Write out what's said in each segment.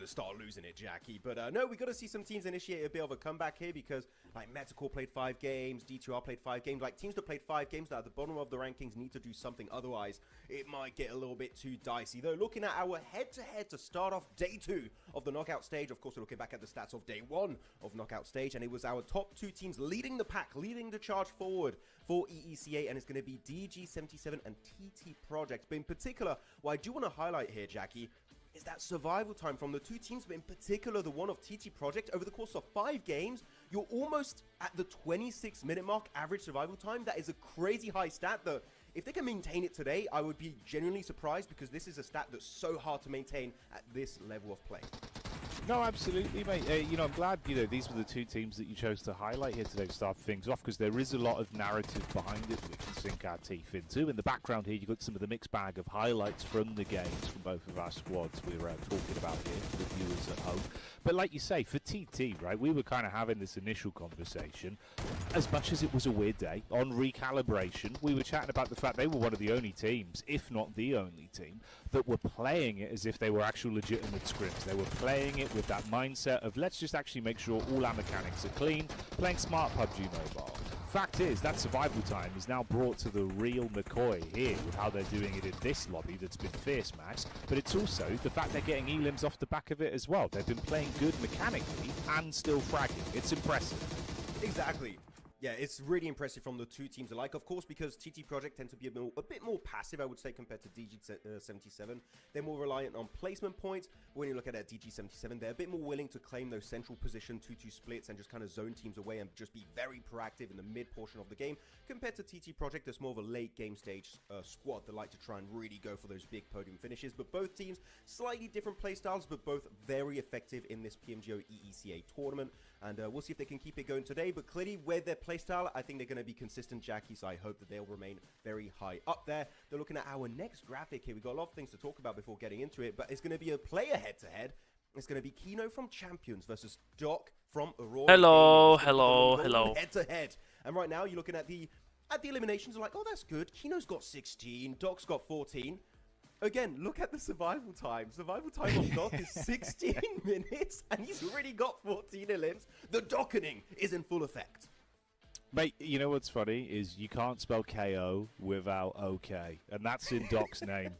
to start losing it, Jackie. But no, we got to see some teams initiate a bit of a comeback here because, like, METACORE played 5 games, D2R played 5 games. Like, teams that played 5 games that are at the bottom of the rankings need to do something. Otherwise, it might get a little bit too dicey. Though, looking at our head-to-head to start off day 2 of the knockout stage, of course, we're looking back at the stats of day 1 of knockout stage, and it was our top 2 teams leading the pack, leading the charge forward for EECA, and it's going to be DG77 and TT Project. But in particular, what I do want to highlight here, Jackie, is that survival time from the 2 teams, but in particular the one of TT Project. Over the course of 5 games, you're almost at the 26-minute mark average survival time. That is a crazy high stat that, if they can maintain it today, I would be genuinely surprised, because this is a stat that's so hard to maintain at this level of play. No, absolutely, mate. I'm glad, these were the 2 teams that you chose to highlight here today to start things off, because there is a lot of narrative behind it that we can sink our teeth into. In the background here, you've got some of the mixed bag of highlights from the games from both of our squads we were talking about here for the viewers at home. But like you say, for TT, right, we were kind of having this initial conversation. As much as it was a weird day, on recalibration, we were chatting about the fact they were one of the only teams, if not the only team, that were playing it as if they were actual legitimate scrims. They were playing it with that mindset of, let's just actually make sure all our mechanics are clean, playing smart PUBG Mobile. Fact is, that survival time is now brought to the real McCoy here with how they're doing it in this lobby that's been fierce, Max. But it's also the fact they're getting elims off the back of it as well. They've been playing good mechanically and still fragging. It's impressive. Exactly. Yeah, it's really impressive from the 2 teams alike. Of course, because TT Project tend to be a bit more passive, I would say, compared to DG77. They're more reliant on placement points. When you look at DG77, they're a bit more willing to claim those central position 2-2 splits and just kind of zone teams away and just be very proactive in the mid portion of the game, compared to TT Project, that's more of a late game stage squad that like to try and really go for those big podium finishes. But both teams, slightly different play styles, but both very effective in this PMGO EECA tournament. And we'll see if they can keep it going today. But clearly, with their playstyle, I think they're going to be consistent, Jackie, so I hope that they'll remain very high up there. They're looking at our next graphic here. We've got a lot of things to talk about before getting into it, but it's going to be a player head-to-head. It's going to be Kino from Champions versus Doc from Aurora Hello, Gaming. hello. Head-to-head. And right now, you're looking at the eliminations. You're like, oh, that's good. Kino's got 16. Doc's got 14. Again, look at the survival time. Survival time on Doc is 16 minutes, and he's already got 14 elims. The dockening is in full effect. Mate, you know what's funny is you can't spell KO without OK, and that's in Doc's name.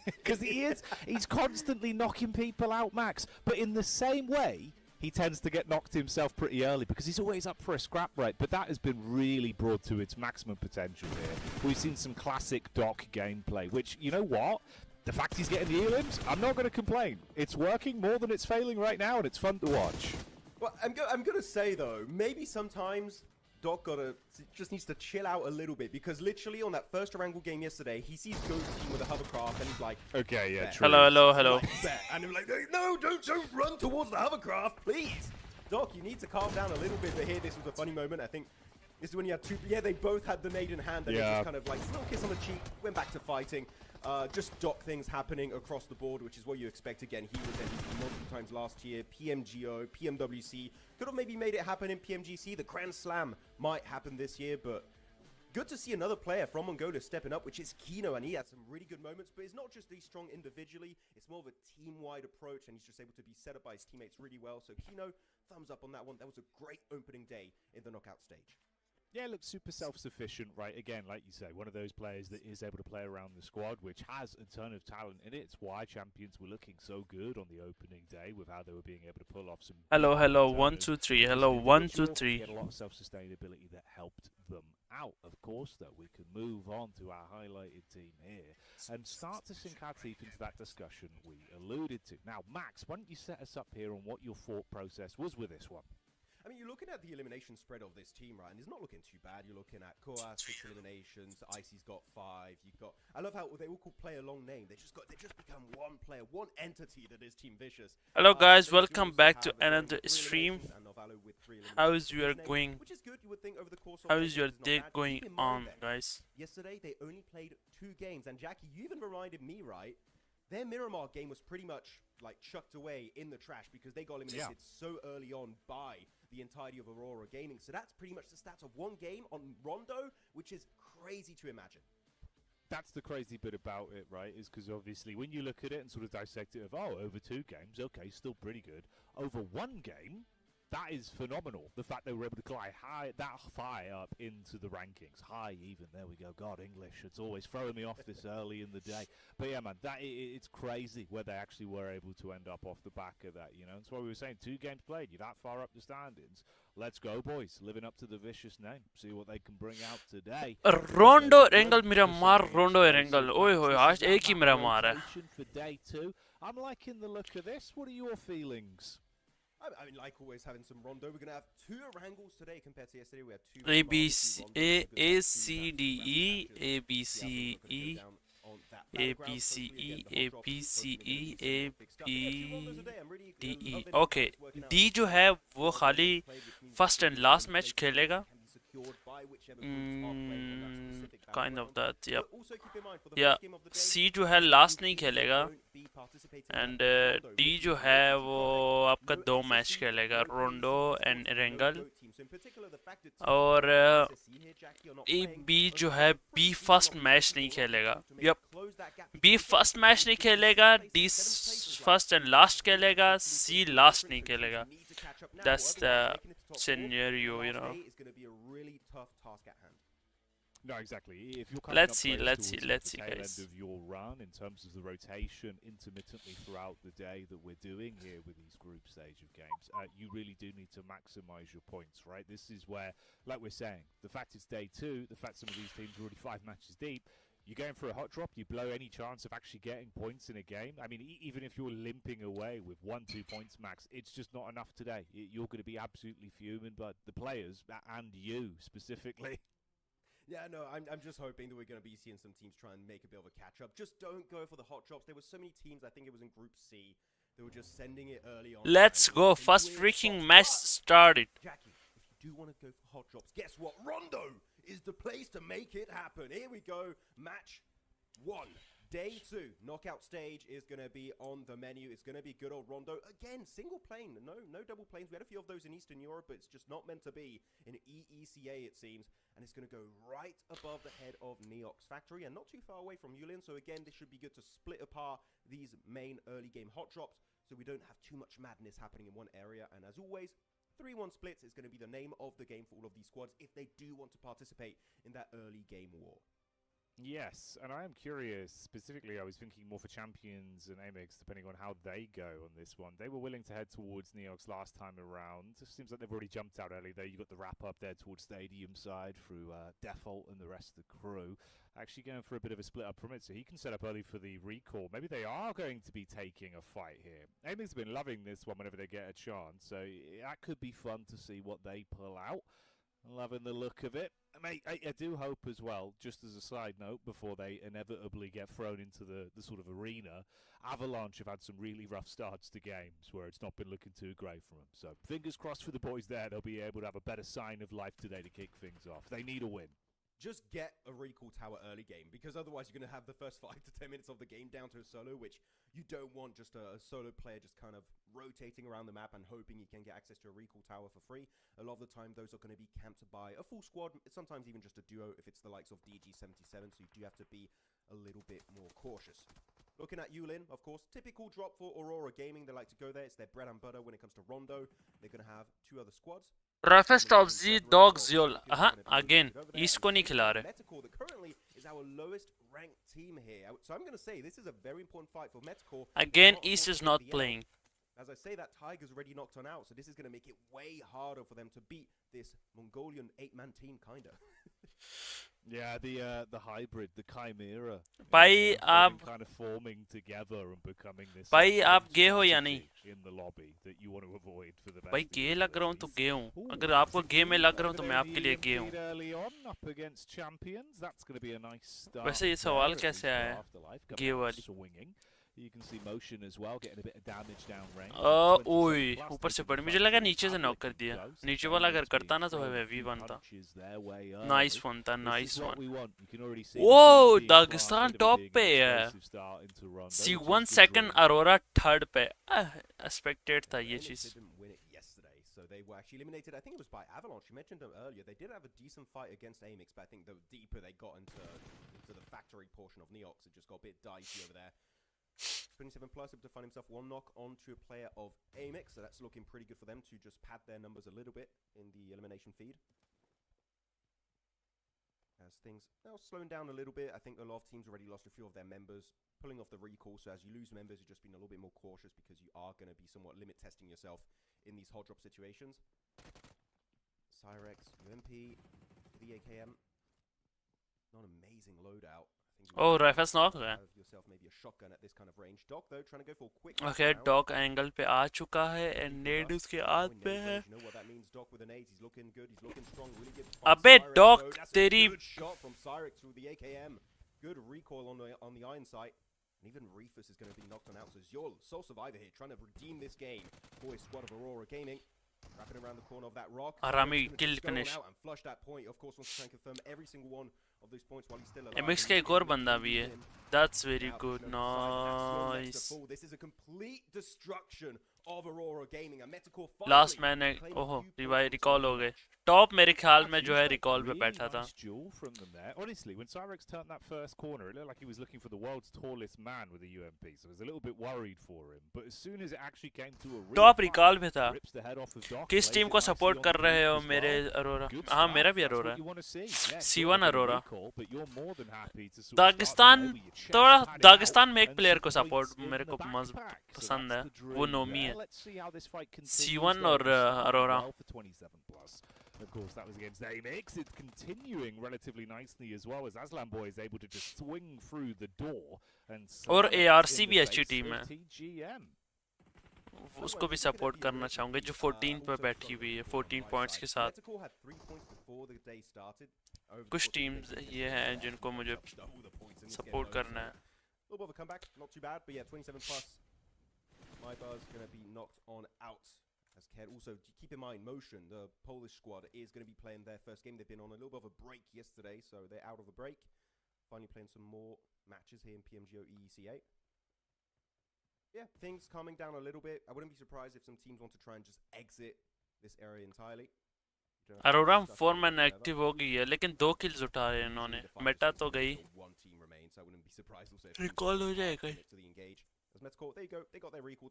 Because he's constantly knocking people out, Max. But in the same way, he tends to get knocked himself pretty early because he's always up for a scrap rate. But that has been really brought to its maximum potential here. We've seen some classic Doc gameplay, which, you know what? The fact he's getting the elims, I'm not going to complain. It's working more than it's failing right now, and it's fun to watch. Well, I'm going to say, though, maybe sometimes Doc just needs to chill out a little bit, because literally on that first Erangel game yesterday, he sees Ghost team with a hovercraft and he's like, okay, yeah, bet. true. Hello. Like, bet. And they're like, no, don't run towards the hovercraft, please. Doc, you need to calm down a little bit. But here, this was a funny moment. I think this is when you had 2. Yeah, they both had the nade in hand, and they just kind of like little kiss on the cheek, went back to fighting. Just Doc things happening across the board, which is what you expect. Again, he was MVP multiple times last year. PMGO, PMWC. Could have maybe made it happen in PMGC. The Grand Slam might happen this year, but good to see another player from Mongolia stepping up, which is Kino, and he had some really good moments. But it's not just he's strong individually, it's more of a team-wide approach, and he's just able to be set up by his teammates really well. So Kino, thumbs up on that one. That was a great opening day in the knockout stage. Yeah, looks super self-sufficient, right? Again, like you say, one of those players that is able to play around the squad, which has a ton of talent in it. It's why Champions were looking so good on the opening day with how they were being able to pull off some... Hello, 1, 2, 3. Hello, 1, 2, 3. Get a lot of self-sustainability that helped them out. Of course, though, we can move on to our highlighted team here and start to sink our teeth into that discussion we alluded to. Now, Max, why don't you set us up here on what your thought process was with this one? I mean, you're looking at the elimination spread of this team, right? And it's not looking too bad. You're looking at Koa, 6 eliminations. Icy's got 5. You've got... I love how they all call play a long name. They just become one player, one entity that is Team Vicious. Hello guys, welcome back to another stream. How is your going? How is your day going on, guys? Yesterday they only played 2 games, and Jackie, you even reminded me, right? Their Miramar game was pretty much like chucked away in the trash because they got eliminated so early on by the entirety of Aurora Gaming. So that's pretty much the stats of 1 game on Rondo, which is crazy to imagine. that's the crazy bit about it, right? Is because obviously when you look at it and sort of dissect it, over 2 games, okay, still pretty good. Over 1 game, that is phenomenal. The fact they were able to climb that high up into the rankings. High even, there we go. God, English, it's always throwing me off this early in the day. But yeah, man, it's crazy where they actually were able to end up off the back of that, you know? That's why we were saying 2 games played, you're that far up the standings. Let's go, boys. Living up to the vicious name. See what they can bring out today. Rondo Erangel Miramar, Rondo Erangel. Oi hoy, आज एक ही Miramar है. For day 2. I'm liking the look of this. What are your feelings? I mean, like always, having some Rondo. We're going to have 2 Erangels today compared to yesterday. We had 2 ABCE, ACDE, ABCE, ABCE, ABCE, ABDE. Okay, D जो है वो खाली first and last match खेलेगा. Kind of that, yep. Yeah, C जो है last नहीं खेलेगा. And D जो है वो आपका 2 मैच खेलेगा, रोंडो एंड एरेंगल. और B जो है B फर्स्ट मैच नहीं खेलेगा. यप, B फर्स्ट मैच नहीं खेलेगा, D फर्स्ट एंड लास्ट खेलेगा, C लास्ट नहीं खेलेगा. That's the scenario, you know. No, exactly. If you're let's see, guys. End of your run in terms of the rotation intermittently throughout the day that we're doing here with these group stage of games, you really do need to maximize your points, right? This is where, like we're saying, the fact it's day 2, the fact some of these teams are already 5 matches deep, you're going for a hot drop, you blow any chance of actually getting points in a game. I mean, even if you're limping away with 1-2 points max, it's just not enough today. You're going to be absolutely fuming, but the players, and you specifically... Yeah, no, I'm just hoping that we're going to be seeing some teams try and make a bit of a catch-up. Just don't go for the hot drops. There were so many teams, I think it was in Group C, that were just sending it early on. Let's go. First freaking match started. Jackie, if you do want to go for hot drops, guess what? Rondo is the place to make it happen. Here we go. Match 1. Day 2, knockout stage is going to be on the menu. It's going to be good old Rondo. Again, single plane, no double planes. We had a few of those in Eastern Europe, but it's just not meant to be in EECA, it seems. And it's going to go right above the head of Neox Factory and not too far away from Yulin. So again, this should be good to split apart these main early game hot drops so we don't have too much madness happening in one area. And as always, 3-1 splits is going to be the name of the game for all of these squads if they do want to participate in that early game war. Yes, and I am curious, specifically I was thinking more for Champions and AMIX, depending on how they go on this one. They were willing to head towards Neox last time around. It seems like they've already jumped out early though. You got the wrap up there towards Stadium side through Default and the rest of the crew. Actually going for a bit of a split up from it, so he can set up early for the recall. Maybe they are going to be taking a fight here. AMIX have been loving this one whenever they get a chance, so that could be fun to see what they pull out. Loving the look of it. Mate, I do hope as well, just as a side note, before they inevitably get thrown into the sort of arena, Avalanche have had some really rough starts to games where it's not been looking too great for them. So fingers crossed for the boys there. They'll be able to have a better sign of life today to kick things off. They need a win. Just get a recall tower early game, because otherwise you're going to have the first 5 to 10 minutes of the game down to a solo, which you don't want. Just a solo player just kind of rotating around the map and hoping you can get access to a recall tower for free. A lot of the time those are going to be camped by a full squad, sometimes even just a duo if it's the likes of DG77, so you do have to be a little bit more cautious. Looking at Yulin, of course, typical drop for Aurora Gaming. They like to go there. It's their bread and butter when it comes to Rondo. They're going to have 2 other squads. Roughest of the dogs, Yul. Again, East को नहीं खिला रहे. METACORE, that currently is our lowest ranked team here. So I'm going to say this is a very important fight for METACORE. Again, East is not playing. As I say, that Tiger's already knocked on out, so this is going to make it way harder for them to beat this Mongolian 8-man team, kinda. Yeah, the hybrid, the chimera. भाई आप kind of forming together and becoming this. भाई आप गे हो या नहीं? In the lobby that you want to avoid for the best. भाई गे लग रहा हूँ तो गे हूँ. अगर आपको गे में लग रहा हूँ तो मैं आपके लिए गे हूँ. Early on up against champions, that's going to be a nice start. वैसे ये सवाल कैसे आया? गे वाली. Swinging. You can see motion as well, getting a bit of damage down range. ओए ऊपर से पड़ मुझे लगा नीचे से नॉक कर दिया. नीचे वाला अगर करता ना तो हेवी बनता. Nice one था, nice one. ओ दागिस्तान टॉप पे है. C1 second Aurora third पे. Expected था ये चीज. So they were actually eliminated. I think it was by Avalanche. You mentioned them earlier. They did have a decent fight against AMIX, but I think the deeper they got into the factory portion of Neox, it just got a bit dicey over there. 27 plus able to find himself one knock onto a player of AMIX, so that's looking pretty good for them to just pad their numbers a little bit in the elimination feed. As things now slowing down a little bit, I think a lot of teams already lost a few of their members, pulling off the recall. So as you lose members, you're just being a little bit more cautious because you are going to be somewhat limit testing yourself in these hot drop situations. Cyrex, UMP, the AKM, not an amazing loadout. Oh, Rifles knock है. Okay, Doc angle पे आ चुका है and Nade उसके हाथ पे है. अबे Doc तेरी. Good recoil on the iron sight. And even Reefus is going to be knocked on out. So it's your sole survivor here, trying to redeem this game for his squad of Aurora Gaming. Wrapping around the corner of that rock. Arami kill finish. And flush that point. Of course, wants to try and confirm every single one of those points while he's still alive. MX का एक और बंदा भी है. That's very good. Nice. This is a complete destruction of Aurora Gaming. A METACORE Last man है. ओहो, recall हो गए. Top मेरे ख्याल में जो है recall पे बैठा था. Honestly, when Cyrex turned that first corner, it looked like he was looking for the world's tallest man with a UMP. So I was a little bit worried for him. But as soon as it actually came to a top recall पे था. किस team को support कर रहे हो मेरे Aurora? हाँ, मेरा भी Aurora है. C1 Aurora. दागिस्तान थोड़ा दागिस्तान में एक प्लेयर को सपोर्ट मेरे को पसंद है. वो नोमी है. C1 और Aurora. Of course, that was against AMIX. It's continuing relatively nicely as well as Aslan Boy is able to just swing through the door and. और ARC भी अच्छी टीम है. उसको भी सपोर्ट करना चाहूँगा जो 14 पर बैठी हुई है 14 पॉइंट्स के साथ. कुछ टीम्स ये हैं जिनको मुझे सपोर्ट करना है. As Ked also keep in mind motion, the Polish squad is going to be playing their first game. They've been on a little bit of a break yesterday, so they're out of the break. Finally playing some more matches here in PMGO EECA. Yeah, things calming down a little bit. I wouldn't be surprised if some teams want to try and just exit this area entirely. Aurora 4 man active हो गई है लेकिन 2 kills उठा रहे हैं इन्होंने. Meta तो गई. रिकॉल हो जाएगा.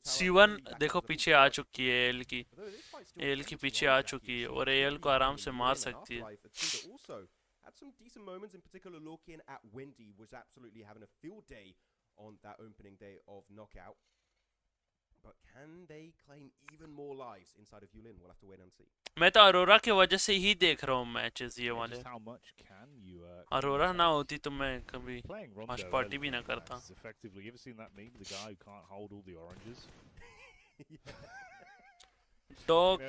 C1 देखो पीछे आ चुकी है एल की पीछे आ चुकी है और एल को आराम से मार सकती है. Had some decent moments, in particular Lorkin at Wendy was absolutely having a field day on that opening day of Knockout. But can they claim even more lives inside of Yulin? We'll have to wait and see. मैं तो अरोरा की वजह से ही देख रहा हूँ matches ये वाले. अरोरा ना होती तो मैं कभी मैच पार्टी भी ना करता. Effectively, you ever seen that meme? The guy who can't hold all the oranges. Dog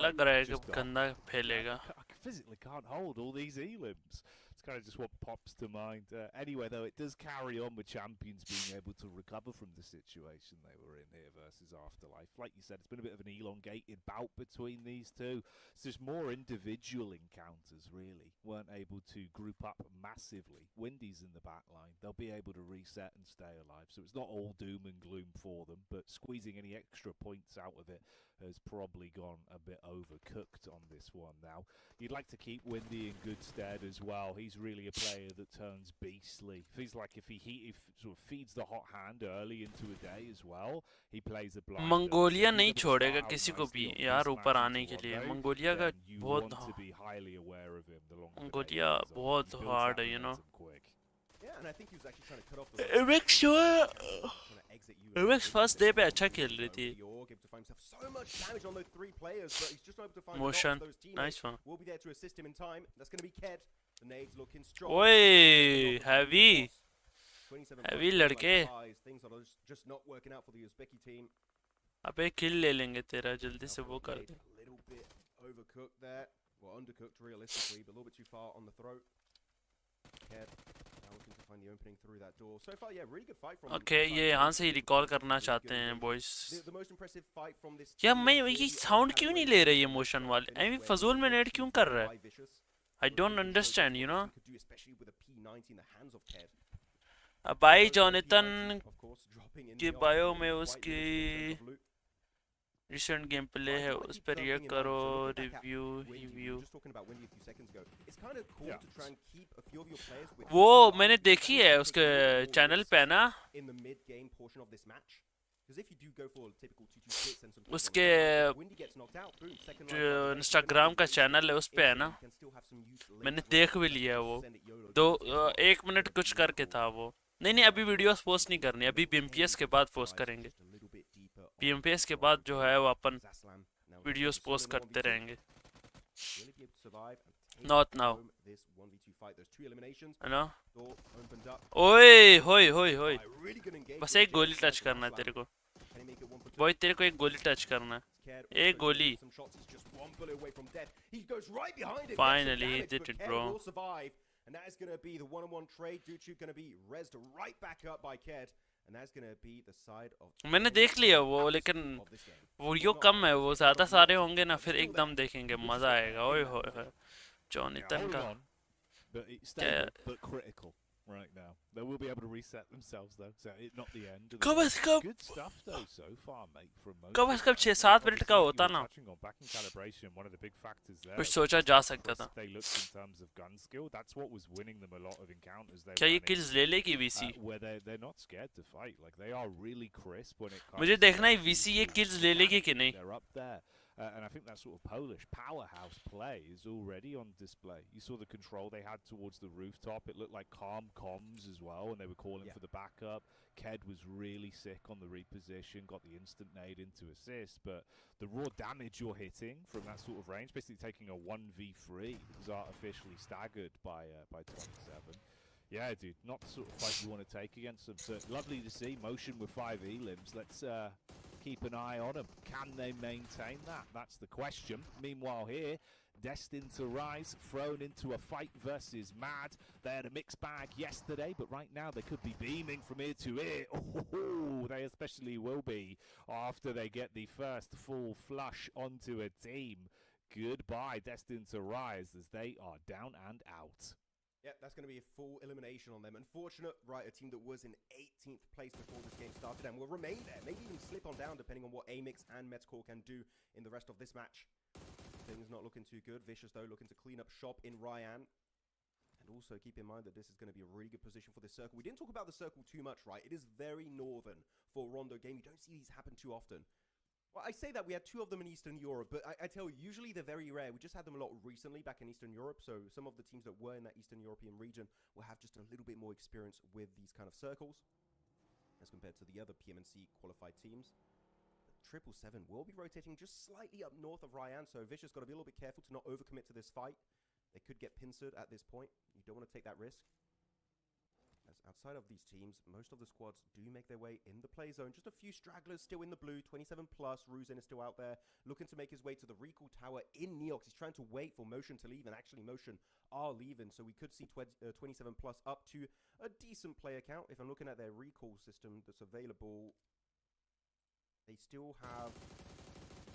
लग रहा है कि गंदा फैलेगा. I physically can't hold all these elims. It's kind of just what pops to mind. Anyway, though, it does carry on with champions being able to recover from the situation they were in here versus Afterlife. Like you said, it's been a bit of an elongated bout between these two. It's just more individual encounters, really. Weren't able to group up massively. Windy's in the back line. They'll be able to reset and stay alive. So it's not all doom and gloom for them, but squeezing any extra points out of it has probably gone a bit overcooked on this one now. You'd like to keep Windy in good stead as well. He's really a player that turns beastly. Feels like if he sort of feeds the hot hand early into a day as well, he plays a blind. Mongolia नहीं छोड़ेगा किसी को भी यार ऊपर आने के लिए. मंगोलिया का बहुत मंगोलिया बहुत hard है, you know. MX जो है MX फर्स्ट डे पे अच्छा खेल रही थी. Motion, nice one. ओए heavy लड़के. अबे किल ले लेंगे तेरा जल्दी से वो कर दे. Okay, ये यहाँ से ही रिकॉल करना चाहते हैं बॉयज. क्या मैं ये साउंड क्यों नहीं ले रही है मोशन वाले? आई मीन फजूल में नेट क्यों कर रहा है? I don't understand, you know. भाई जॉनथन के बायो में उसकी रिसेंट गेम प्ले है उस पर रिएक्ट करो रिव्यू वो मैंने देखी है उसके चैनल पे ना उसके इंस्टाग्राम का चैनल है उस पे है ना मैंने देख भी लिया वो 1 मिनट कुछ करके था वो नहीं अभी वीडियोस पोस्ट नहीं करनी अभी पीएमपीएस के बाद पोस्ट करेंगे पीएमपीएस के बाद जो है वो अपन वीडियोस पोस्ट करते रहेंगे नॉट नाउ है ना ओए होय होय होय बस एक गोली टच करना है तेरे को बॉय तेरे को एक गोली टच करना है एक गोली finally he did it bro and that is going to be the one-on-one trade. Duchu going to be rezzed right back up by Ked, and that's going to be the side of. मैंने देख लिया वो लेकिन video कम है वो ज़्यादा सारे होंगे ना फिर एकदम देखेंगे मज़ा आएगा ओए होए जॉनिथन का but critical right now. They will be able to reset themselves though, so it's not the end. Good stuff though so far, mate. From most. कब 6-7 मिनट का होता ना. Back in calibration, one of the big factors there. कुछ सोचा जा सकता था. They looked in terms of gun skill. That's what was winning them a lot of encounters. क्या ये kills ले लेगी VC? Where they're not scared to fight. Like they are really crisp when it comes. मुझे देखना है VC ये kills ले लेगी कि नहीं. They're up there. And I think that sort of Polish powerhouse play is already on display. You saw the control they had towards the rooftop. It looked like calm comms as well, and they were calling for the backup. Ked was really sick on the reposition, got the instant nade into assist, but the raw damage you're hitting from that sort of range, basically taking a 1v3, was artificially staggered by 27. Yeah, dude, not the sort of fight you want to take against them. So lovely to see motion with 5 elims. Let's keep an eye on them. Can they maintain that? That's the question. Meanwhile here, Destined to Rise, thrown into a fight versus Mad. They had a mixed bag yesterday, but right now they could be beaming from ear to ear. Oh, they especially will be after they get the first full flush onto a team. Goodbye, Destined to Rise, as they are down and out. Yeah, that's going to be a full elimination on them. Unfortunate, right, a team that was in 18th place before this game started and will remain there. Maybe even slip on down depending on what AMIX and METACORE can do in the rest of this match. Things not looking too good. Vicious, though, looking to clean up shop in Ryan. And also keep in mind that this is going to be a really good position for this circle. We didn't talk about the circle too much, right? It is very northern for Rondo game. You don't see these happen too often. Well, I say that we had 2 of them in Eastern Europe, but I tell you, usually they're very rare. We just had them a lot recently back in Eastern Europe, so some of the teams that were in that Eastern European region will have just a little bit more experience with these kind of circles as compared to the other PMNC qualified teams. 777 will be rotating just slightly up north of Ryan, so Vicious got to be a little bit careful to not overcommit to this fight. They could get pincered at this point. You don't want to take that risk. As outside of these teams, most of the squads do make their way in the play zone. Just a few stragglers still in the blue. 27 plus. Ruzin is still out there, looking to make his way to the recall tower in Neox. He's trying to wait for Motion to leave, and actually Motion are leaving, so we could see 27 plus up to a decent player count. If I'm looking at their recall system that's available, they still have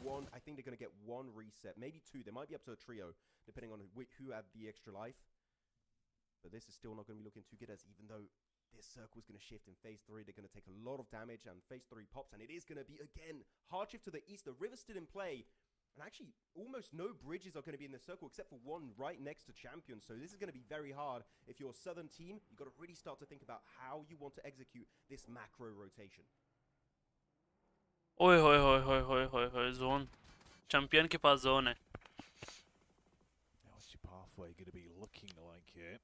one. I think they're going to get 1 reset, maybe 2. They might be up to a trio, depending on who had the extra life. But this is still not going to be looking too good, as even though this circle is going to shift in phase 3, they're going to take a lot of damage, and phase 3 pops, and it is going to be, again, hard shift to the east. The river's still in play, and actually almost no bridges are going to be in the circle, except for one right next to champions. So this is going to be very hard. If you're a southern team, you've got to really start to think about how you want to execute this macro rotation. ओए होए होए होए होए होए होए zone champion के पास zone है What's your pathway going to be looking like here?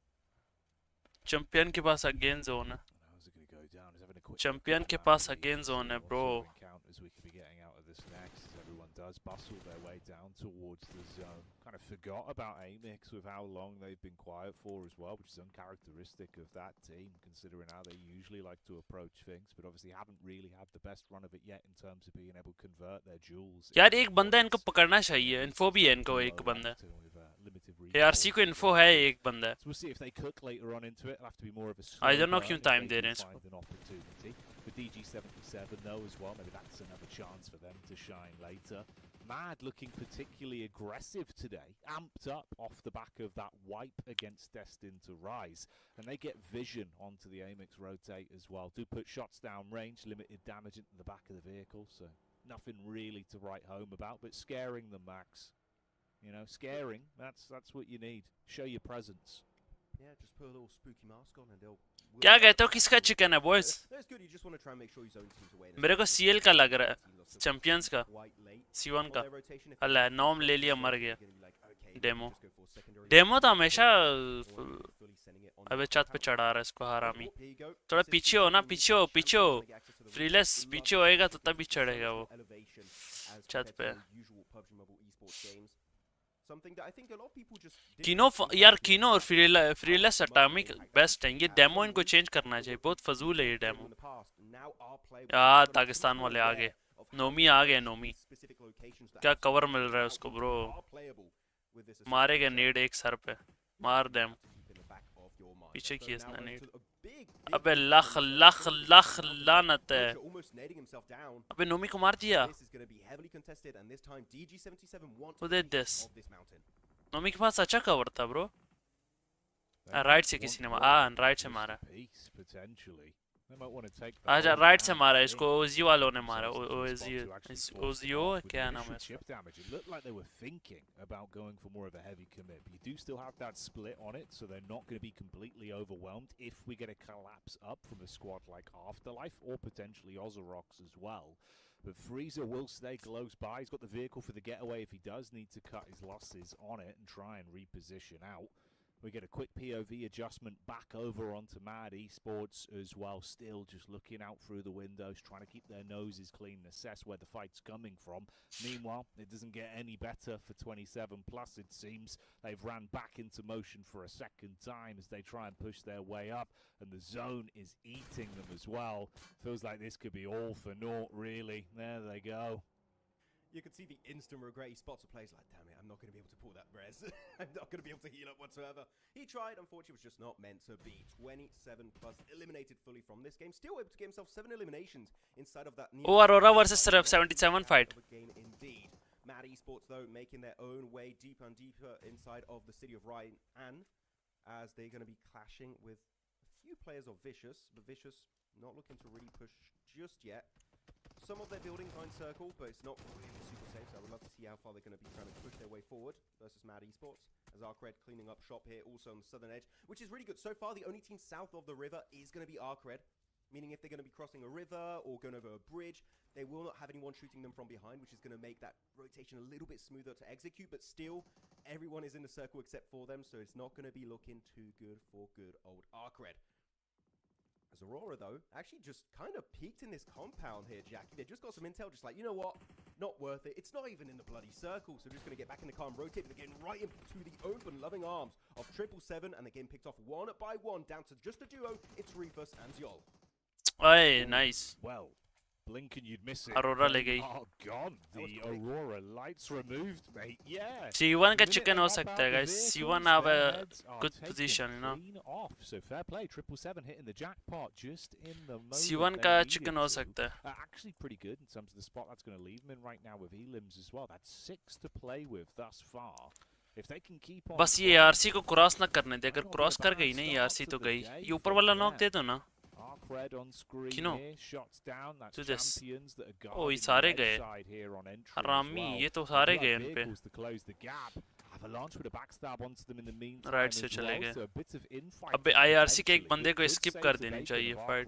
Champion के पास अगेन जोन है How's it going to go down? He's having a quick champion के पास अगेन जोन है bro encounters we could be getting out of this next, as everyone does bustle their way down towards the zone. Kind of forgot about AMIX with how long they've been quiet for as well, which is uncharacteristic of that team, considering how they usually like to approach things, but obviously haven't really had the best run of it yet in terms of being able to convert their jewels. यार एक बंदा इनको पकड़ना चाहिए info भी है इनको एक बंदा ARC को इन्फो है एक बंदा So we'll see if they cook later on into it. It'll have to be more of a I don't know slow क्यों burn time if they they रहे do हैं find an opportunity. For DG77 though as well, maybe that's another chance for them to shine later. Mad looking particularly aggressive today, amped up off the back of that wipe against Destined to Rise, and they get vision onto the AMIX rotate as well. Do put shots down range, limited damage into the back of the vehicle, so Nothing really to write home about, but scaring them, Max. You know, scaring, that's what you need. Show your presence. Yeah, just put a little spooky mask on and they'll... क्या कहते हो किसका chicken है boys? That's good. You just want to try and make sure your own team's away. मेरे को CL का लग रहा है, चैंपियंस का, C1 का. अल्लाह नॉम ले लिया मर गया. डेमो तो हमेशा अबे छत पे चढ़ा रहा है इसको हरामी. थोड़ा पीछे हो ना, पीछे हो. फ्रीलेस पीछे होएगा तो तभी चढ़ेगा वो छत पे. कीनो और फ्रीलेस एटॉमिक बेस्ट है. ये डेमो इनको चेंज करना चाहिए, बहुत फजूल है ये डेमो. यार पाकिस्तान वाले आ गए, नोमी आ गए. नोमी क्या कवर मिल रहा है उसको ब्रो. मारेगा नेड एक सर पे, मार डेम. पीछे किया इसने नेड. अबे लख लानत है. अबे नोमी को मार दिया. Who did this? नोमी के पास अच्छा कवर था ब्रो. राइट से किसी ने राइट से मारा. अच्छा राइट से मारा इसको. ओजी वालों ने मारा. ओजियो क्या नाम है इसका? It looked like they were thinking about going for more of a heavy commit, but you do still have that split on it, so they're not going to be completely overwhelmed if we get a collapse up from a squad like Afterlife or potentially Ozorox as well. But Freezer will stay close by. He's got the vehicle for the getaway if he does need to cut his losses on it and try and reposition out. We get a quick POV adjustment back over onto Mad Esports as well, still just looking out through the windows, trying to keep their noses clean and assess where the fight's coming from. Meanwhile, it doesn't get any better for 27 plus, it seems. They've ran back into motion for a second time as they try and push their way up, and the zone is eating them as well. Feels like this could be all for naught, really. There they go. You can see the instant regret. He spots a player, like, damn it, I'm not going to be able to pull that res. I'm not going to be able to heal up whatsoever. He tried, unfortunately, it was just not meant to be. 27 plus eliminated fully from this game. Still able to get himself 7 eliminations inside of that. Oh, Aurora versus 77 fight. Game indeed. Mad Esports, though, making their own way deeper and deeper inside of the city of Ryan, and as they're going to be clashing with a few players of Vicious, but Vicious not looking to really push just yet. Some of their buildings are in circle, but it's not really super safe, so I would love to see how far they're going to be trying to push their way forward versus Mad Esports, as ARCRED cleaning up shop here, also on the southern edge, which is really good. So far, the only team south of the river is going to be ARCRED, meaning if they're going to be crossing a river or going over a bridge, they will not have anyone shooting them from behind, which is going to make that rotation a little bit smoother to execute, but still, everyone is in the circle except for them, so it's not going to be looking too good for good old ARCRED. As Aurora, though, actually just kind of peeked in this compound here, Jackie. They just got some intel, just like, you know what? Not worth it. It's not even in the bloody circle, so they're just going to get back in the car and rotate. They're getting right into the open, loving arms of 777, and they're getting picked off one by one, down to just a duo. It's Rufus and Zol. Hey, nice. Well, blink and you'd miss it. Aurora ले गई. Oh, gone. The Aurora lights removed, mate. Yeah. C1 का chicken हो सकता है, guys. C1 have a good position, you know. Off. So fair play. 777 hitting the jackpot just in the moment. C1 का chicken हो सकता है. Actually pretty good in terms of the spot that's going to leave him in right now with elims as well. That's 6 to play with thus far. If they can keep on. बस ये ARC को cross ना करने दे. अगर cross कर गई ना ARC तो गई. ये ऊपर वाला नॉक दे दो ना. Kino. Do this. Oh, ये सारे गए. हरामी, ये तो सारे गए इन पे. राइट से चले गए. अबे IRC के एक बंदे को स्किप कर देनी चाहिए fight.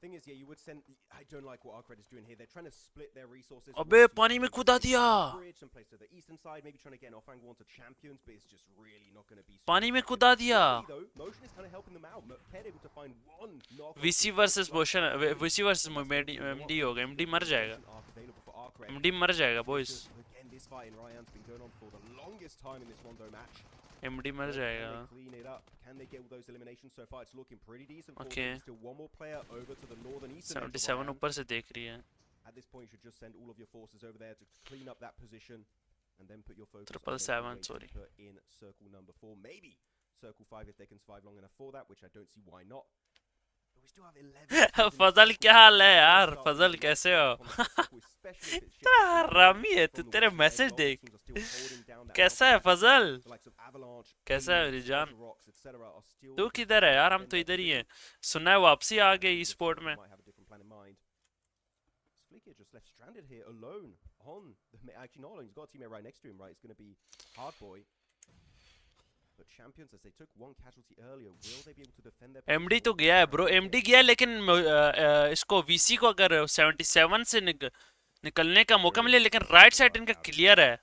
Thing is, yeah, you would send. I don't like what ARCRED is doing here. They're trying to split their resources. अबे पानी में कूदा दिया. Some place to the eastern side, maybe trying to get an off-angle onto champions, but it's just really not going to be. पानी में कूदा दिया. Motion is kind of helping them out. They're able to find one knock. VC versus Motion, VC versus MD होगा. MD मर जाएगा. MD मर जाएगा, boys. Again, this fight in Ryan's been going on for the longest time in this one match. MD मर जाएगा. Clean it up. Can they get all those eliminations so far? It's looking pretty decent. Okay. Still one more player over to the northern eastern. 77 ऊपर से देख रही है. At this point, you should just send all of your forces over there to clean up that position, and then put your focus. 777, sorry. Put in circle number 4, maybe circle 5 if they can survive long enough for that, which I don't see why not. But we still have 11. फजल क्या हाल है यार? फजल कैसे हो? तेरा हरामी है तू. तेरे मैसेज देख. कैसा है फजल? कैसा है रिजान? तू किधर है यार? हम तो इधर ही हैं. सुना है वापसी आ गई ई स्पोर्ट में. Flicker just left stranded here alone on the, actually not alone, he's got a teammate right next to him, right? It's going to be Hardboy. But champions, as they took one casualty earlier, will they be able to defend their MD तो गया है bro, MD गया है, लेकिन इसको VC को अगर 77 से निकलने का मौका मिले, लेकिन राइट साइड इनका क्लियर है।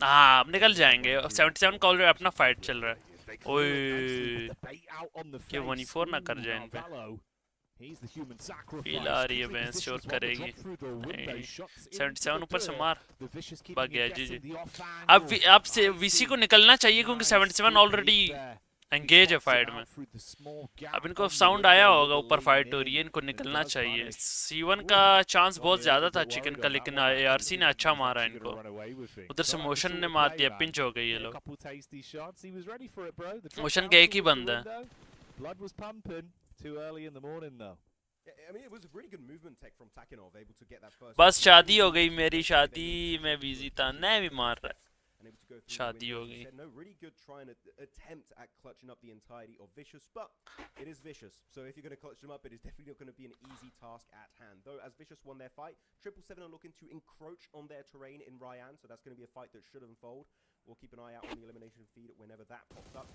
हाँ, अब निकल जाएंगे। 77 का ऑलरेडी अपना फाइट चल रहा है। ओए, क्या 1v4 ना कर जाए इन पे। फील आ रही है, बेंस शोर करेगी। 77 ऊपर से मार, भाग गया जी। अब से VC को निकलना चाहिए क्योंकि 77 ऑलरेडी एंगेज है फाइट में। अब इनको साउंड आया होगा ऊपर फाइट हो रही है, इनको निकलना चाहिए। C1 का चांस बहुत ज्यादा था चिकन का, लेकिन ARC ने अच्छा मारा इनको। उधर से मोशन ने मार दिया, पिंच हो गई ये लोग। मोशन का एक ही बंदा है। बस शादी हो गई मेरी, शादी में बिजी था, नहीं भी मार रहा है। शादी हो गई। No, really good trying to attempt at clutching up the entirety of Vicious, but it is Vicious. So if you're going to clutch them up, it is definitely not going to be an easy task at hand. Though as Vicious won their fight, 777 are looking to encroach on their terrain in Ryan, so that's going to be a fight that should unfold. We'll keep an eye out on the elimination feed whenever that pops up.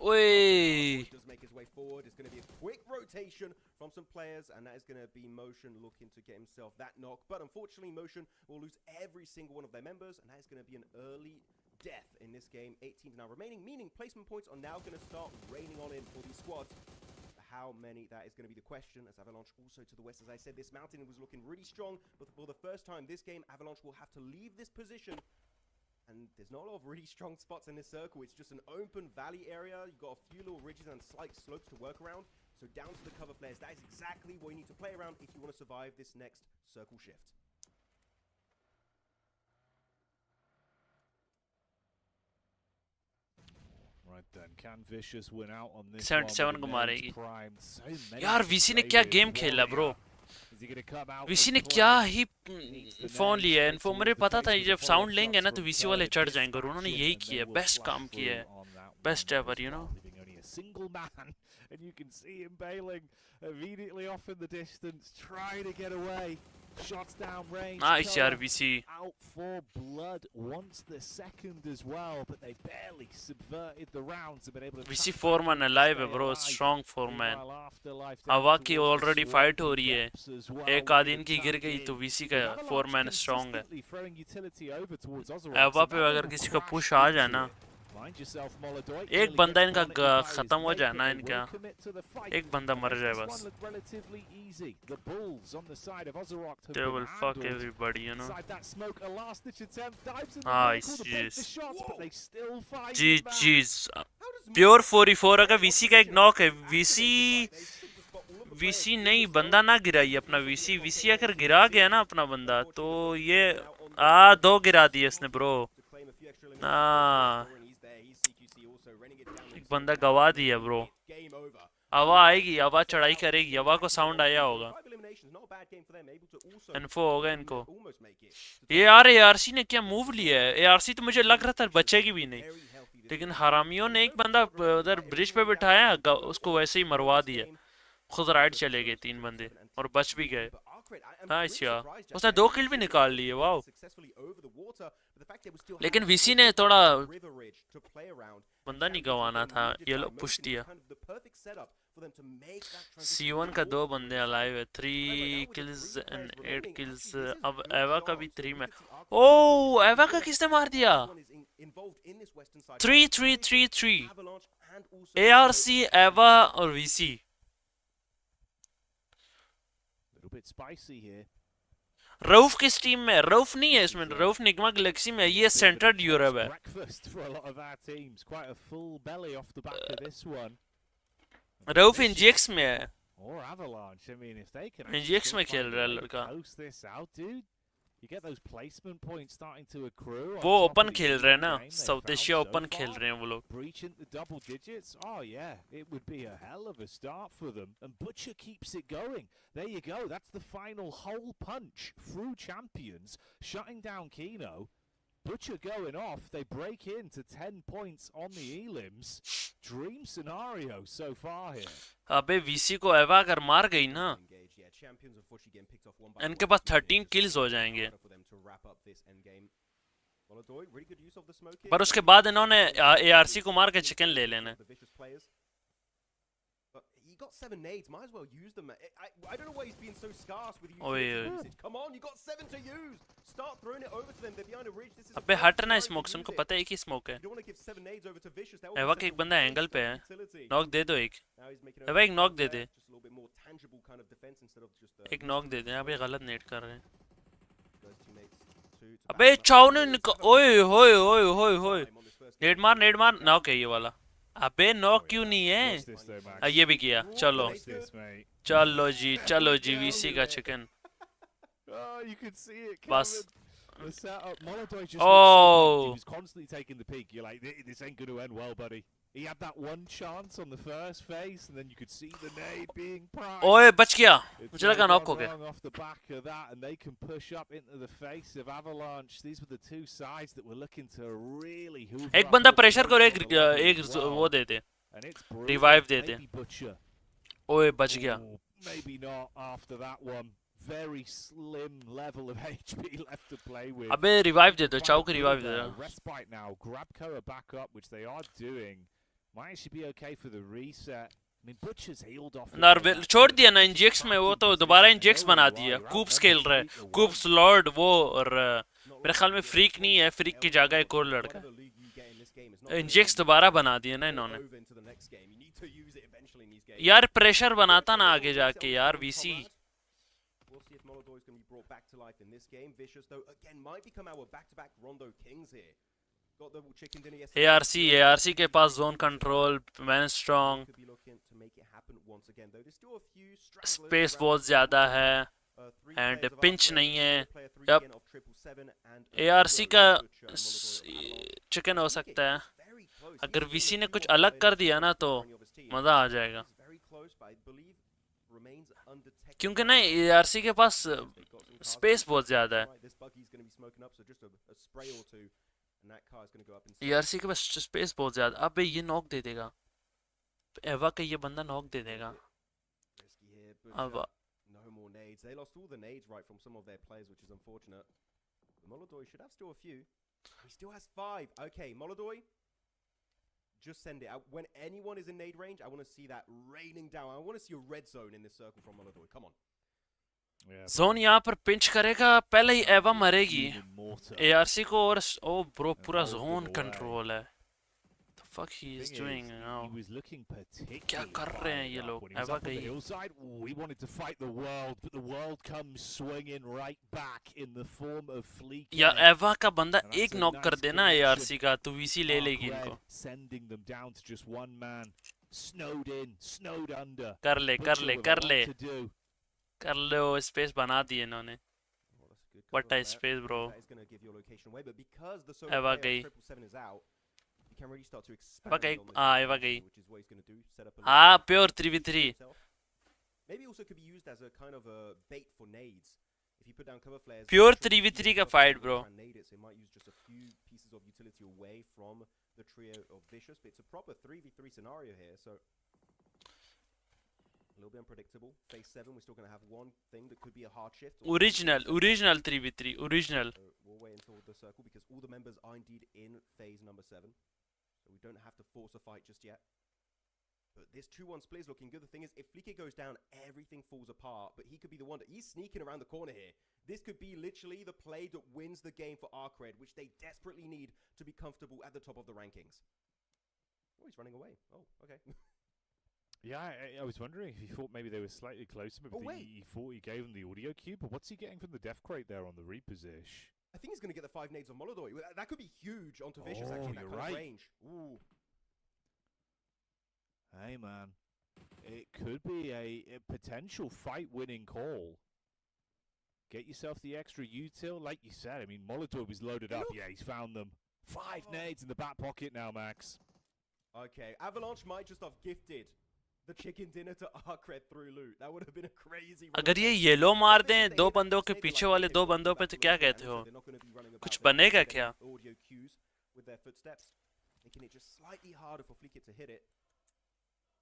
Oi! Does make his way forward. It's going to be a quick rotation from some players, and that is going to be Motion looking to get himself that knock. But unfortunately, Motion will lose every single one of their members, and that is going to be an early death in this game. 8 teams now remaining, meaning placement points are now going to start raining on in for these squads. How many, that is going to be the question, as Avalanche also to the west. As I said, this mountain was looking really strong, but for the first time this game, Avalanche will have to leave this position. And there's not a lot of really strong spots in this circle. It's just an open valley area. You've got a few little ridges and slight slopes to work around. So down to the cover flares. That is exactly what you need to play around if you want to survive this next circle shift. Right then, can Vicious win out on this 77 को one? मारेगी। So यार VC ने क्या game खेला bro. VC ने क्या ही phone लिया है। इनको मुझे पता था जब साउंड लेंगे ना तो VC वाले चढ़ जाएंगे, और उन्होंने यही किया। बेस्ट काम किया है, best ever, you know. And you can see him bailing immediately off in the distance, trying to get away. Shots down range. Nice यार VC. Out for blood once the second as well, but they barely subverted the rounds and been able to. VC 4 man alive है bro, strong 4 man. हवा की already fight हो रही है। एक आधी इनकी गिर गई तो VC का 4 man strong है। हवा पे अगर किसी का push आ जाए ना, एक बंदा इनका खत्म हो जाए ना, इनका एक बंदा मर जाए बस। They will fuck everybody, you know. Nice, jeez. Pure 4v4 अगर VC का एक नॉक है, VC नहीं बंदा ना गिराइए अपना VC अगर गिरा गया ना अपना बंदा तो ये दो गिरा दिए इसने ब्रो। एक बंदा गवा दिया ब्रो। हवा आएगी, हवा चढ़ाई करेगी, हवा को साउंड आया होगा, इन्फो होगा इनको। ये यार ARC ने क्या मूव लिया है। ARC तो मुझे लग रहा था बचेगी भी नहीं, लेकिन हरामियों ने एक बंदा उधर ब्रिज पे बिठाया, उसको वैसे ही मरवा दिया। खुद राइट चले गए 3 बंदे और बच भी गए। नाइस यार, उसने 2 किल भी निकाल लिए, वाओ। लेकिन VC ने थोड़ा बंदा नहीं गवाना था, ये लोग पुश दिया। C1 का 2 बंदे अलाइव है, 3 kills and 8 kills। अब एवा का भी 3 में। ओह, एवा का किसने मार दिया? 3 ARC, एवा और VC। रऊफ किस टीम में? रऊफ नहीं है इसमें, रऊफ निगमा गैलेक्सी में, ये सेंट्रल यूरोप है। रऊफ NGX में है, NGX में खेल रहा है लड़का। वो ओपन खेल रहे हैं ना, साउथ एशिया ओपन खेल रहे हैं वो लोग। There you go, that's the final hole punch through champions, shutting down Kino. Butcher going off, they break into 10 points on the elims. Dream scenario so far here. अबे VC को एवा अगर मार गई ना, इनके पास 13 kills हो जाएंगे, पर उसके बाद इन्होंने ARC को मार के चिकन ले लेना। He got 7 nades, might as well use them. I don't know why he's being so scarce with usage. Come on, you got 7 to use. Start throwing it over to them. They're behind a ridge. This is अबे हटना smokes, उनको पता है कि smoke है। You don't want to give 7 nades over to Vicious. एवा के एक बंदा एंगल पे है, नॉक दे दो एक। एवा एक नॉक दे दे, एक नॉक दे दे। अबे गलत नेट कर रहे हैं। अबे चाव ने ओए होए होए होए होए, नेट मार नॉक है ये वाला। अबे नॉक क्यों नहीं है? ये भी किया। चलो चलो जी VC का चिकन बस। Oh, was constantly taking the peek. You're like, this ain't going to end well, buddy. He had that one chance on the first phase, and then you could see the nade being primed. ओए बच गया, मुझे लगा knock हो गया। Off the back of that, and they can push up into the face of Avalanche. These were the two sides that were looking to really hoover. एक बंदा pressure को एक वो दे दे, रिवाइव दे दे। ओए बच गया। Maybe not after that one. Very slim level of HP left to play with. अबे revive दे दो, चाव को रिवाइव दे दो। Respite now. Grab Koa back up, which they are doing. Might actually be okay for the reset. I mean, Butcher's healed off. नर्वेल छोड़ दिया ना इंजेक्स में, वो तो दोबारा इंजेक्स बना दिया। कूप्स खेल रहा है, कूप्स लॉर्ड वो, और मेरे ख्याल में फ्रीक नहीं है, फ्रीक की जगह एक और लड़का। इंजेक्स दोबारा बना दिया ना इन्होंने। यार प्रेशर बनाता ना आगे जाके यार VC। Back to life in this game. Vicious though again might become our back-to-back Rondo Kings here. Got the chicken dinner yesterday. ARC के पास zone control, man strong. Could be looking to make it happen once again though. There's still a few stragglers. Space बहुत ज़्यादा है and pinch नहीं है। Yep. ARC का chicken हो सकता है। अगर VC ने कुछ अलग कर दिया ना तो मजा आ जाएगा। क्योंकि ना ARC के पास स्पेस बहुत ज्यादा है। ARC के पास स्पेस बहुत ज्यादा। अबे ये नॉक दे देगा, एवा का ये बंदा नॉक दे देगा। अब They lost all the nades right from some of their players, which is unfortunate. Molodoi should have still a few. He still has 5. Okay, Molodoi, just send it out. When anyone is in nade range, I want to see that raining down. I want to see a red zone in this circle from Molodoi. Come on. Zone यहाँ पर pinch करेगा, पहले ही एवा मरेगी ARC को। और ओ bro पूरा zone control है। The fuck he is doing now? क्या कर रहे हैं ये लोग? एवा गई। We wanted to fight the world, but the world comes swinging right back in the form of Fleek. या एवा का बंदा एक नॉक कर देना ARC का तो VC ले लेगी इनको। Sending them down to just one man, snowed in, snowed under. कर ले कर लो, स्पेस बना दी इन्होंने। What a space bro. एवा गई। एवा गई। हाँ प्योर 3v3। प्योर 3v3 का fight bro. A little bit unpredictable. Phase 7, we're still going to have one thing that could be a hard shift. Original 3v3, original. So we'll wait until the circle because all the members are indeed in phase number 7. So we don't have to force a fight just yet. But this 2-1 split is looking good. The thing is, if Fleek goes down, everything falls apart. But he could be the one that... He's sneaking around the corner here. This could be literally the play that wins the game for ARCRED, which they desperately need to be comfortable at the top of the rankings. Oh, he's running away. Oh, okay. Yeah, I was wondering if he thought maybe they were slightly closer. Maybe he thought he gave him the audio cue, but what's he getting from the death crate there on the reposition? I think he's going to get the 5 nades on Molodoi. That could be huge onto Vicious, actually. That kind of range. Ooh. Hey, man. It could be a potential fight-winning call. Get yourself the extra util, like you said. I mean, Molodoi was loaded up. Yeah, he's found them. 5 nades in the back pocket now, Max. Okay, Avalanche might just have gifted the chicken dinner to ARCRED through loot. That would have been a crazy. अगर ये yellow मार दें दो बंदों के पीछे वाले दो बंदों पे तो क्या कहते हो? कुछ बनेगा क्या? Audio cues with their footsteps, making it just slightly harder for Fleek to hit it.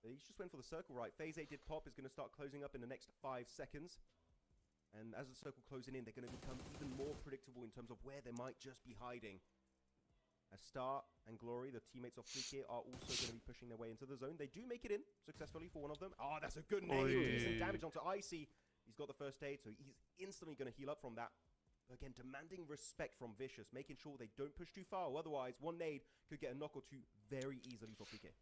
He's just went for the circle, right? Phase 8 did pop, is going to start closing up in the next 5 seconds. And as the circle closing in, they're going to become even more predictable in terms of where they might just be hiding. As Star and Glory, the teammates of Fleek here, are also going to be pushing their way into the zone. They do make it in successfully for one of them. Oh, that's a good nade. Decent damage onto Icy. He's got the first aid, so he's instantly going to heal up from that. Again, demanding respect from Vicious, making sure they don't push too far. Otherwise, one nade could get a knock or two very easily for Fleek.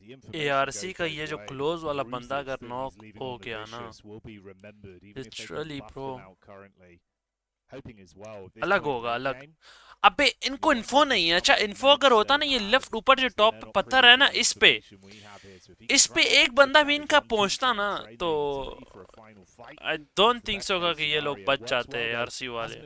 ARC का ये जो close वाला बंदा अगर knock हो गया ना, literally bro अलग होगा, अलग। अबे इनको इन्फो नहीं है। अच्छा इन्फो अगर होता ना, ये लेफ्ट ऊपर जो टॉप पत्थर है ना, इस पे एक बंदा भी इनका पहुंचता ना, तो आई डोंट थिंक सो कि ये लोग बच जाते हैं आरसी वाले।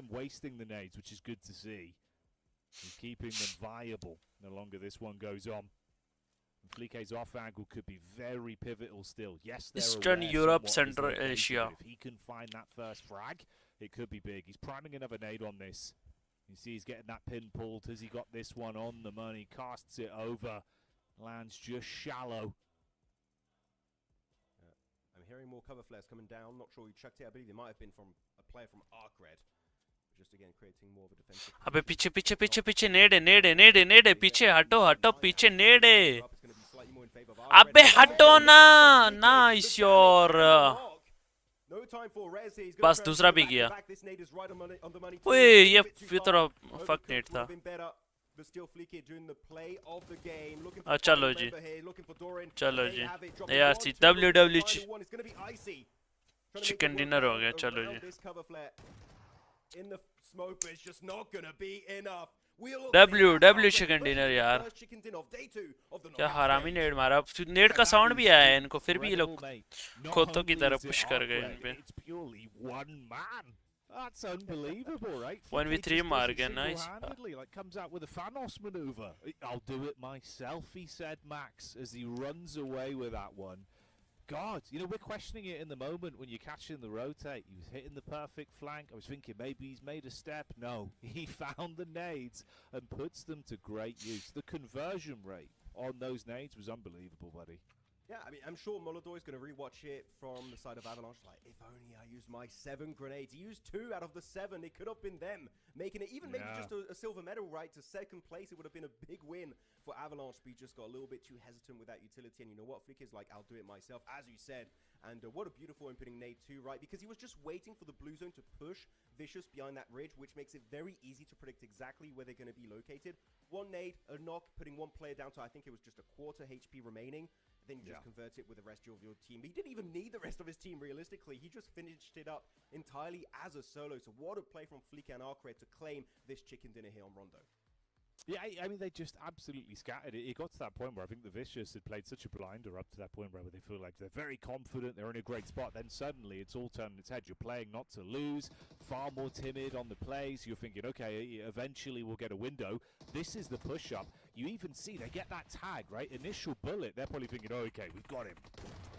Fleeke's off angle could be very pivotal still. Yes, Eastern Europe, Central Asia. If he can find that first frag, it could be big. He's priming another nade on this. You see he's getting that pin pulled. Has he got this one on the money? Casts it over. Lands just shallow. I'm hearing more cover flares coming down. Not sure who chucked it. I believe it might have been from a player from ARCRED. Just again creating more of a defensive. अबे पीछे नेड पीछे हटो पीछे नेड है। अबे हटो ना, nice your. बस दूसरा भी गया। ओए ये तरह फक नेट था। चलो जी ARC WW चिकन डिनर हो गया। चलो जी WW चिकन डिनर यार। क्या हरामी नेड मारा। नेड का साउंड भी आया है इनको, फिर भी ये लोग खोतों की तरफ पुश कर गए इन पे। That's unbelievable, right? 1v3 मार गया, nice. Like comes out with a Thanos maneuver. I'll do it myself, he said, Max, as he runs away with that one. God, you know, we're questioning it in the moment when you're catching the rotate. He was hitting the perfect flank. I was thinking maybe he's made a step. No, he found the nades and puts them to great use. The conversion rate on those nades was unbelievable, buddy. Yeah, I mean, I'm sure Molodor is going to rewatch it from the side of Avalanche. Like, if only I used my 7 grenades. He used 2 out of the 7. It could have been them making it, even maybe just a silver medal, right? To second place, it would have been a big win for Avalanche. But he just got a little bit too hesitant with that utility. And you know what? Flick is like, I'll do it myself, as you said. And what a beautiful opening nade too, right? Because he was just waiting for the blue zone to push Vicious behind that ridge, which makes it very easy to predict exactly where they're going to be located. One nade, a knock, putting one player down to, I think it was just a quarter HP remaining. Then you just convert it with the rest of your team. He didn't even need the rest of his team, realistically. He just finished it up entirely as a solo. So what a play from Fleek and ARCRED to claim this chicken dinner here on Rondo. Yeah, I mean, they just absolutely scattered it. It got to that point where I think the Vicious had played such a blinder up to that point where they feel like they're very confident, they're in a great spot. Then suddenly it's all turned its head. You're playing not to lose, far more timid on the plays. You're thinking, okay, eventually we'll get a window. This is the push-up. You even see they get that tag, right? Initial bullet, they're probably thinking, oh, okay, we've got him.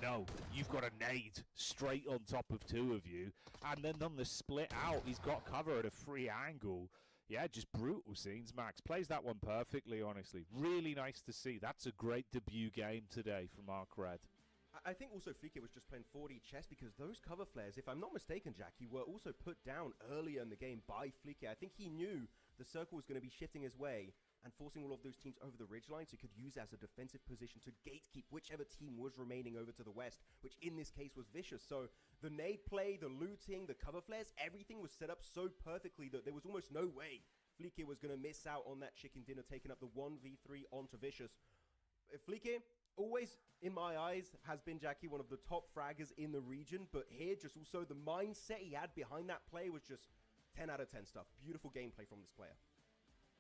No, you've got a nade straight on top of 2 of you. And then on the split out, he's got cover at a free angle. Yeah, just brutal scenes. Max plays that one perfectly, honestly. Really nice to see. That's a great debut game today from ARCRED. I think also Fleek was just playing 4D chess because those cover flares, if I'm not mistaken, Jackie, were also put down earlier in the game by Fleek. I think he knew the circle was going to be shifting his way and forcing all of those teams over the ridgeline, so he could use as a defensive position to gatekeep whichever team was remaining over to the west, which in this case was Vicious. So the nade play, the looting, the cover flares, everything was set up so perfectly that there was almost no way Fleek was going to miss out on that chicken dinner, taking up the 1v3 onto Vicious. Fleek, always, in my eyes, has been, Jackie, one of the top fraggers in the region, but here, just also the mindset he had behind that play was just 10 out of 10 stuff. Beautiful gameplay from this player.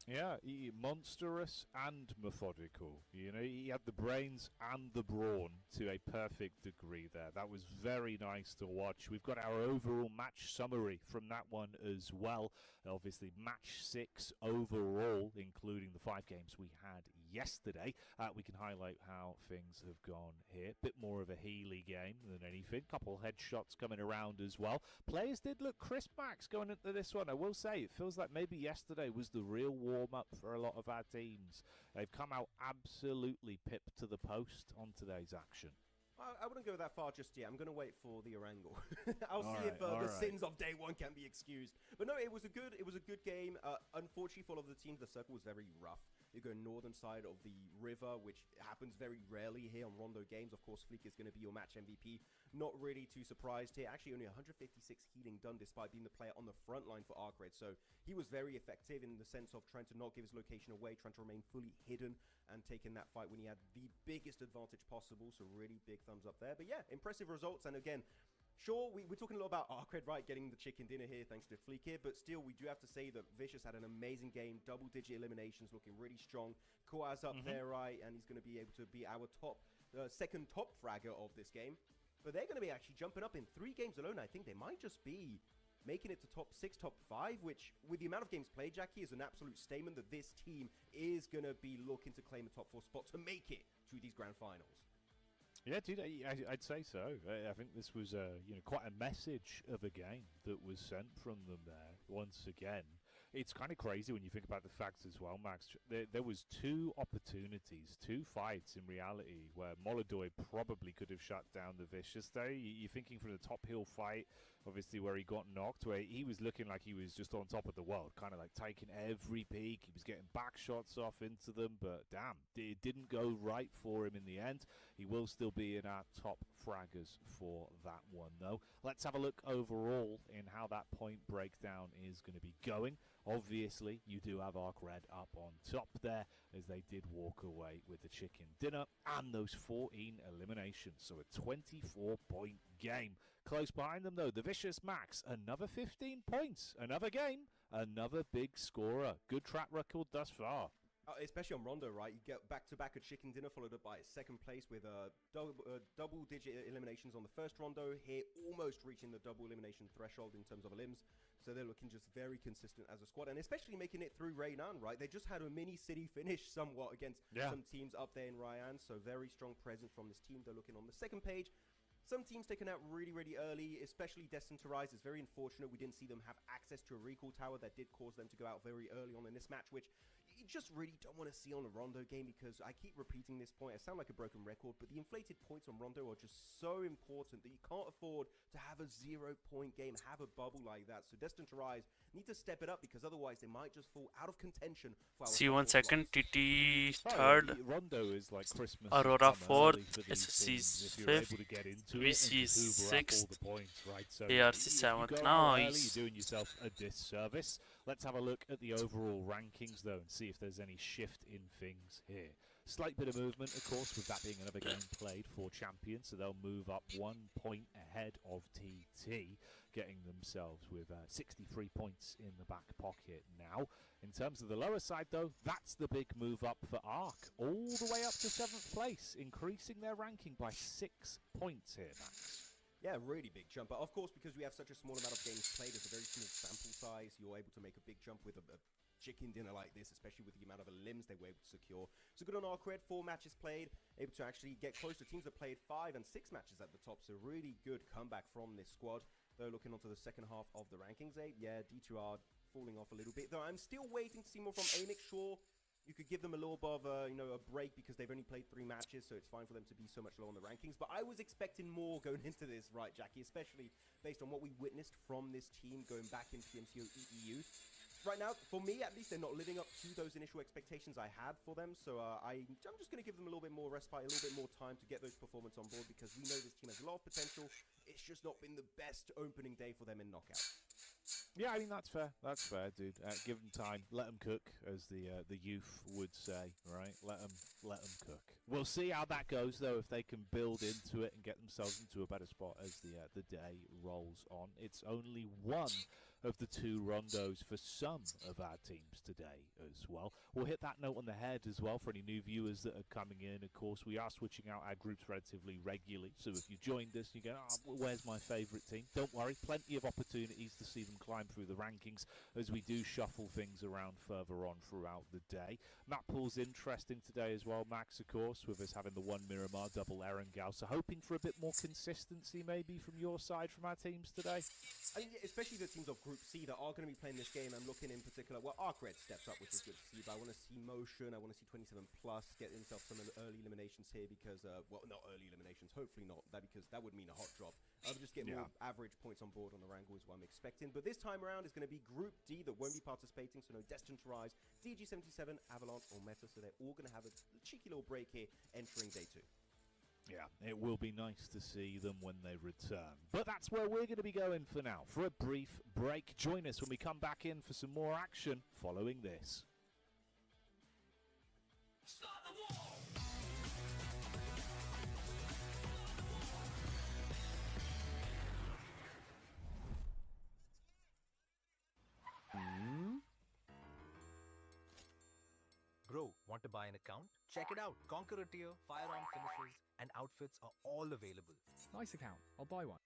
Yeah, monstrous and methodical. You know, he had the brains and the brawn to a perfect degree there. That was very nice to watch. We've got our overall match summary from that one as well. Obviously, match 6 overall, including the 5 games we had yesterday. We can highlight how things have gone here. Bit more of a Healy game than anything. Couple headshots coming around as well. Players did look crisp, Max, going into this one. I will say, it feels like maybe yesterday was the real warm-up for a lot of our teams. They've come out absolutely pipped to the post on today's action. I wouldn't go that far just yet. I'm going to wait for the Erangel. I'll see if the sins of day one can be excused. But no, it was a good game. Unfortunately, for all of the teams, the circle was very rough. You go northern side of the river, which happens very rarely here on Rondo games. Of course, Fleek is going to be your match MVP. Not really too surprised here. Actually, only 156 healing done despite being the player on the front line for ARCRED. So he was very effective in the sense of trying to not give his location away, trying to remain fully hidden and taking that fight when he had the biggest advantage possible. So really big thumbs up there. But yeah, impressive results. And again, sure, we're talking a lot about ARCRED, right? Getting the chicken dinner here thanks to Fleek here. But still, we do have to say that Vicious had an amazing game. Double-digit eliminations, looking really strong. Kua's up there, right? And he's going to be able to be our second top fragger of this game. But they're going to be actually jumping up in 3 games alone. I think they might just be making it to top 6, top 5, which with the amount of games played, Jackie, is an absolute statement that this team is going to be looking to claim a top 4 spot to make it to these grand finals. Yeah, dude, I'd say so. I think this was quite a message of a game that was sent from them there once again. It's kind of crazy when you think about the facts as well, Max. There was 2 opportunities, 2 fights in reality where Molodoi probably could have shut down the Vicious there. You're thinking from the top hill fight, obviously, where he got knocked, where he was looking like he was just on top of the world, kind of like taking every peek. He was getting back shots off into them, but damn, it didn't go right for him in the end. He will still be in our top fraggers for that one, though. Let's have a look overall in how that point breakdown is going to be going. Obviously, you do have ARCRED up on top there, as they did walk away with the chicken dinner and those 14 eliminations. So a 24-point game. Close behind them, though, the Vicious Max, another 15 points. Another game, another big scorer. Good track record thus far. Especially on Rondo, right? You get back-to-back a chicken dinner followed up by a second place with double-digit eliminations on the first Rondo. Here, almost reaching the double elimination threshold in terms of elims. So they're looking just very consistent as a squad, and especially making it through Reynan, right? They just had a mini city finish somewhat against some teams up there in Ryan. So very strong presence from this team. They're looking on the second page. Some teams taken out really, really early, especially Destine to Rise. It's very unfortunate we didn't see them have access to a recall tower. That did cause them to go out very early on in this match, which you just really don't want to see on a Rondo game, because I keep repeating this point. I sound like a broken record, but the inflated points on Rondo are just so important that you can't afford to have a 0-point game, have a bubble like that. So Destine to Rise need to step it up, because otherwise they might just fall out of contention. For our See 1 second, TT third, Rondo is like Christmas. Aurora 4th, SSC if you're able 5th, to get into VC it and hoover up all 6th, the points, right? So ARC if you 7th. go early, Nice. you're doing yourself a disservice. Let's have a look at the overall rankings, though, and see if there's any shift in things here. Slight bit of movement, of course, with that being another game played for champions, so they'll move up 1 point ahead of TT, getting themselves with 63 points in the back pocket now. In terms of the lower side, though, that's the big move up for ARC, all the way up to 7th place, increasing their ranking by 6 points here, Max. Yeah, really big jump. But of course, because we have such a small amount of games played, it's a very small sample size, you're able to make a big jump with a chicken dinner like this, especially with the amount of limbs they were able to secure. So good on ARCRED, 4 matches played, able to actually get close to teams that played 5 and 6 matches at the top. So really good comeback from this squad. Though looking onto the second half of the rankings, yeah, D2R falling off a little bit. Though I'm still waiting to see more from AMIX. Sure, you could give them a little bit of a break, because they've only played 3 matches, so it's fine for them to be so much lower on the rankings. But I was expecting more going into this, right, Jackie? Especially based on what we witnessed from this team going back in PMGO EEU. Right now, for me at least, they're not living up to those initial expectations I had for them. So I'm just going to give them a little bit more respite, a little bit more time to get those performance on board, because we know this team has a lot of potential. It's just not been the best opening day for them in Knockout. Yeah, I mean, that's fair. That's fair, dude. Give them time. Let them cook, as the youth would say, right? Let them cook. We'll see how that goes, though, if they can build into it and get themselves into a better spot as the day rolls on. It's only 1 of the 2 rondos for some of our teams today as well. We'll hit that note on the head as well for any new viewers that are coming in. Of course, we are switching out our groups relatively regularly, so if you joined us and you go, oh, where's my favourite team? Don't worry, plenty of opportunities to see them climb through the rankings as we do shuffle things around further on throughout the day. Map pool's interesting today as well, Max, of course, with us having the 1 Miramar, double Erangel, so hoping for a bit more consistency maybe from your side, from our teams today. I mean, especially the teams of Group C that are going to be playing this game. I'm looking in particular, well, ARCRED steps up, which is good to see, but I want to see Motion, I want to see 27 Plus get himself some early eliminations here because, well, not early eliminations, hopefully not, because that would mean a hot drop. I would just get more average points on board on the Erangel is what I'm expecting, but this time around is going to be Group D that won't be participating, so no Destine to Rise, DG77, Avalanche, or Meta, so they're all going to have a cheeky little break here entering day 2. Yeah, it will be nice to see them when they return. But that's where we're going to be going for now, for a brief break. Join us when we come back in for some more action following this. Start the war! Bro, want to buy an account? Check it out. Conqueror tier, firearm finishes, and outfits are all available. Nice account. I'll buy one.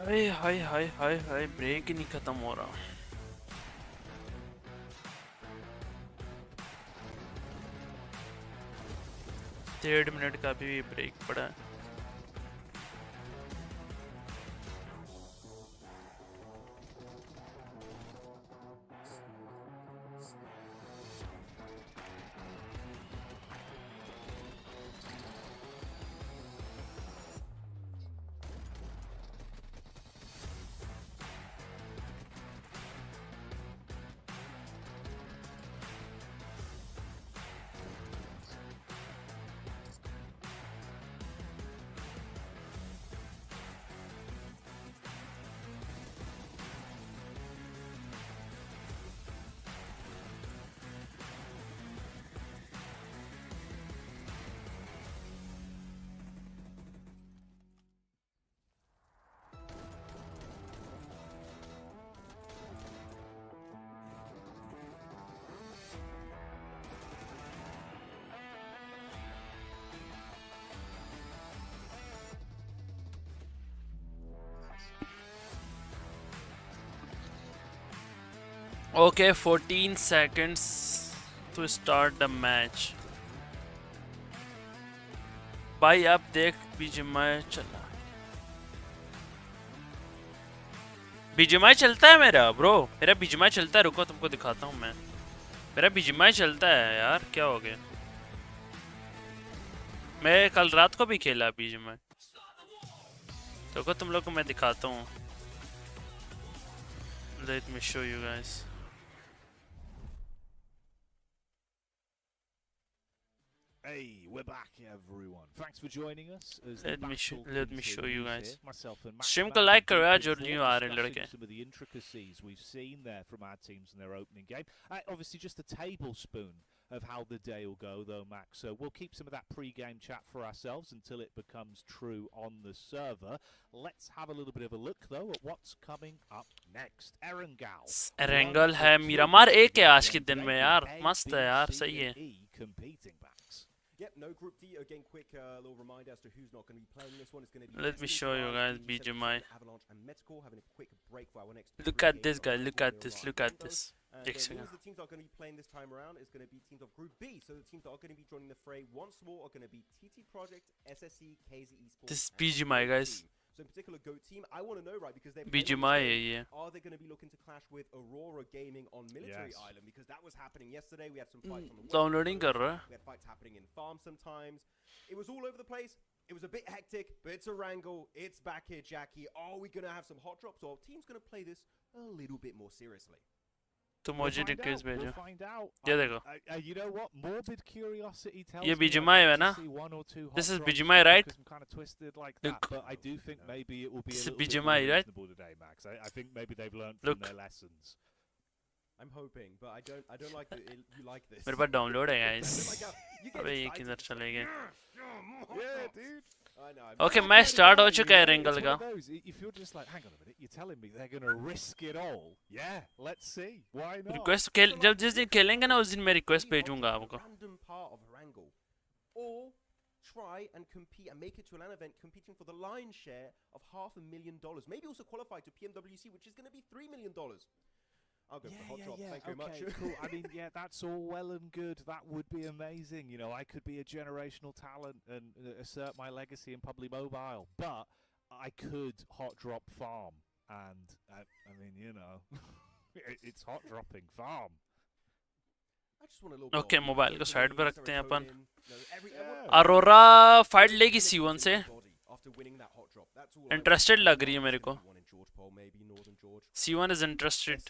Hi hi hi hi hi break ही नहीं खत्म हो रहा. 1.5 minute का भी break पड़ा है. Okay, 14 seconds to start the match. भाई आप देख बीजीएमआई चला. बीजीएमआई चलता है मेरा ब्रो. मेरा बीजीएमआई चलता है. रुको तुमको दिखाता हूँ मैं. मेरा बीजीएमआई चलता है यार. क्या हो गया? मैं कल रात को भी खेला बीजीएमआई. रुको तुम लोग को मैं दिखाता हूँ. Let me show you guys. Hey, we're back, everyone. Thanks for joining us. Let me show you guys. Myself and Stream को like करो यार जो new आ रहे हैं लड़के. Some of the intricacies we've seen there from our teams in their opening game. Obviously, just a tablespoon of how the day will go, though, Max. So we'll keep some of that pre-game chat for ourselves until it becomes true on the server. Let's have a little bit of a look, though, at what's coming up next. Erangel. Erangel है मिरामार एक है आज के दिन में यार. मस्त है यार. सही है. Competing backs. Yep, no Group D. Again, quick little reminder as to who's not going to be playing this one. It's going to be. Let me show you guys BGMI. AVALANCHE and METACORE having a quick break for our next. Look at this guy. Look at this. Look at this. The teams that are going to be playing this time around is going to be teams of Group B. So the teams that are going to be joining the fray once more are going to be TT Project, SSE, KZ Esports. This is BGMI, guys. So in particular, GOAT team, I want to know, right, because they're BGMI, are they going to be looking to clash with Aurora Gaming on Military Island? Because that was happening yesterday. We had some fights on the downloading कर रहा है. We had fights happening in farm sometimes. It was all over the place. It was a bit hectic, but it's Erangel. It's back here, Jackie. Are we going to have some hot drops, or are teams going to play this a little bit more seriously? तो मुझे request भेजो. ये देखो. You know what? Morbid curiosity tells ये BGMI है ना? This is BGMI, right? Look. But I do think maybe it will be a little BGMI, right? Today, Max. I think maybe they've learned Look. from their lessons. I'm hoping, but I don't like that you like this. मेरे पास download है guys. अबे ये किधर चले गए? Yeah, dude. Okay, मैं start हो चुका है Erangel का. If you're just like, hang on a minute, you're telling me they're going to risk it all? Yeah, let's see. Why not? Request खेल जब जिस दिन खेलेंगे ना उस दिन मैं रिक्वेस्ट भेजूंगा आपको. Random part of Erangel, or try and compete and make it to a LAN event competing for the lion's share of $500,000. Maybe also qualify to PMWC, which is going to be $3 million. I'll go for hot drop. Thank you very much. Cool. I mean, yeah, that's all well and good. That would be amazing. You know, I could be a generational talent and assert my legacy in PUBG Mobile, but I could hot drop farm, and I mean, you know, it's hot dropping farm. I just want a little. Okay, mobile को side पे रखते हैं अपन. Arora fight लेगी C1 से. Interested लग रही है मेरे को. C1 is interested.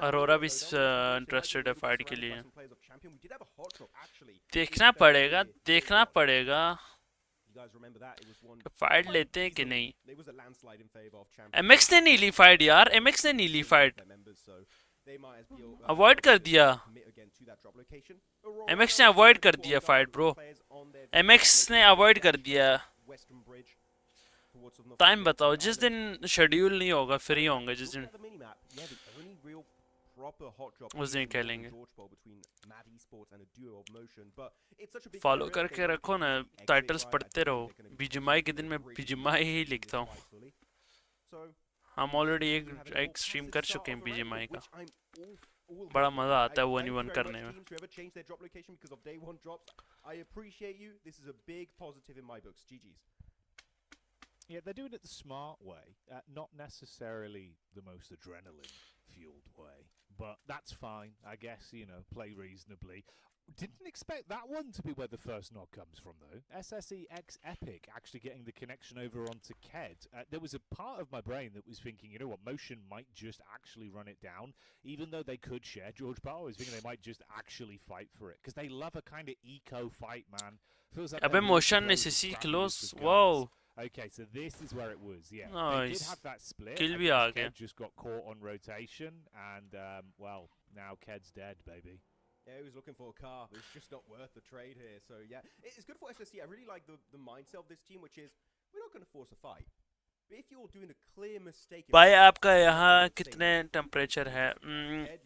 Aurora भी interested है फाइट के लिए. देखना पड़ेगा. फाइट लेते हैं कि नहीं. MX ने नहीं ली फाइट यार. MX ने नहीं ली फाइट. अवॉइड कर दिया. MX ने अवॉइड कर दिया फाइट ब्रो. MX ने अवॉइड कर दिया. टाइम बताओ जिस दिन शेड्यूल नहीं होगा फ्री होंगे जिस दिन. proper hot drop उस दिन खेलेंगे between Mad Esports and a duo of motion, but it's such a big follow करके रखो ना टाइटल्स पढ़ते रहो बीजीएमआई के दिन मैं बीजीएमआई ही लिखता हूँ हम ऑलरेडी एक स्ट्रीम कर चुके हैं बीजीएमआई का बड़ा मजा आता है 1v1 करने में I appreciate you. This is a big positive in my books. GG's. Yeah, they're doing it the smart way, not necessarily the most adrenaline-fueled way, but that's fine. I guess, you know, play reasonably. Didn't expect that one to be where the first knock comes from, though. SSE X Epic actually getting the connection over onto Ked. There was a part of my brain that was thinking, you know what, Motion might just actually run it down, even though they could share George Powell. I was thinking they might just actually fight for it, because they love a kind of eco fight, man. Feels like अबे Motion ने CC close. Wow. Okay, so this is where it was, yeah. Nice. They did have that split. Kill भी आ गया. Just got caught on rotation, and, well, now Ked's dead, baby. Yeah, he was looking for a car, but it's just not worth the trade here. So, yeah, it's good for SSC. I really like the mindset of this team, which is, we're not going to force a fight. But if you're doing a clear mistake... भाई आपका यहाँ कितने temperature है?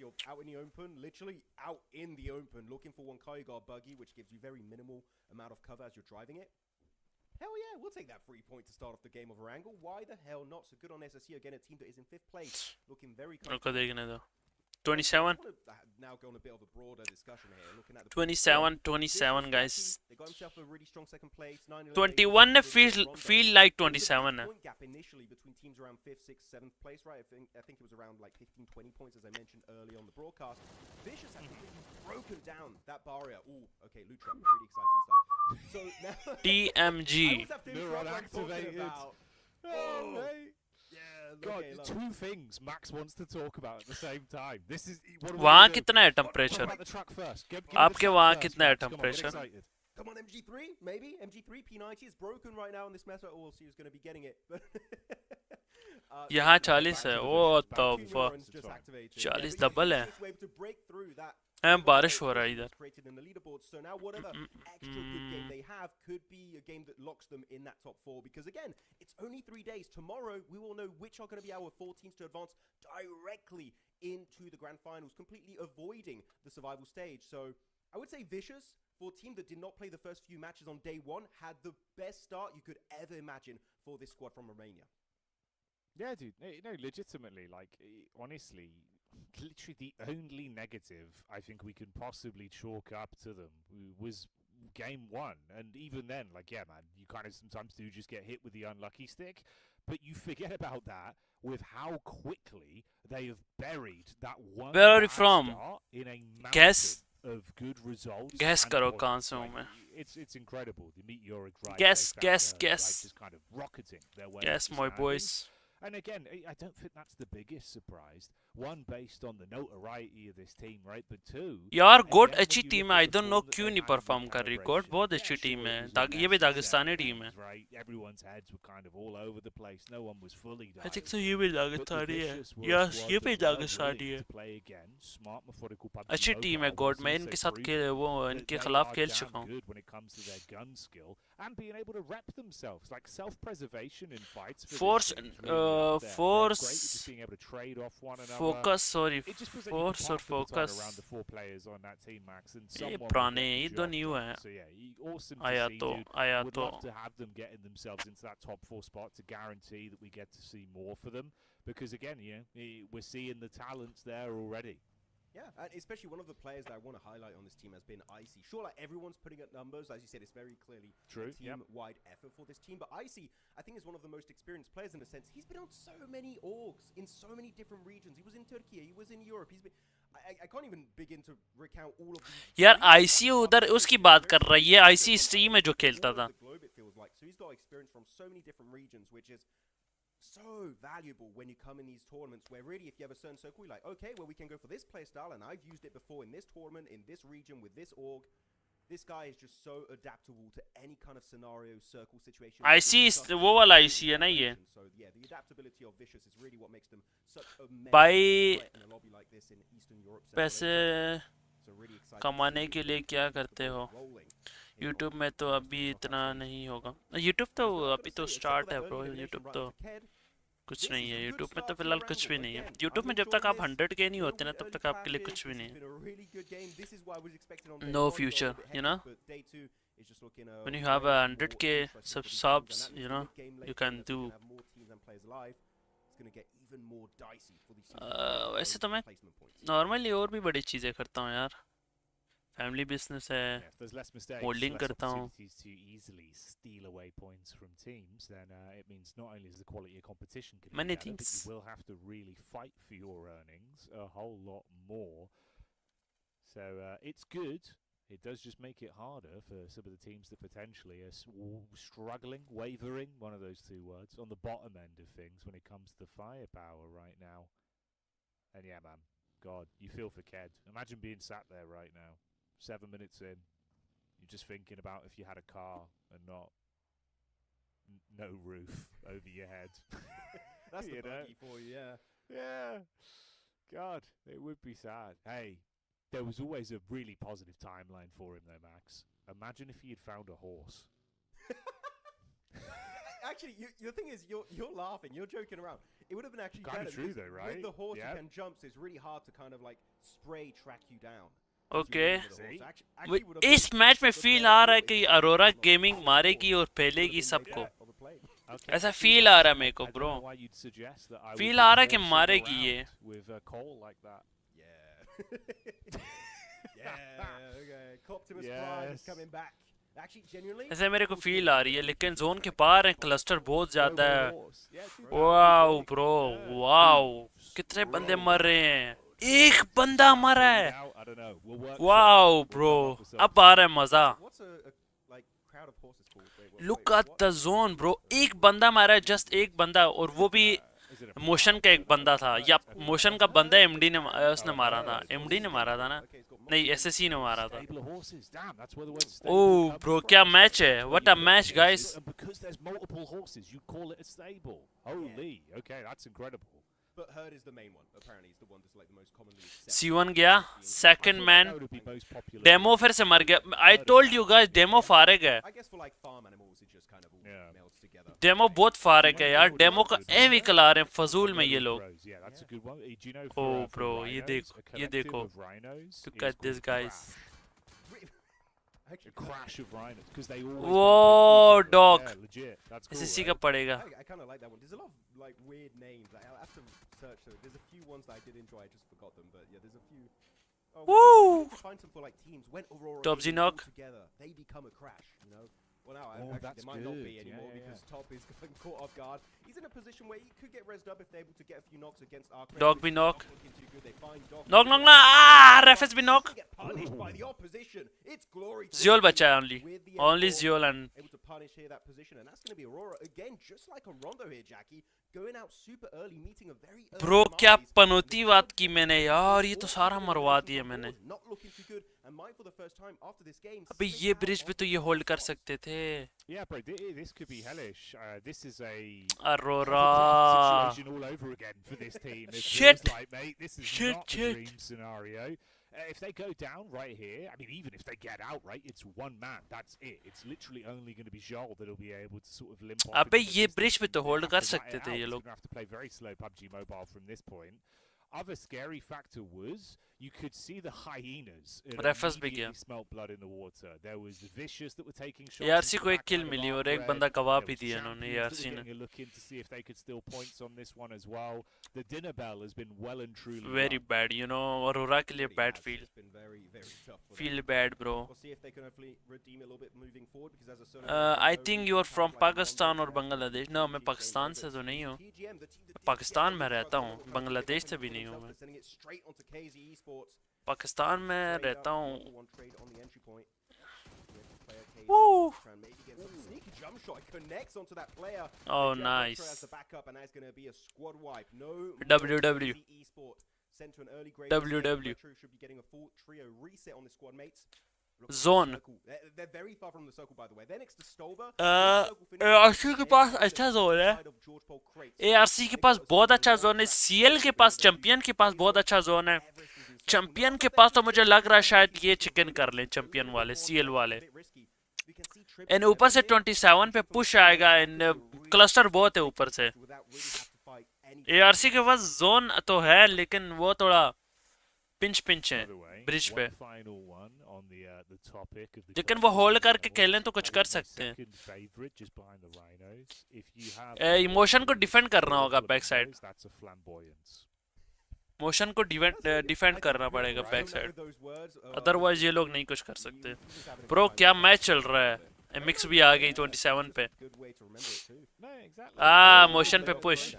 You're out in the open, literally out in the open, looking for one Kaigar buggy, which gives you very minimal amount of cover as you're driving it. Hell yeah, we'll take that 3 point to start off the game of Erangel. Why the hell not? So good on SSC. Again, a team that is in 5th place, looking very comfortable. 27. Now go on a bit of a broader discussion here. Looking at the 27 guys. They got himself a really strong second place. 21 feel like 27 है. Point gap initially between teams around 5th, 6th, 7th place, right? I think it was around like 15, 20 points as I mentioned early on the broadcast. Vicious has broken down that barrier. Ooh, okay, loot trap, really exciting stuff. So now TMG. Neuron activated. Oh, mate. Yeah, God, two things Max wants to talk about at the same time. This is वहाँ कितना है temperature? आपके वहाँ कितना है temperature? Come on, MG3, maybe MG3 P90 is broken right now in this meta. Oh, we'll see who's going to be getting it. यहाँ 40 है. What the fuck? 40 double है. बारिश हो रहा है इधर. So now whatever extra good game they have could be a game that locks them in that top 4, because again, it's only 3 days. Tomorrow we will know which are going to be our 4 teams to advance directly into the grand finals, completely avoiding the survival stage. So I would say Vicious, for a team that did not play the first few matches on day 1, had the best start you could ever imagine for this squad from Romania. Yeah, dude. No, legitimately, like, honestly, literally the only negative I think we can possibly chalk up to them was game 1. And even then, like, yeah, man, you kind of sometimes do just get hit with the unlucky stick. But you forget about that with how quickly they have buried that one. Where are you from? In a Guess. Of good results. Guess करो कहाँ से हूँ मैं. It's incredible. The meteoric rise. Guess. Just kind of rocketing their way. Guess, my boys. And again, I don't think that's the biggest surprise. One, based on the notoriety of this team, right? But two, यार गोट अच्छी team है. I don't know क्यों नहीं perform कर रही. गोट बहुत अच्छी team है. ये भी दागिस्तानी टीम है. Everyone's heads were kind of all over the place. No one was fully dialed. I think so. ये भी दागिस्तानी है. Yes, ये भी दागिस्तानी है. अच्छी टीम है गोट. मैं इनके साथ इनके खिलाफ खेल चुका हूँ. When it comes to their gun skill and being able to rep themselves, like self-preservation in fights. Force, being able to trade off one another. Focus, sorry. Force or focus. Around the 4 players on that team, Max, and ये पुराने ये दो new हैं. So yeah, awesome to आया see, तो dude. आया Would तो. love to have them getting themselves into that top 4 spot to guarantee that we get to see more for them. Because again, we're seeing the talents there already. Yeah, and especially one of the players that I want to highlight on this team has been IC. Sure, like everyone's putting up numbers. As you said, it's very clearly a team-wide effort for this team. But IC, I think, is one of the most experienced players in a sense. He's been on so many orgs in so many different regions. He was in Turkey, he was in Europe. He's been... I can't even begin to recount all of these. यार IC उधर उसकी बात कर रहा है. ये IC stream में जो खेलता था. So he's got experience from so many different regions, which is so valuable when you come in these tournaments where really if you have a certain circle, you're like, okay, well, we can go for this play style, and I've used it before in this tournament, in this region, with this org. This guy is just so adaptable to any kind of scenario, circle situation. IC वो वाला IC है ना ये. So yeah, the adaptability of Vicious is really what makes them such a भाई in a lobby like this in Eastern Europe. पैसे कमाने के लिए क्या करते हो? YouTube में तो अभी इतना नहीं होगा. YouTube तो अभी तो स्टार्ट है ब्रो. YouTube तो कुछ नहीं है यूट्यूब में तो फिलहाल कुछ भी नहीं है यूट्यूब में जब तक आप 100K नहीं होते ना तब तक आपके लिए कुछ भी नहीं है no future you know when you have 100K subs you know you can do वैसे तो मैं नॉर्मली और भी बड़ी चीज़ें करता हूँ यार फैमिली बिजनेस है होल्डिंग करता हूँ many things so it's good. It does just make it harder for some of the teams that potentially are struggling, wavering, one of those two words, on the bottom end of things when it comes to firepower right now. And yeah, man, God, you feel for Ked. Imagine being sat there right now, 7 minutes in, you're just thinking about if you had a car and not no roof over your head. That's the buggy for you, yeah. Yeah. God, it would be sad. Hey. There was always a really positive timeline for him, though, Max. Imagine if he had found a horse. Actually, the thing is, you're laughing, you're joking around. It would have been actually kind of true, though, right? With the horse, you can jump, so it's really hard to kind of like spray track you down. Okay. इस match में feel आ रहा है कि Arora gaming मारेगी और फैलेगी सबको ऐसा फील आ रहा है मेरे को ब्रो फील आ रहा है कि मारेगी ये ऐसे मेरे को फील आ रही है लेकिन जोन के बाहर है क्लस्टर बहुत ज्यादा है वाओ ब्रो वाओ कितने बंदे मर रहे हैं एक बंदा मरा है वाओ ब्रो अब आ रहा है मजा look at the zone bro एक बंदा मारा है जस्ट एक बंदा और वो भी मोशन का एक बंदा था या मोशन का बंदा एमडी ने उसने मारा था एमडी ने मारा था ना नहीं एसएससी ने मारा था ओह ब्रो क्या मैच है what a match guys C1 गया सेकंड मैन डेमो फिर से मर गया I told you guys demo फारिग है डेमो बहुत फारिग है यार डेमो का एम ही कला रहे हैं फजूल में ये लोग ओह ब्रो ये देखो look at this guys वो डॉग एसएससी का पड़ेगा Topsy knock. Well, now actually, they might not be anymore because Top is caught off guard. He's in a position where he could get rezzed up if they're able to get a few knocks against ARCRED. Dog be knock. Knock. Ah, Refes be knock. Punished by the opposition. It's glory. Ziol bacha only Ziol and able to punish here that position, and that's going to be Aurora again, just like a Rondo here, Jackie. Going out super early, meeting a very early. Bro, क्या पनौती बात की मैंने यार ये तो सारा मरवा दिया मैंने. Not looking too good, and Mike for the first time after this game. अबे ये ब्रिज पे तो ये होल्ड कर सकते थे. Yeah, bro, this could be hellish. This is a Aurora situation all over again for this team. Shit. Like, mate, this is not a dream scenario. If they go down right here, I mean, even if they get out, right, it's one man. That's it. It's literally only going to be Joel that'll be able to sort of limp off. अबे ये bridge पे तो hold कर सकते थे ये लोग. Have to play very slow PUBG Mobile from this point. Other scary factor was you could see the hyenas. Refers भी किया. Smelled blood in the water. There was the vicious that were taking shots. ARC को एक किल मिली और एक बंदा गवा भी दिया इन्होंने ARC ने. Looking to see if they could steal points on this one as well. The dinner bell has been well and truly very bad, you know. Aurora के लिए bad feel. Feel bad, bro. We'll see if they can hopefully redeem it a little bit moving forward because as a solo I think you are from Pakistan or Bangladesh. No, मैं पाकिस्तान से तो नहीं हूँ. पाकिस्तान में रहता हूँ. बांग्लादेश से भी नहीं हूँ मैं. पाकिस्तान में रहता हूँ. Woo! Oh, nice. WW. WW. Zone. They're very far from the circle, by the way. They're next to Stolber. ARC के पास अच्छा जोन है. ARC के पास बहुत अच्छा जोन है. CL के पास चैंपियन के पास बहुत अच्छा जोन है. चैंपियन के पास तो मुझे लग रहा है शायद ये चिकन कर लें चैंपियन वाले CL वाले. एंड ऊपर से 27 पे पुश आएगा एंड क्लस्टर बहुत है ऊपर से. ARC के पास जोन तो है लेकिन वो थोड़ा पिंच है ब्रिज पे, लेकिन वो होल्ड करके खेलें तो कुछ कर सकते हैं। इमोशन को डिफेंड करना होगा बैक साइड, मोशन को डिफेंड करना पड़ेगा बैक साइड, अदरवाइज ये लोग नहीं कुछ कर सकते। ब्रो क्या मैच चल रहा है, एमिक्स भी आ गई 27 पे। मोशन पे पुश।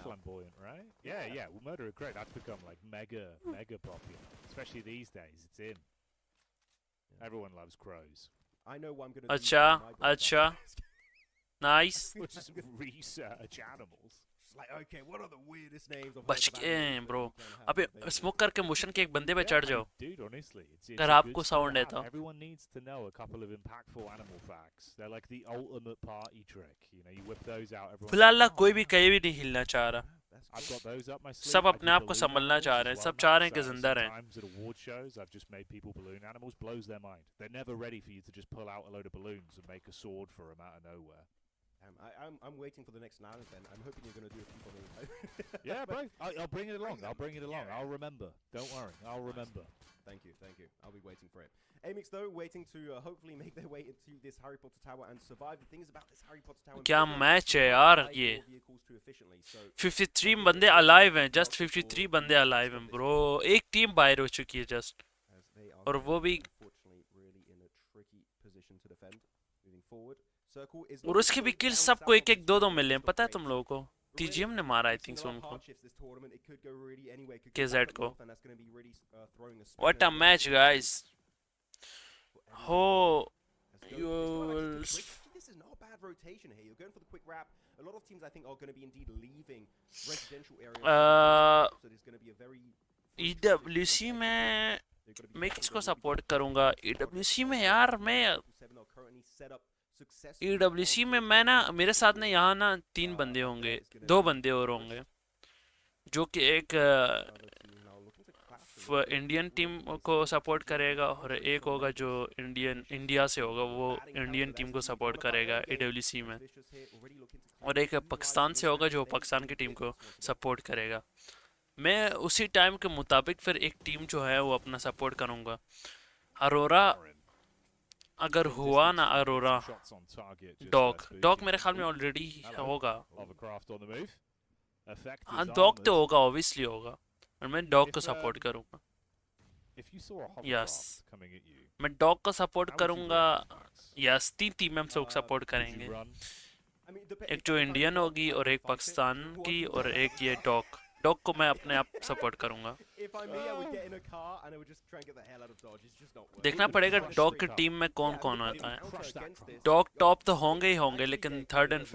अच्छा अच्छा, नाइस। बच गए ब्रो। अबे स्मोक करके मोशन के एक बंदे पे चढ़ जाओ अगर आपको साउंड है तो। फिलहाल कोई भी कहीं भी नहीं हिलना चाह रहा, सब अपने आप को संभलना चाह रहे हैं, सब चाह रहे हैं कि जिंदा रहें। I'm waiting for the next Nile event. I'm hoping you're going to do a few for me. Yeah, bro. I'll bring it along. I'll bring it along. I'll remember. Don't worry. I'll remember. Thank you. Thank you. I'll be waiting for it. AMIX though, waiting to hopefully make their way into this Harry Potter tower and survive. The things about this Harry Potter tower. क्या match है यार ये। 53 बंदे alive हैं, just 53 बंदे alive हैं bro. एक team बाहर हो चुकी है just, और वो भी और उसके भी किल्स सबको एक एक दो मिले हैं, पता है तुम लोगों को। TGM ने मारा आई थिंक उनको, KZ को। What a match guys. Oh, this is not a bad rotation here. You're going for the quick wrap. A lot of teams I think are going to be indeed leaving residential areas. So there's going to be a very EWC में मैं किसको support करूंगा? EWC में यार मैं EWC में मैं ना, मेरे साथ ना यहाँ ना 3 बंदे होंगे, 2 बंदे और होंगे, जो कि एक इंडियन टीम को सपोर्ट करेगा और एक होगा जो इंडिया से होगा, वो इंडियन टीम को सपोर्ट करेगा EWC में, और एक पाकिस्तान से होगा जो पाकिस्तान की टीम को सपोर्ट करेगा। मैं उसी टाइम के मुताबिक फिर एक टीम जो है वो अपना सपोर्ट करूँगा। अरोरा अगर हुआ ना, अरोरा डॉग मेरे ख्याल में ऑलरेडी होगा। हाँ डॉग तो होगा, ऑब्वियसली होगा, और मैं डॉग को सपोर्ट करूंगा। यस मैं डॉग को सपोर्ट करूंगा। यस 3 टीम हम सब सपोर्ट करेंगे, एक जो इंडियन होगी और एक पाकिस्तान की और एक ये डॉग को मैं अपने आप सपोर्ट करूंगा। देखना पड़ेगा डॉग की टीम में कौन कौन आता है। डॉग टॉप तो होंगे ही होंगे, लेकिन 3rd and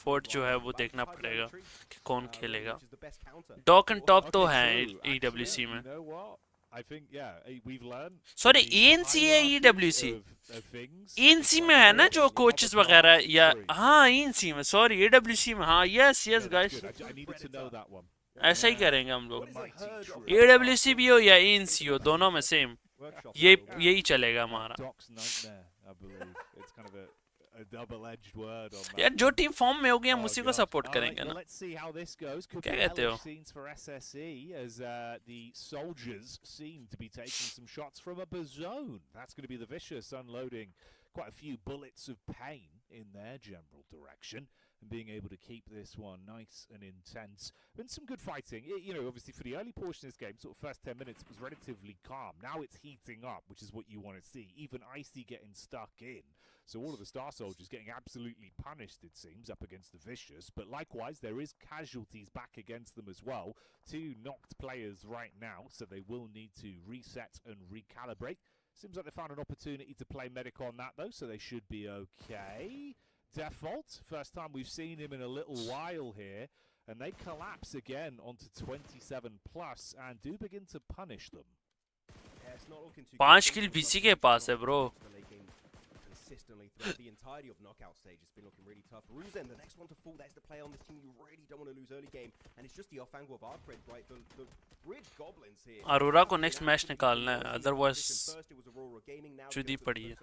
4th जो है वो देखना पड़ेगा कि कौन खेलेगा। डॉग एंड टॉप तो है EWC में। सॉरी ENC है EWC, ENC में है ना जो कोचेस वगैरह, या हाँ ENC में, सॉरी EWC में। हाँ यस गाइस, ऐसा ही करेंगे हम लोग। EWC भी हो या ENC हो, दोनों में सेम यही चलेगा हमारा। यार जो टीम फॉर्म में होगी हम उसी को सपोर्ट करेंगे ना, क्या कहते हो? Quite a few bullets of pain in their general direction, and being able to keep this one nice and intense. Been some good fighting. You know, obviously for the early portion of this game, sort of first 10 minutes, it was relatively calm. Now it's heating up, which is what you want to see. Even Icy getting stuck in. So all of the Star Soldiers getting absolutely punished, it seems, up against the Vicious. But likewise, there is casualties back against them as well. 2 knocked players right now, so they will need to reset and recalibrate. Seems like they found an opportunity to play Medic on that, though, so they should be okay. Default, first time we've seen him in a little while here, and they collapse again onto 27+ and do begin to punish them. 5 kill BC के पास है bro. Consistently throughout the entirety of knockout stage, it's been looking really tough. Ruzen, the next one to fall, that's the player on this team you really don't want to lose early game, and it's just the off angle of ARCRED, right? The bridge goblins here. Aurora को next match निकालना है, otherwise चुदी पड़ी है।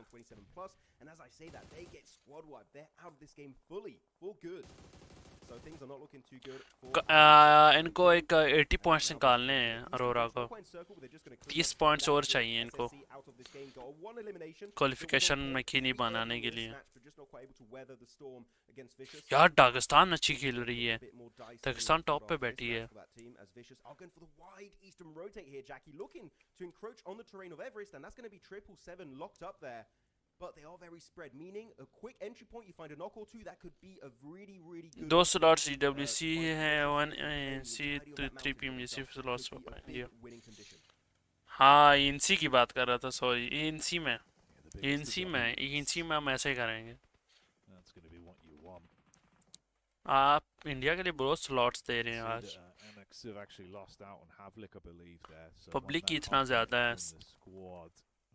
And as I say that, they get squad wiped. They're out of this game fully, for good. So things are not looking too good for इनको एक 80 points निकालने हैं अरोरा को 30 पॉइंट्स और चाहिए इनको क्वालिफिकेशन में की नहीं बनाने के लिए यार दागिस्तान अच्छी खेल रही है दागिस्तान टॉप पे बैठी है But they are very spread, meaning a quick entry point, you find a knock or two, that could be a really, really good... 2 slots EWC हैं, 1 ANC, 3 PMGC slots हो पाएंगे। हाँ, ANC की बात कर रहा था, sorry, ANC में हम ऐसे ही करेंगे। आप इंडिया के लिए बहुत slots दे रहे हैं आज। पब्लिक की इतना ज़्यादा है।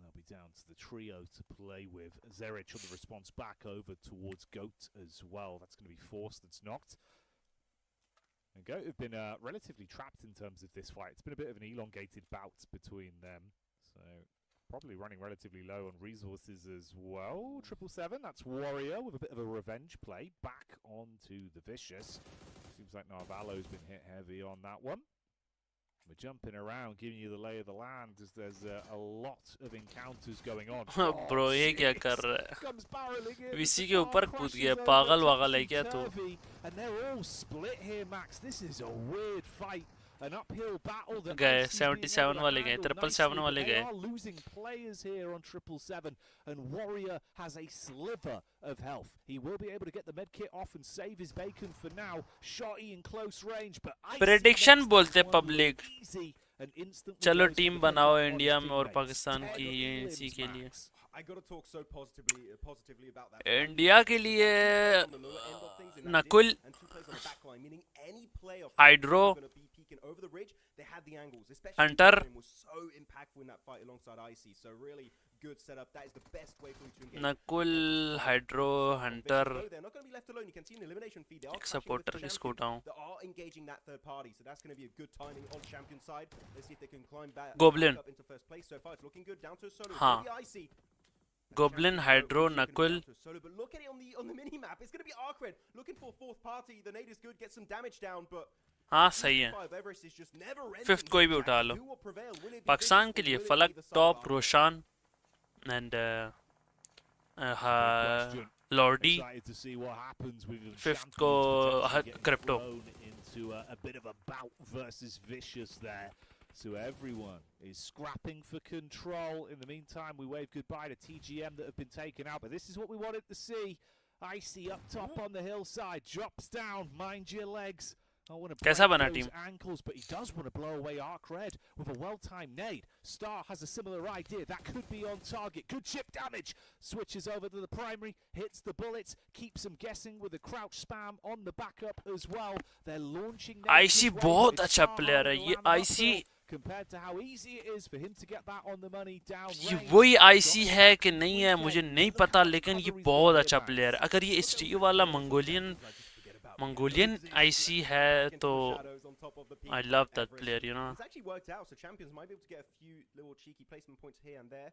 They'll be down to the trio to play with. Zerich on the response back over towards Goat as well. That's going to be forced. That's knocked. And Goat have been relatively trapped in terms of this fight. It's been a bit of an elongated bout between them. So probably running relatively low on resources as well. 777, that's Warrior with a bit of a revenge play. Back onto the Vicious. Seems like Narvalo's been hit heavy on that one. We're jumping around, giving you the lay of the land as there's a lot of encounters going on. Bro, ये क्या कर रहा है? VC के ऊपर कूद गया, पागल वागल है क्या तू? And they're all split here, Max. This is a weird fight. An uphill battle. गए 77 वाले गए, 777 वाले गए. Losing players here on 777, and Warrior has a sliver of health. He will be able to get the med kit off and save his bacon for now. Shotty in close range, but Prediction बोलते public. चलो team बनाओ India में और पाकिस्तान की EECA के लिए. India के लिए Nakul hydro Hunter Nakul hydro Hunter एक सपोर्टर किसको उठाऊं गोब्लिन हाँ Goblin, Hydro, Knuckle. But look at it on the mini map. It's going to be ARCRED looking for a fourth party. The nade is good, get some damage down, but हाँ सही है fifth कोई भी उठा लो पाकिस्तान के लिए फलक top Roshan and लॉर्डी fifth को crypto So everyone is scrapping for control. In the meantime, we wave goodbye to TGM that have been taken out. But this is what we wanted to see. Icy up top on the hillside, drops down, mind your legs. I want to break those ankles, but he does want to blow away ARCRED with a well-timed nade. Star has a similar idea. That could be on target. Good chip damage. Switches over to the primary, hits the bullets, keeps him guessing with a crouch spam on the backup as well. They're launching. Icy बहुत अच्छा player है ये Icy. Compared to how easy it is for him to get that on the money down. ये वही Icy है कि नहीं है मुझे नहीं पता लेकिन ये बहुत अच्छा player है अगर ये STU वाला Mongolian IC है तो I love that player, you know. It's actually worked out, so champions might be able to get a few little cheeky placement points here and there,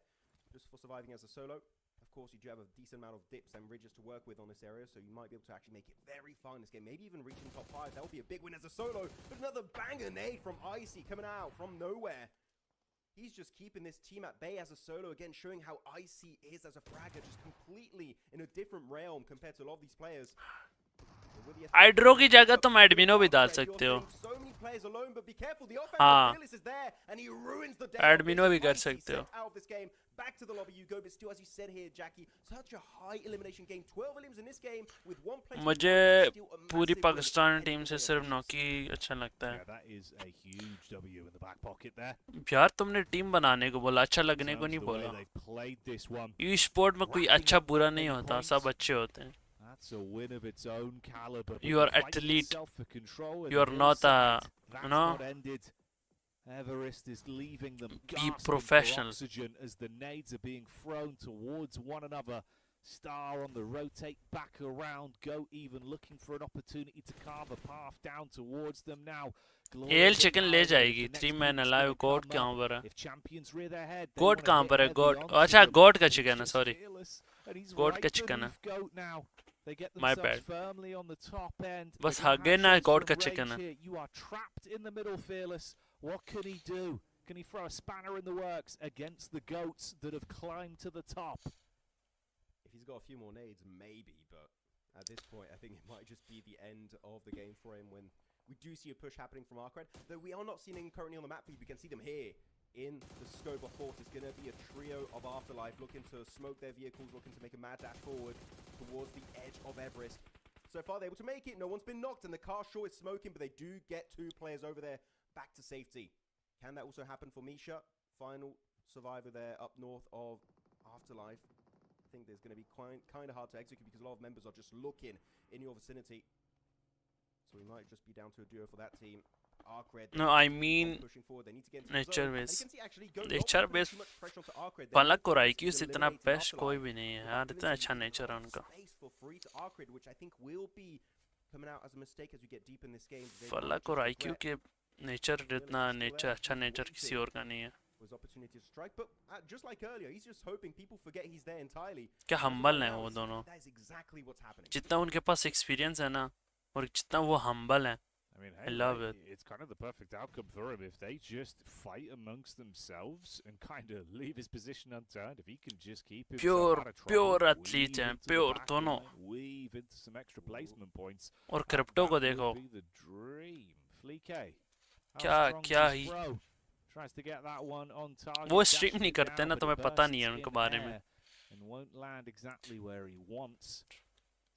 just for surviving as a solo. Of course, you do have a decent amount of dips and ridges to work with on this area, so you might be able to actually make it very far in this game. Maybe even reaching top 5. That would be a big win as a solo. But another banger nade from Icy coming out from nowhere. He's just keeping this team at bay as a solo, again showing how Icy is as a fragger, just completely in a different realm compared to a lot of these players. Hydro की जगह तुम एडमिनो भी डाल सकते हो हाँ एडमिनो भी कर सकते हो मुझे पूरी पाकिस्तान टीम से सिर्फ नॉकी अच्छा लगता है यार तुमने टीम बनाने को बोला अच्छा लगने को नहीं बोला ई स्पोर्ट में कोई अच्छा बुरा नहीं होता सब अच्छे होते हैं That's a win of its own caliber. You are athlete. You are not a, you know. Everest is leaving them be professional. Oxygen as the nades are being thrown towards one another. Star on the rotate back around. Go even looking for an opportunity to carve a path down towards them now. L chicken ले जाएगी 3 man alive गोट कहाँ पर है गोट कहाँ पर है गोट अच्छा गोट का चिकन है सॉरी गोट का चिकन है They get My themselves bad. firmly on the top end. बस They don't आगे have ना shots God from का chicken range है. here. You are trapped in the middle, Fearless. What can he do? Can he throw a spanner in the works against the goats that have climbed to the top? If he's got a few more nades, maybe, but at this point, I think it might just be the end of the game for him when we do see a push happening from ARCRED. Though we are not seeing him currently on the map feed, we can see them here in the scope of force. It's going to be a trio of Afterlife looking to smoke their vehicles, looking to make a mad dash forward towards the edge of Everest. So far, they're able to make it. No one's been knocked, and the car sure is smoking, but they do get 2 players over there back to safety. Can that also happen for Misha? Final survivor there up north of Afterlife. I think there's going to be kind of hard to execute because a lot of members are just looking in your vicinity. So we might just be down to a duo for that team. ARCRED, No, I mean nature base. Nature base पलक और IQ से इतना best कोई भी नहीं है यार. इतना अच्छा नेचर है उनका. पलक और IQ के नेचर इतना नेचर अच्छा नेचर किसी और का नहीं है. क्या हम्बल है वो दोनों. जितना उनके पास एक्सपीरियंस है ना और जितना वो हम्बल है. I mean, hey, I love it. It's kind of the perfect outcome for him if they just fight amongst themselves and kind of leave his position unturned. If he can just keep himself out of trouble, pure athlete हैं, pure दोनों. Weave into some extra placement points. और crypto को देखो. The dream. Fleeke. क्या ही. Tries to get that one on target. वो stream नहीं करते ना, तुम्हें पता नहीं है उनके बारे में. And won't land exactly where he wants.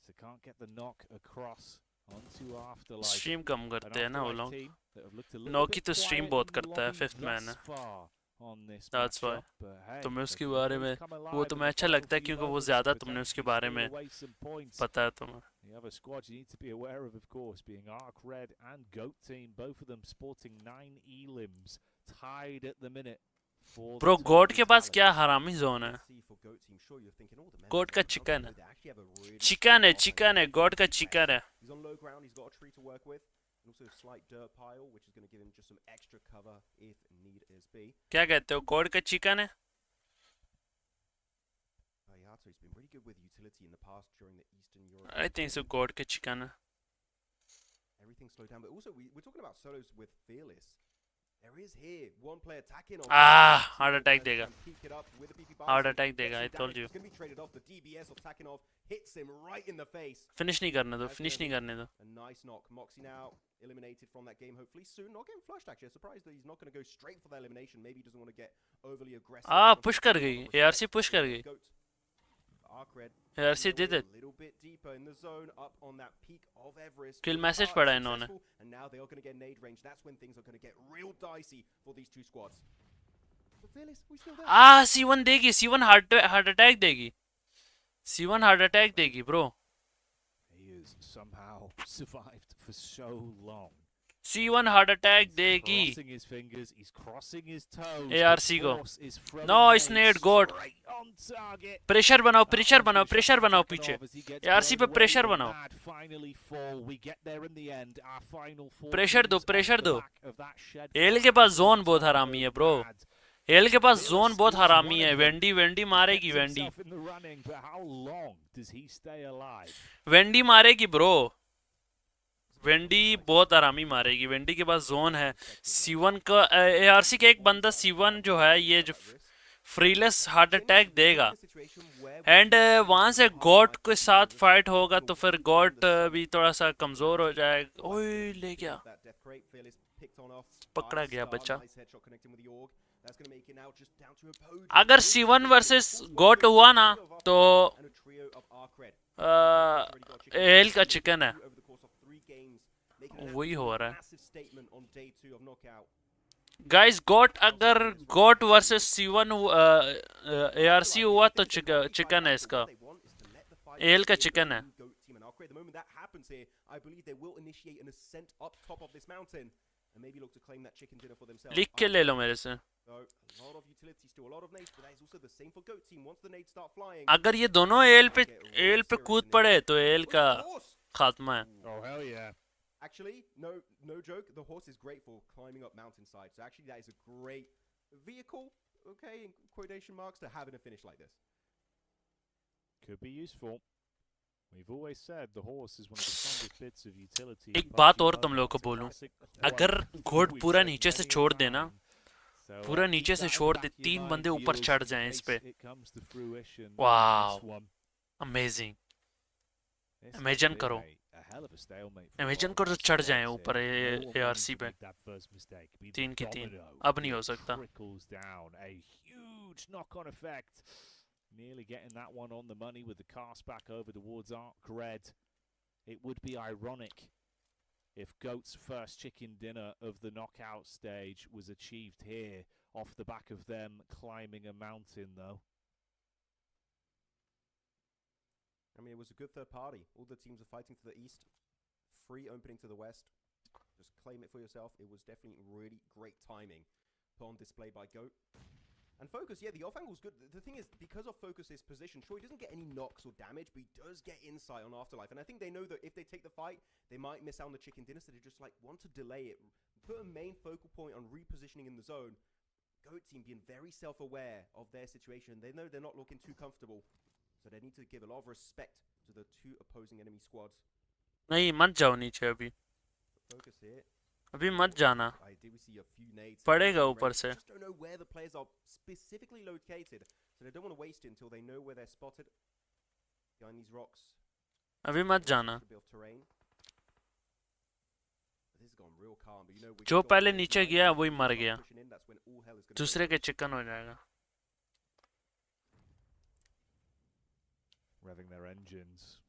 So can't get the knock across. Stream कम करते हैं ना वो लोग. नॉकी तो स्ट्रीम बहुत करता है. 5th मैन है. That's why. तुम्हें उसके बारे में वो तुम्हें अच्छा लगता है क्योंकि वो ज़्यादा तुमने उसके बारे में पता है तुम्हें. The other squad you need to be aware of course, being ARCRED and GOAT team, both of them sporting 9 elims, tied at the minute. Bro goat के पास क्या हरामी जोन है. गोट का चिकन है. चिकन है गोट का चिकन है. क्या कहते हो गोट का चिकन है. I think so. गोट का चिकन है. हार्ट अटैक देगा. हार्ट अटैक देगा. I told you. फिनिश नहीं करने दो. फिनिश नहीं करने दो. Eliminated from that game hopefully soon. Not getting flushed actually. I'm surprised that he's not going to go straight for the elimination. Maybe he doesn't want to get overly aggressive. push कर गई. ARC push कर गई. ARC did it. A little bit deeper in the zone up on that peak of Everest. Kill message पढ़ा इन्होंने. And now they are going to get nade range. That's when things are going to get real dicey for these two squads. C1 देगी. C1 heart attack देगी. C1 heart attack देगी bro. He has somehow survived for so long. C1 heart attack देगी. Crossing his fingers, he's crossing his toes. ARC को. No, it's nade god. Pressure बनाओ पीछे. ARC पे pressure बनाओ. Pressure दो. L के पास zone बहुत हरामी है ब्रो. एल के पास जोन बहुत हरामी है. वेंडी मारेगी. वेंडी मारेगी ब्रो. वेंडी बहुत आरामी मारेगी. वेंडी के पास जोन है. C1 का ARC का एक बंदा C1 जो है ये जो फ्रीलेस हार्ट अटैक देगा. एंड वहां से गॉड के साथ फाइट होगा तो फिर गॉड भी थोड़ा सा कमजोर हो जाएगा. ओए ले गया. पकड़ा गया बच्चा. अगर C1 वर्सेस गॉड हुआ ना तो एल का चिकन है. वही हो रहा है गाइस. गॉट अगर गॉट वर्सेस C1 ARC हुआ तो चिकन है इसका. एल का चिकन है. लिख के ले लो मेरे से. अगर ये दोनों एल पे कूद पड़े तो एल का खात्मा है. Actually, no joke, the horse is great for climbing up mountainside. So actually that is a great vehicle, okay, in quotation marks, to have in a finish like this. Could be useful. We've always said the horse is one of the strongest bits of utility. एक बात और तुम लोगों को बोलूं, अगर घोड़ पूरा नीचे से छोड़ देना, पूरा नीचे से छोड़ दे, 3 बंदे ऊपर चढ़ जाएं इस पे, वाव, अमेजिंग। इमेजिन करो तो चढ़ जाएं ऊपर ARC पे, 3 की 3, अब नहीं हो सकता। Nearly getting that one on the money with the cast back over towards ARCRED. It would be ironic if GOAT's first chicken dinner of the knockout stage was achieved here off the back of them climbing a mountain, though. I mean, it was a good third party. All the teams are fighting to the east. Free opening to the west. Just claim it for yourself. It was definitely really great timing put on display by GOAT. And Focus, yeah, the off angle's good. The thing is, because of Focus's position, sure, he doesn't get any knocks or damage, but he does get insight on Afterlife. And I think they know that if they take the fight, they might miss out on the chicken dinner, so they just like want to delay it. Put a main focal point on repositioning in the zone. GOAT team being very self-aware of their situation. They know they're not looking too comfortable, so they need to give a lot of respect to the 2 opposing enemy squads. नहीं, मत जाओ नीचे अभी। Focus here. अभी मत जाना, पड़ेगा ऊपर से। अभी मत जाना, जो पहले नीचे गया वही मर गया, दूसरे के चिकन हो जाएगा। Revving their engines,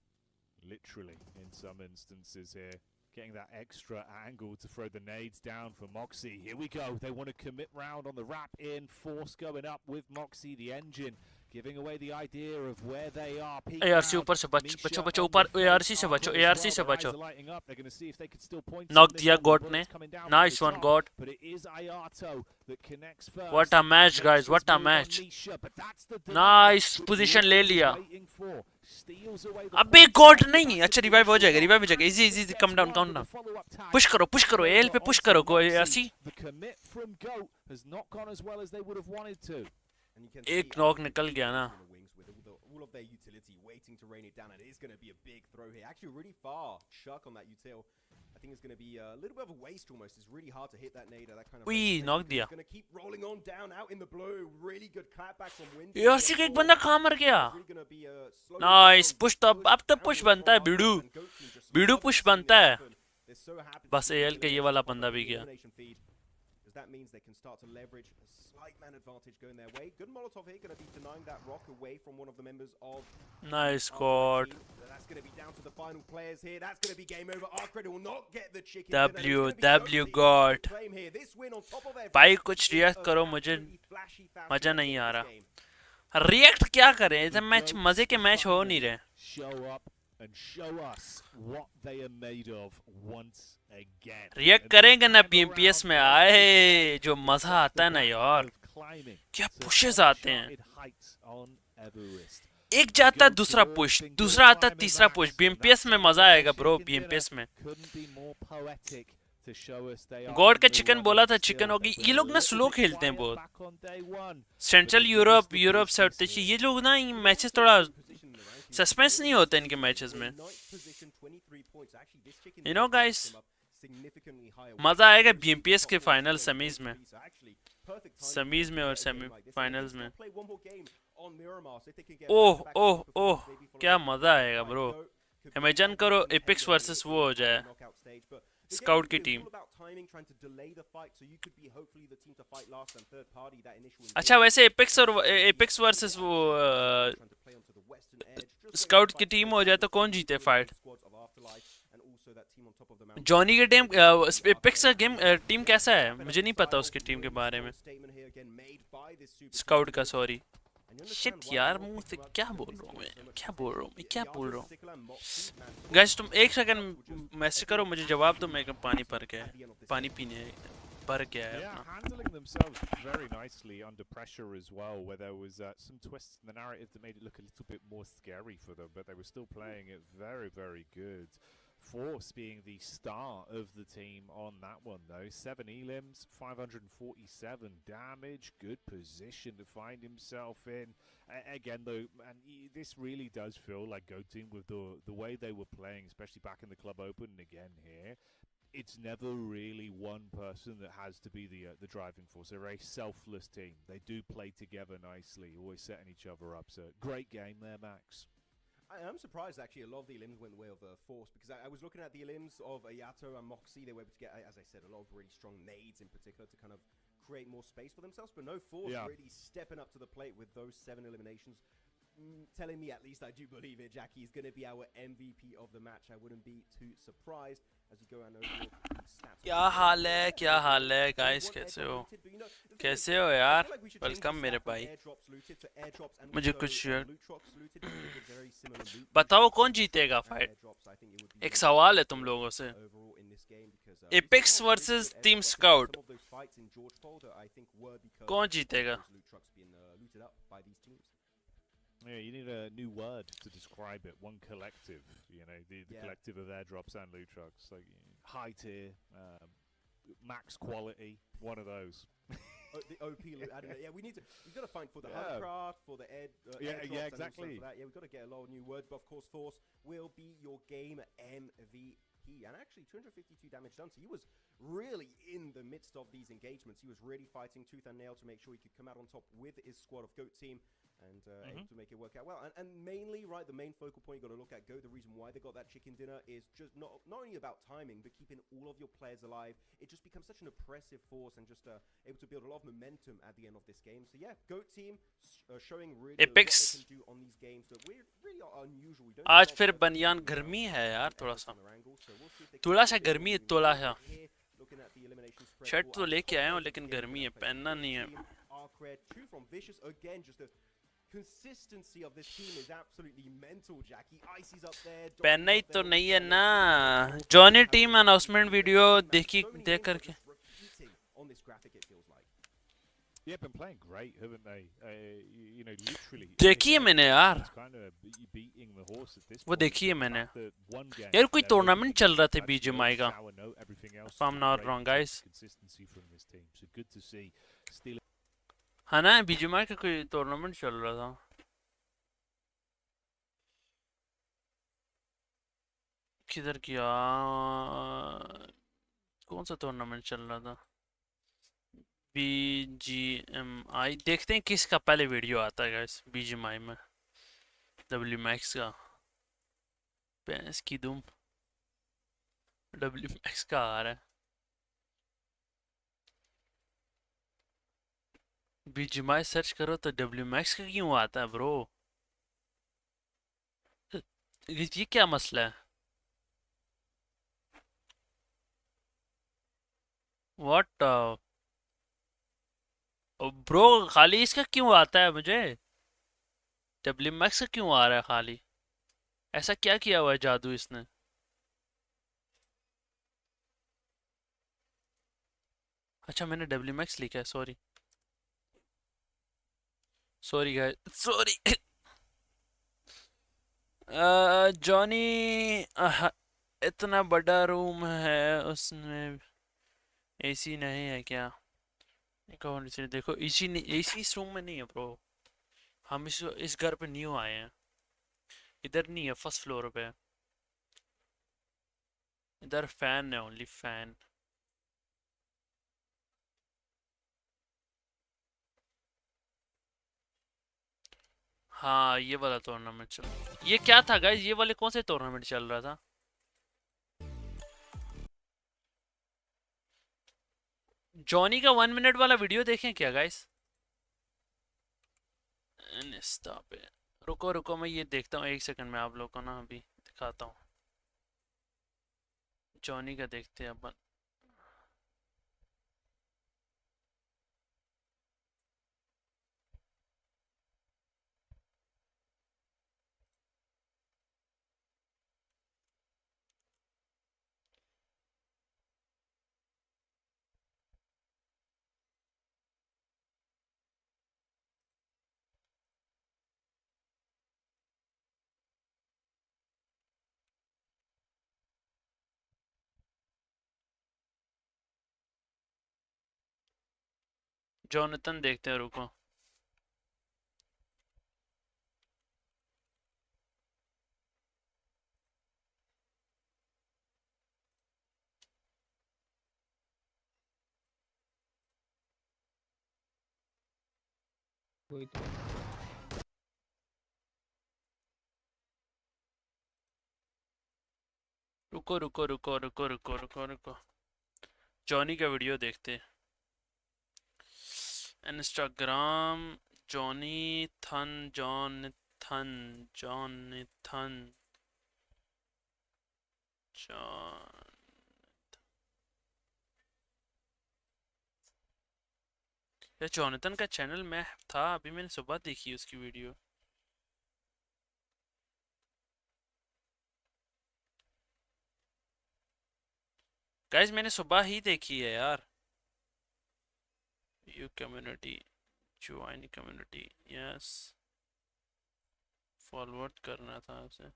literally in some instances here. Getting that extra angle to throw the nades down for Moxie. Here we go. They want to commit round on the wrap in. Force going up with Moxie, the engine. Giving away the idea of where they are. ARC ऊपर से बचो ऊपर, ARC से बचो, ARC से बचो। Knock दिया God ने, nice one God. What a match guys, what a match। Nice position ले लिया। अबे गॉड नहीं, अच्छा रिवाइव हो जाएगा, easy easy, come down, push करो, एल पे पुश करो ARC। एक नॉक निकल गया ना। All of their utility waiting to rain it down, and it is going to be a big throw here. Actually, really far chuck on that util. I think it's going to be a little bit of a waste almost. It's really hard to hit that nade at that kind of. Wee, knock दिया. Going to keep rolling on down out in the blue. Really good clapback from Wind. ARC का एक बंदा कहाँ मर गया? Nice push तो अब तो push बनता है बीडू push बनता है। बस AL का ये वाला बंदा भी गया। That means they can start to leverage a slight man advantage going their way. Good Molotov here, going to be denying that rock away from one of the members of. Nice squad. That's going to be down to the final players here. That's going to be game over. ARCRED will not get the chicken. W God. भाई कुछ react करो, मुझे मजा नहीं आ रहा। React क्या करें? ये मैच मजे के मैच हो नहीं रहे। Show up and show us what they are made of once again. React करेंगे ना PMPS में, आए जो मजा आता है ना यार, क्या पुशेस आते हैं। एक जाता है दूसरा पुश, दूसरा आता है तीसरा पुश। BMPS में मजा आएगा ब्रो, BMPS में। गॉड का चिकन बोला था, चिकन होगी। ये लोग ना स्लो खेलते हैं बहुत। सेंट्रल यूरोप से होते हैं ये लोग ना, ये मैचेस थोड़ा सस्पेंस नहीं होता इनके मैचेस में। You know guys, मजा आएगा BMPS के फाइनल सेमीज में, और सेमीफाइनल्स में। ओह क्या मजा आएगा ब्रो। इमेजिन करो एपिक्स वर्सेस वो हो जाए, स्काउट की टीम। अच्छा वैसे एपिक्स वर्सेस वो स्काउट की टीम हो जाए तो कौन जीते फाइट? जॉनी के टीम, एपिक्स का गेम टीम कैसा है मुझे नहीं पता उसकी टीम के बारे में, स्काउट का। सॉरी शिट यार, मुंह से क्या बोल रहा हूँ गाइस। तुम एक सेकंड मैसेज करो, मुझे जवाब दो। मैं पानी भर के पानी पीने भर के आया। Handling themselves very nicely under pressure as well, where there was some twists in the narrative that made it look a little bit more scary for them, but they were still playing it very, very good. Force being the star of the team on that one, though. 7 elims, 547 damage. Good position to find himself in. Again, though, and this really does feel like Go Team with the way they were playing, especially back in the Club Open and again here. It's never really one person that has to be the driving force. They're a very selfless team. They do play together nicely, always setting each other up. So great game there, Max. I'm surprised, actually, a lot of the elims went the way of Force, because I was looking at the elims of Ayato and Moxie. They were able to get, as I said, a lot of really strong nades in particular to kind of create more space for themselves. But no, Force really stepping up to the plate with those 7 eliminations. Telling me, at least I do believe it, Jackie is going to be our MVP of the match. I wouldn't be too surprised as you go around over your stats. क्या हाल है guys, कैसे हो यार? Welcome मेरे भाई. मुझे कुछ बताओ कौन जीतेगा फाइट? एक सवाल है तुम लोगों से. एपिक्स वर्सेस टीम स्काउट, कौन जीतेगा? Yeah, you need a new word to describe it. One collective, you know, the collective of airdrops and loot trucks, like high tier, max quality, one of those. The OP loot, I don't know. Yeah, we've got to find for the hovercraft, for the yeah, exactly. For that. Yeah, we've got to get a lot of new words, but of course, Force will be your game MVP. And actually 252 damage done, so he was really in the midst of these engagements. He was really fighting tooth and nail to make sure he could come out on top with his squad of GOAT team and able to make it work out well. And mainly, right, the main focal point you got to look at GOAT, the reason why they got that chicken dinner is just not only about timing, but keeping all of your players alive. It just becomes such an oppressive force and just able to build a lot of momentum at the end of this game. So yeah, GOAT team showing really what they can do on these games that we really are unusual. We don't आज फिर बनियान गर्मी है यार, थोड़ा सा गर्मी है, थोड़ा सा. शर्ट तो लेके आया हूँ लेकिन गर्मी है, पहनना नहीं है. ARCRED, 2 from Vicious again. Just the consistency of this team is absolutely mental, Jackie. Icy's up there. पहनना ही तो नहीं है ना. जॉनी टीम अनाउंसमेंट वीडियो देख करके. On this graphic, it feels like. Yeah, been playing great, haven't they? You know, literally. देखी है मैंने यार. वो देखी है मैंने. यार कोई टूर्नामेंट चल रहा था BGMI का. If I'm not wrong, guys. हाँ ना, BGMI का कोई टूर्नामेंट चल रहा था. किधर किया? कौन सा टूर्नामेंट चल रहा था? BGMI. देखते हैं किसका पहले वीडियो आता है गाइस BGMI में. WMAX का. पैंस की दुम. WMAX का आ रहा है. BGMI सर्च करो तो WMAX का क्यों आता है ब्रो? ये क्या मसला है? What ब्रो, खाली इसका क्यों आता है मुझे? WMAX का क्यों आ रहा है खाली? ऐसा क्या किया हुआ है जादू इसने? अच्छा मैंने WMAX लिखा है, sorry. Sorry guys, sorry. Johnny, इतना बड़ा रूम है, उसमें AC नहीं है क्या? कौन से देखो, AC इस रूम में नहीं है ब्रो. हम इस घर पे न्यू आए हैं. इधर नहीं है, फर्स्ट फ्लोर पे. इधर फैन है, ओनली फैन. हाँ ये वाला टूर्नामेंट चल. ये क्या था गाइस? ये वाले कौन से टूर्नामेंट चल रहा था? जॉनी का 1 मिनट वाला वीडियो देखें क्या गाइस? स्टॉप है. रुको मैं ये देखता हूँ 1 सेकंड में. आप लोग को ना अभी दिखाता हूँ. जॉनी का देखते हैं अपन. जोनाथन देखते हैं, रुको. वही तो. रुको रुको रुको रुको रुको रुको रुको. जॉनी का वीडियो देखते. इंस्टाग्राम जॉनी थन जॉन ये जॉनथन का चैनल में था, अभी मैंने सुबह देखी उसकी वीडियो. गाइस मैंने सुबह ही देखी है यार. You community, join community, yes. Forward करना था उसे.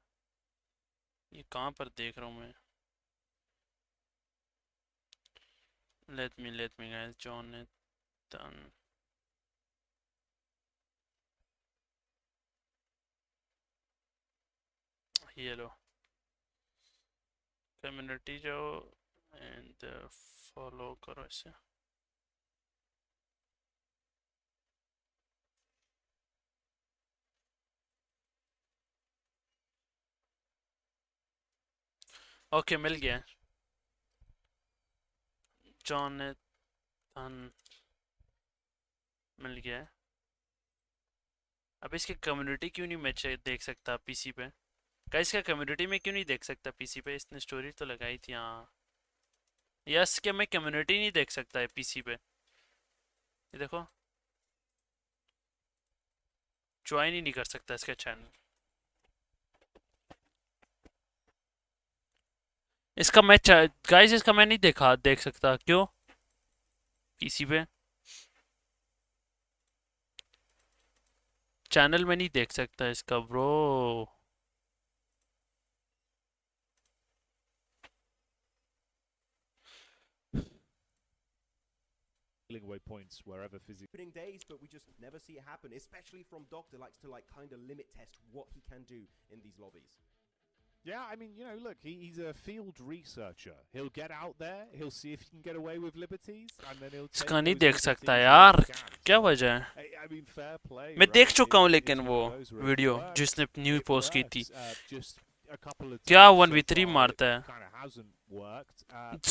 ये कहाँ पर देख रहा हूँ मैं? Let me guys. जॉनथन ये लो कम्युनिटी जाओ एंड फॉलो करो इसे. ओके मिल गया. जॉनथन मिल गया. अब इसकी कम्युनिटी क्यों नहीं मैं देख सकता पीसी पे? गाइस इसका कम्युनिटी में क्यों नहीं देख सकता पीसी पे? इसने स्टोरी तो लगाई थी. हाँ यस, क्या मैं कम्युनिटी नहीं देख सकता है पीसी पे? ये देखो, ज्वाइन ही नहीं कर सकता इसका चैनल. इसका मैं गाइस इसका मैं नहीं देख सकता. क्यों? पीसी पे चैनल में नहीं देख सकता इसका bro. Away points wherever physically. Days, but we just never see it happen, especially from Doctor. Likes to like kind of limit test what he can do in these lobbies. Yeah, I mean, you know, look, he's a field researcher. He'll get out there, he'll see if he can get away with liberties, and then he'll take इसका नहीं those देख सकता liberties यार. if he can. क्या So, वजह है? I mean, fair play. मैं देख right? चुका हूँ It's लेकिन one वो of those where it video works, जिसने न्यू it पोस्ट की थी. works, just a couple of क्या times so 1v3 far, मारता it है. kind of hasn't worked.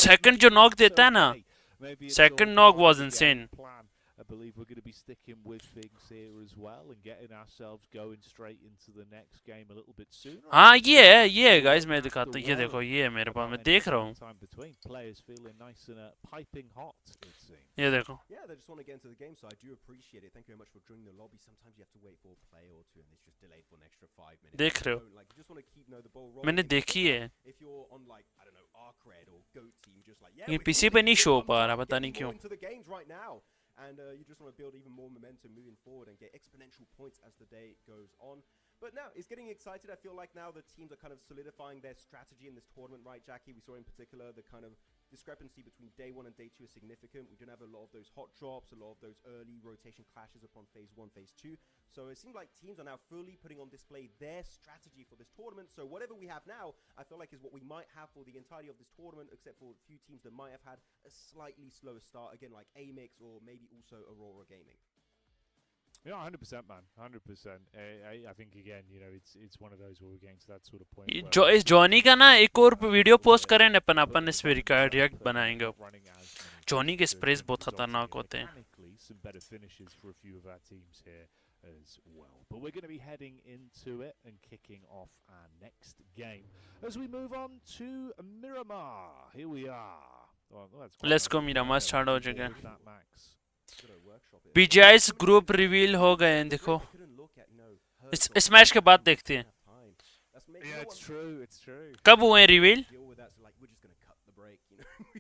Second जो नॉक देता है ना, okay. Maybe it's second all knock part was of the insane. game plan. I believe we're going to be sticking with things here as well and getting ourselves going straight into the next game a little bit sooner. हाँ ये है guys. मैं दिखाता हूँ. ये देखो, ये है मेरे पास. मैं देख रहा हूँ. Time between players feeling nice and piping hot, it seems. ये देखो. Yeah, they just want to get into the game, so I do appreciate it. Thank you very much for joining the lobby. Sometimes you have to wait for a play or two, and it's just delayed for an extra 5 minutes. देख रहे हो? Like, you just want to keep the ball rolling. मैंने देखी है. If you're on like I don't know ARCRED or GOAT team, just like yeah. ये PC पे नहीं show हो पा रहा, पता नहीं क्यों. Into the games right now. And you just want to build even more momentum moving forward and get exponential points as the day goes on. But now, it's getting excited. I feel like now the teams are kind of solidifying their strategy in this tournament, right, Jackie? We saw in particular the kind of discrepancy between day 1 and day 2 is significant. We don't have a lot of those hot drops, a lot of those early rotation clashes upon phase 1, phase 2. So it seems like teams are now fully putting on display their strategy for this tournament. So whatever we have now, I feel like is what we might have for the entirety of this tournament, except for a few teams that might have had a slightly slower start, again, like AMIX or maybe also Aurora Gaming. Yeah, 100%, man. 100%. I think again, you know, it's one of those where we're getting to that sort of point. जो इस Johnny का ना एक और video post करें ना, अपन इस पे रिएक्ट बनाएंगे. जॉनी के स्प्रेस बहुत खतरनाक होते हैं. Some better finishes for a few of our teams here as well. But we're going to be heading into it and kicking off our next game as we move on to Miramar. Here we are. Well, Let's go Miramar. Start हो चुका है. BGI's group reveal हो गए हैं. देखो इस match के बाद देखते हैं. Yeah, it's true. It's true. कब हुए हैं reveal?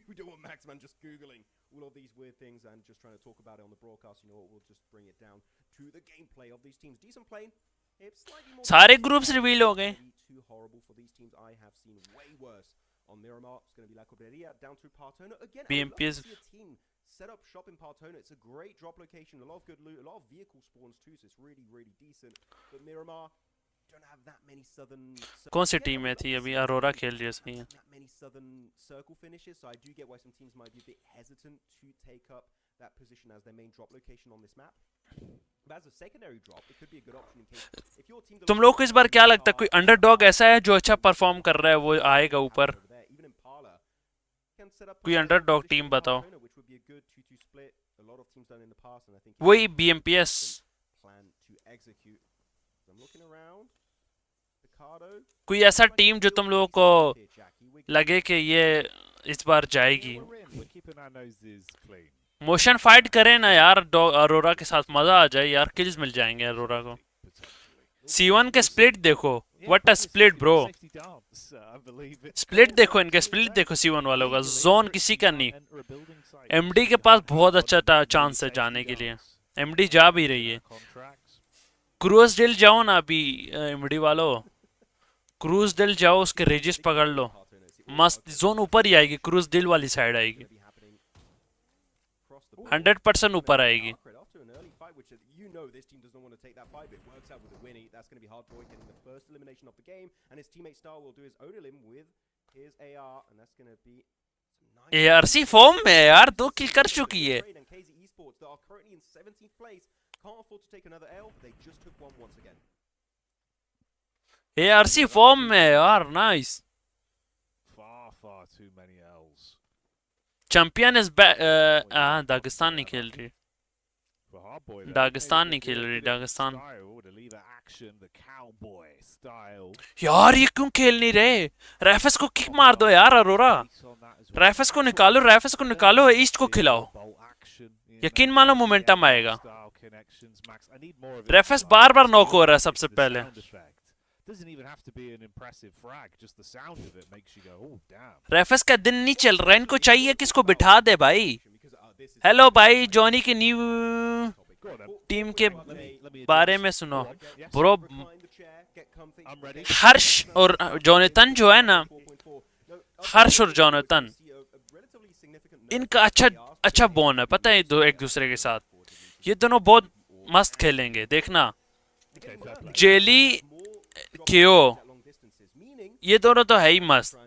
We don't want Maxman just googling all of these weird things and just trying to talk about it on the broadcast. You know what? We'll just bring it down to the gameplay of these teams. Decent playing. It's slightly more. सारे groups reveal हो गए. Too horrible for these teams. I have seen way worse on Miramar. It's going to be La Cobreria down through Partona again. BMP is a team set up shop in Partona. It's a great drop location, a lot of good loot, a lot of vehicle spawns too, so it's really, really decent. But Miramar don't have that many southern... कौन सी team में थी अभी? अरोरा खेल रही है सही है. That many southern circle finishes, so I do get why some teams might be a bit hesitant to take up that position as their main drop location on this map. But as a secondary drop, it could be a good option in case if your team... तुम लोग को इस बार क्या लगता है, कोई underdog ऐसा है जो अच्छा परफॉर्म कर रहा है वो आएगा ऊपर? कोई अंडरडॉग टीम बताओ. वही BMPS. कोई ऐसा टीम जो तुम लोगों को लगे कि ये इस बार जाएगी. मोशन फाइट करें ना यार अरोरा के साथ, मजा आ जाए यार, किल्स मिल जाएंगे अरोरा को. C1 के स्प्लिट देखो, what a split bro. Split देखो, इनके स्प्लिट देखो C1 वालों का. जोन किसी का नहीं. MD के पास बहुत अच्छा चांस है जाने के लिए. MD जा भी रही है. क्रूज डिल जाओ ना अभी MD वालों. क्रूज डिल जाओ, उसके रेजिस पकड़ लो. मस्त जोन ऊपर ही आएगी, क्रूज डिल वाली साइड आएगी. 100% ऊपर आएगी. ARC फॉर्म में यार 2 किल कर चुकी है. ARC फॉर्म में यार, नाइस. चैंपियन इज दागिस्तान नहीं खेल रही. दागिस्तान नहीं खेल रही. दागिस्तान यार ये क्यों खेल नहीं रहे? रेफेस को किक मार दो यार अरोरा. रेफेस को निकालो, रेफेस को निकालो, ईस्ट को खिलाओ. यकीन मानो मोमेंटम आएगा. रेफेस बार बार नॉक हो रहा है सबसे पहले. रेफेस का दिन नहीं चल रहा, इनको चाहिए किसको बिठा दे भाई. हेलो भाई, जॉनी की न्यू टीम के बारे में सुनो ब्रो. हर्ष और जोनाथन जो है ना, हर्ष और जोनाथन, इनका अच्छा बॉन्ड है, पता है दो एक दूसरे के साथ. ये दोनों बहुत मस्त खेलेंगे देखना. जेली केओ ये दोनों तो है ही मस्त,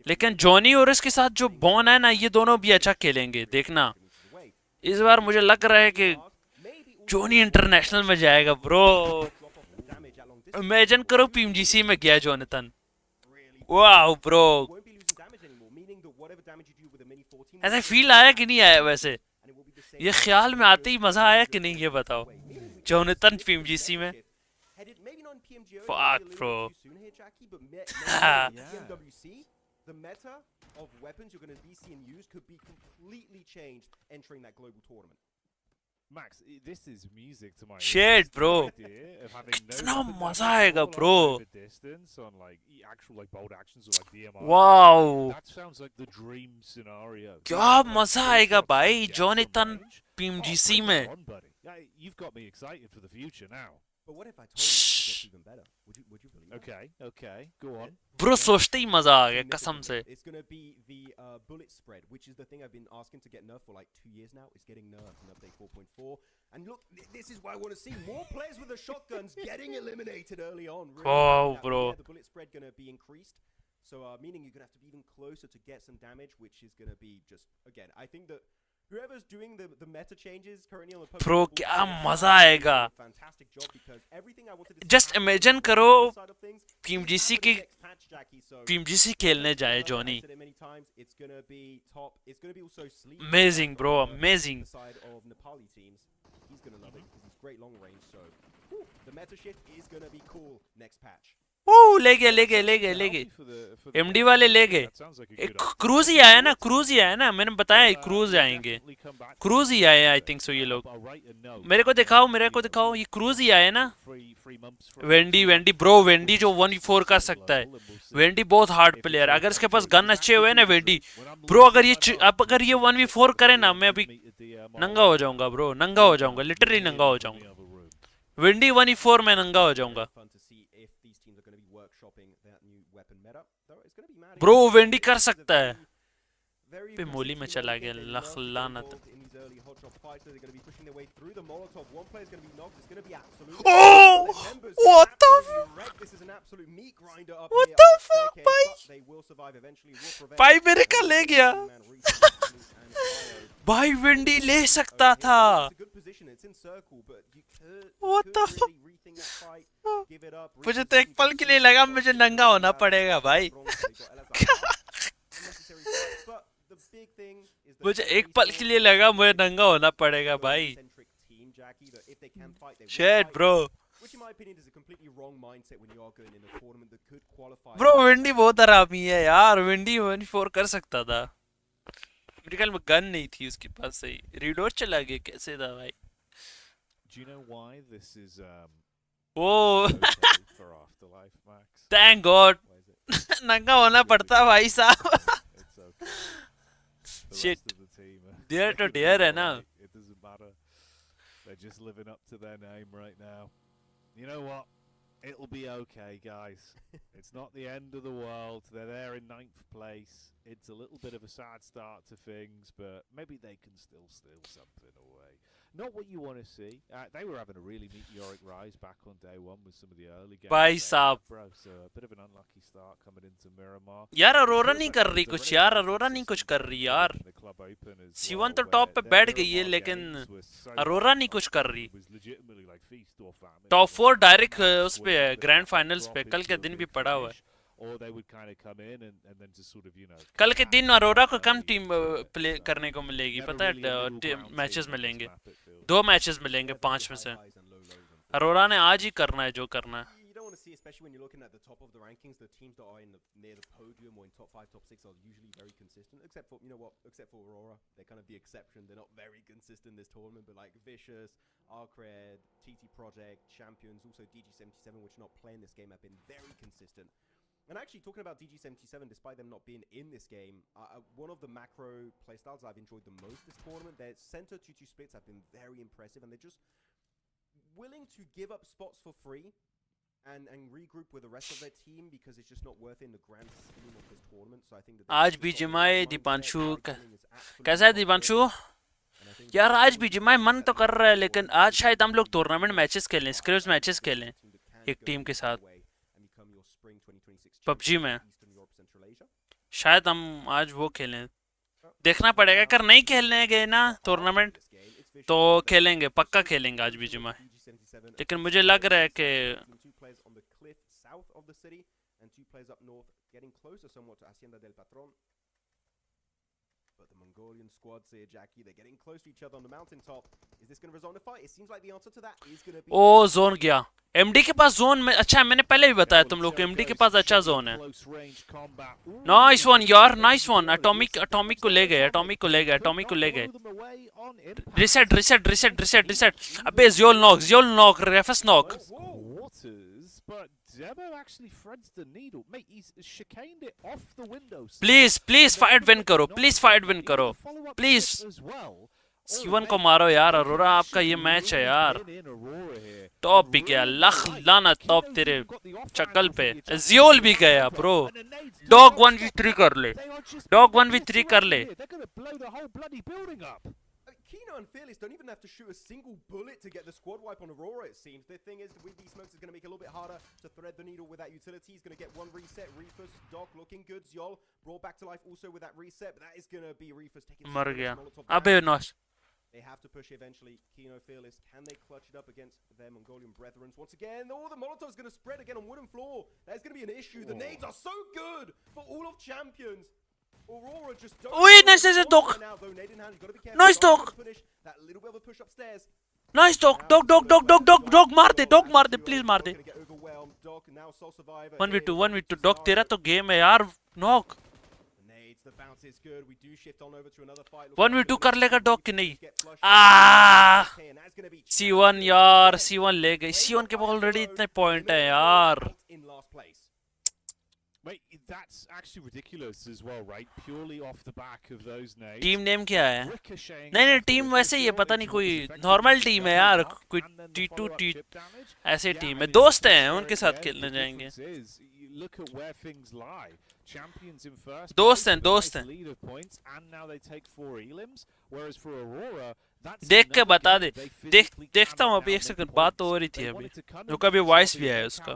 लेकिन जॉनी और इसके साथ जो बॉन्ड है ना, ये दोनों भी अच्छा खेलेंगे देखना. इस बार मुझे लग रहा है कि जॉनी इंटरनेशनल में जाएगा ब्रो. इमेजिन करो PMGC में गया जोनाथन. वाह ब्रो, ऐसा फील आया कि नहीं आया? वैसे ये ख्याल में आते ही मजा आया कि नहीं, ये बताओ. जोनाथन PMGC में, fuck bro. The meta of weapons you're going to be seeing used could be completely changed entering that global tournament. Max, this is music to my shit bro. कितना मजा आएगा bro. On like actual like bold actions or like DMR. Wow. That sounds like the dream scenario. क्या मजा आएगा भाई Jonathan PMGC में. You've got me excited for the future now. But what if I told you it gets even better? Would you believe that? Okay, go on. Bro, सोचते ही मजा आ गया कसम से. It's going to be the bullet spread, which is the thing I've been asking to get nerfed for like 2 years now. It's getting nerfed in update 4.4. And look, this is why I want to see more players with the shotguns getting eliminated early on. Really. Wow, bro. Yeah, the bullet spread going to be increased. So meaning you're going to have to be even closer to get some damage, which is going to be just, again, I think that whoever's doing the meta changes currently on the Bro, क्या मजा आएगा. Fantastic job because everything I wanted to Just imagine करो PMGC की PMGC खेलने जाए Johnny. Amazing bro, amazing. He's going to love it because he's great long range, so the meta shift is going to be cool next patch. ले गए MD वाले ले गए. Cruise ही आया ना, मैंने बताया क्रूज आएंगे. क्रूज ही आए आई थिंक सो. ये लोग मेरे को दिखाओ ये क्रूज ही आए ना. वेंडी ब्रो, वेंडी जो 1v4 कर सकता है. वेंडी बहुत हार्ड प्लेयर. अगर इसके पास गन अच्छे हुए ना वेंडी ब्रो, अगर ये 1v4 करे ना, मैं अभी नंगा हो जाऊंगा ब्रो. नंगा हो जाऊंगा, लिटरली नंगा हो जाऊंगा. वेंडी 1v4 में नंगा हो जाऊंगा ब्रो. वेंडी कर सकता है. पे मोली में चला गया लख लानत Oh! What the fuck भाई भाई मेरे का ले गया भाई विंडी ले सकता था What the fuck मुझे तो एक पल के लिए लगा मुझे नंगा होना पड़ेगा भाई मुझे एक पल के लिए लगा मुझे नंगा होना पड़ेगा भाई Shit bro ब्रो विंडी बहुत आरामी है यार विंडी 1-4 कर सकता था मेरे ख्याल में गन नहीं थी उसके पास सही रीडोर चला गया कैसे था भाई Do you know why this is Oh for Afterlife, Max? Thank God नंगा होना पड़ता भाई साहब It's okay. The Shit. rest of the team, Dare to dare है ना It doesn't matter. They're just living up to their name right now. You know what? It'll be okay, guys. It's not the end of the world. They're there in 9th place. It's a little bit of a sad start to things, but maybe they can still steal something away. Not what you want to see. They were having a really meteoric rise back on day one with some of the early games. भाई साहब Bro, so a bit of an unlucky start coming into Miramar. यार अरोरा नहीं कर रही कुछ यार अरोरा नहीं कुछ कर रही यार C1 तो टॉप पे बैठ गई है लेकिन अरोरा नहीं कुछ कर रही टॉप 4 डायरेक्ट उस पे है ग्रैंड फाइनल्स पे कल के दिन भी पड़ा हुआ है कल के दिन अरोरा को कम टीम प्ले करने को मिलेगी पता है मैचेस मिलेंगे 2 मैचेस मिलेंगे 5 में से अरोरा ने आज ही करना है जो करना है especially when you're looking at the top of the rankings, the teams that are near the podium or in top 5, top 6 are usually very consistent. Except for, you know what, except for Aurora, they're kind of the exception. They're not very consistent in this tournament, but like Vicious, ARCRED, TT Project, Champions, also DG77, which are not playing this game, have been very consistent. And actually, talking about DG77, despite them not being in this game, one of the macro playstyles I've enjoyed the most this tournament, their center 2-2 splits have been very impressive, and they're just willing to give up spots for free. And regroup with the rest of their team because it's just not worth it in the grand scheme of this tournament. So I think that आज भी जिमाए दीपांशु कैसा है दीपांशु यार आज भी जिमाए मन तो कर रहा है लेकिन आज शायद हम लोग टूर्नामेंट मैचेस खेलें स्क्रिप्स मैचेस खेलें एक टीम के साथ PUBG में शायद हम आज वो खेलें देखना पड़ेगा अगर नहीं खेलने गए ना टूर्नामेंट तो खेलेंगे पक्का खेलेंगे आज भी जिमाए लेकिन मुझे लग रहा है कि of the city and 2 players up north getting closer somewhat to Hacienda del Patron. But the Mongolian squad here, Jackie, they're getting close to each other on the mountaintop. Is this going to result in a fight? It seems like the answer to that is going to be Oh, zone गया. MD के पास zone में अच्छा मैंने पहले भी बताया तुम लोग को MD के पास अच्छा जोन है. Nice one यार, nice one. Atomic को ले गए, Atomic को ले गए. Reset. अबे Ziol knock, Refus knock. But Zebo actually threads the needle. Mate, he's chicaned it off the window. Please fight win करो. Please. C1 को मारो यार अरोरा आपका ये मैच है यार. टॉप भी गया लख लाना टॉप तेरे चक्कल पे. Ziol भी गया ब्रो. डॉग 1v3 कर ले. Kino and Fearless don't even have to shoot a single bullet to get the squad wipe on Aurora, it seems. The thing is, with these smokes, it's going to make it a little bit harder to thread the needle with that utility. He's going to get one reset. Reefus, Doc looking good. Ziol brought back to life also with that reset, but that is going to be Reefus taking मर गया. Abe nice. They have to push eventually. Kino, Fearless, can they clutch it up against their Mongolian brethren? Once again, the Molotov's going to spread again on wooden floor. That's going to be an issue. The nades are so good for all of Champions. Aurora just don't nice dog. Nice dog. That little bit of a push upstairs. Nice dog. Dog मार दे please मार दे. 1v2 dog तेरा तो game है यार knock. 1v2 कर लेगा dog कि नहीं? C1 यार C1 ले गई. C1 के पास ऑलरेडी इतने पॉइंट है यार. Mate, that's actually ridiculous as well, right? Purely off the back of those names. Team name क्या है? नहीं टीम वैसे ही है, पता नहीं कोई नॉर्मल टीम है यार, कोई T2 T ऐसे टीम है, दोस्त हैं उनके साथ खेलने जाएंगे, दोस्त हैं देख के बता दे, देखता हूँ अभी, एक सेकंड बात तो हो रही थी अभी, जो कभी वॉइस भी है उसका.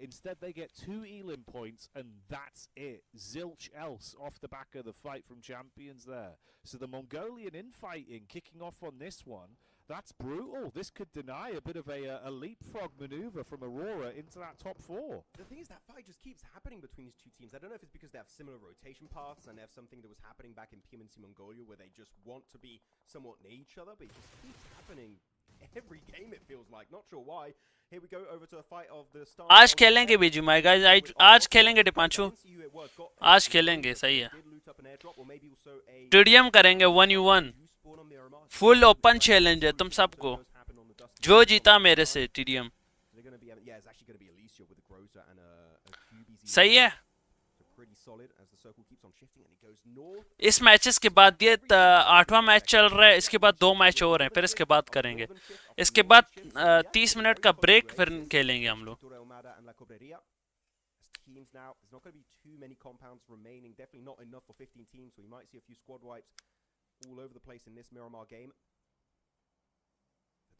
Instead, they get 2 elim points, and that's it. Zilch else off the back of the fight from Champions there. So the Mongolian infighting kicking off on this one. That's brutal. This could deny a bit of a leapfrog maneuver from Aurora into that top 4. The thing is, that fight just keeps happening between these two teams. I don't know if it's because they have similar rotation paths and they have something that was happening back in PMGO Mongolia where they just want to be somewhat near each other, but it just keeps happening every game, it feels like. Not sure why. Here we go over to a fight of the start. आज खेलेंगे बीजी my guys, आज खेलेंगे डिपांचू, आज खेलेंगे, सही है. TDM करेंगे 1v1, full open challenge है तुम सबको, जो जीता मेरे से टीडीएम. सही है. इस मैचेस के बाद ये 8वां मैच चल रहा है, इसके बाद 2 मैच और हैं, फिर इसके बाद करेंगे, इसके बाद 30 मिनट का ब्रेक, फिर खेलेंगे हम लोग.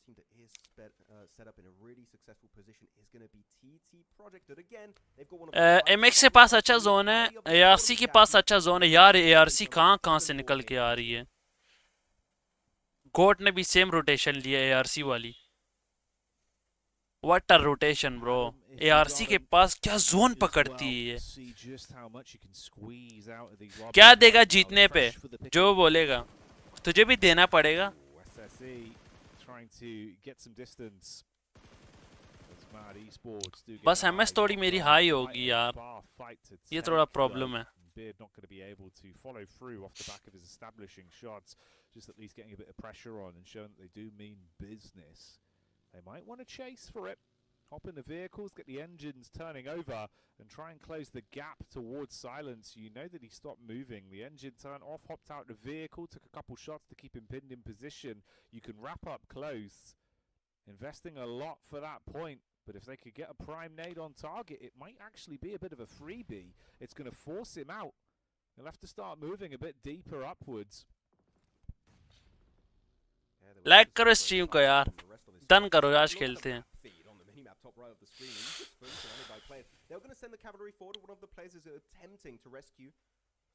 That is set up in a really successful position is going to be TT Project. That again, they've got one of MX के पास अच्छा जोन है, ARC के पास अच्छा जोन है यार. ARC कहां से निकल के आ रही है. गोट ने भी सेम रोटेशन लिया ARC वाली. What a rotation bro. ARC के पास क्या जोन पकड़ती है, क्या देगा जीतने पे, जो बोलेगा तुझे भी देना पड़ेगा. To get some distance. बस MS थोड़ी मेरी हाई होगी यार, ये थोड़ा प्रॉब्लम है. Beard not going to be able to follow through off the back of his establishing shots, just at least getting a bit of pressure on and showing that they do mean business. They might want to chase for it, hop in the vehicles, get the engines turning over and try and close the gap towards Silence. You know that he stopped moving. The engine turned off, hopped out the vehicle, took a couple shots to keep him pinned in position. You can wrap up close, investing a lot for that point. But if they could get a prime nade on target, it might actually be a bit of a freebie. It's going to force him out. He'll have to start moving a bit deeper upwards. Like करो stream को यार, done करो, आज खेलते हैं. They're going to send the cavalry forward. One of the players is attempting to rescue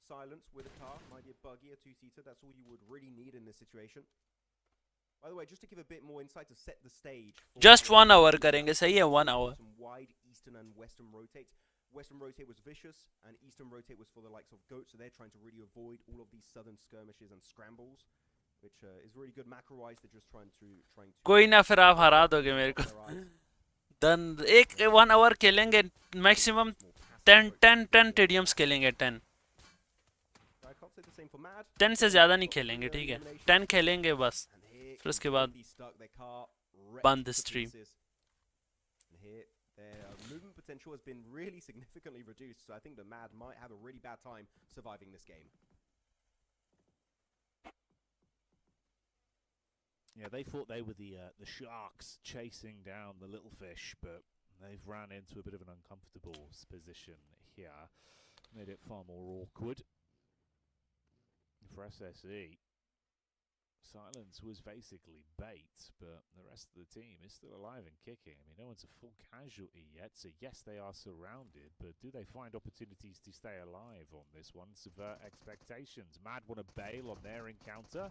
Silence with a car. Might be a buggy, a 2-seater. That's all you would really need in this situation. By the way, just to give a bit more insight to set the stage. Just 1 hour करेंगे, सही है, 1 hour. Some wide eastern and western rotates. Western rotate was vicious, and eastern rotate was for the likes of goats. So they're trying to really avoid all of these southern skirmishes and scrambles, which is really good macro-wise. They're just trying to. कोई ना, फिर आप हरा दोगे मेरे को. Then 1 hour खेलेंगे, maximum 10 टीडीएम्स खेलेंगे, 10. 10 से ज्यादा नहीं खेलेंगे, ठीक है. 10 खेलेंगे बस, फिर उसके बाद बंद stream. Their movement potential has been really significantly reduced, so I think the Mad might have a really bad time surviving this game. Yeah, they thought they were the sharks chasing down the little fish, but they've ran into a bit of an uncomfortable position here. Made it far more awkward for SSE. Silence was basically bait, but the rest of the team is still alive and kicking. I mean, no one's a full casualty yet, so yes, they are surrounded, but do they find opportunities to stay alive on this one? Subvert expectations. Mad want to bail on their encounter.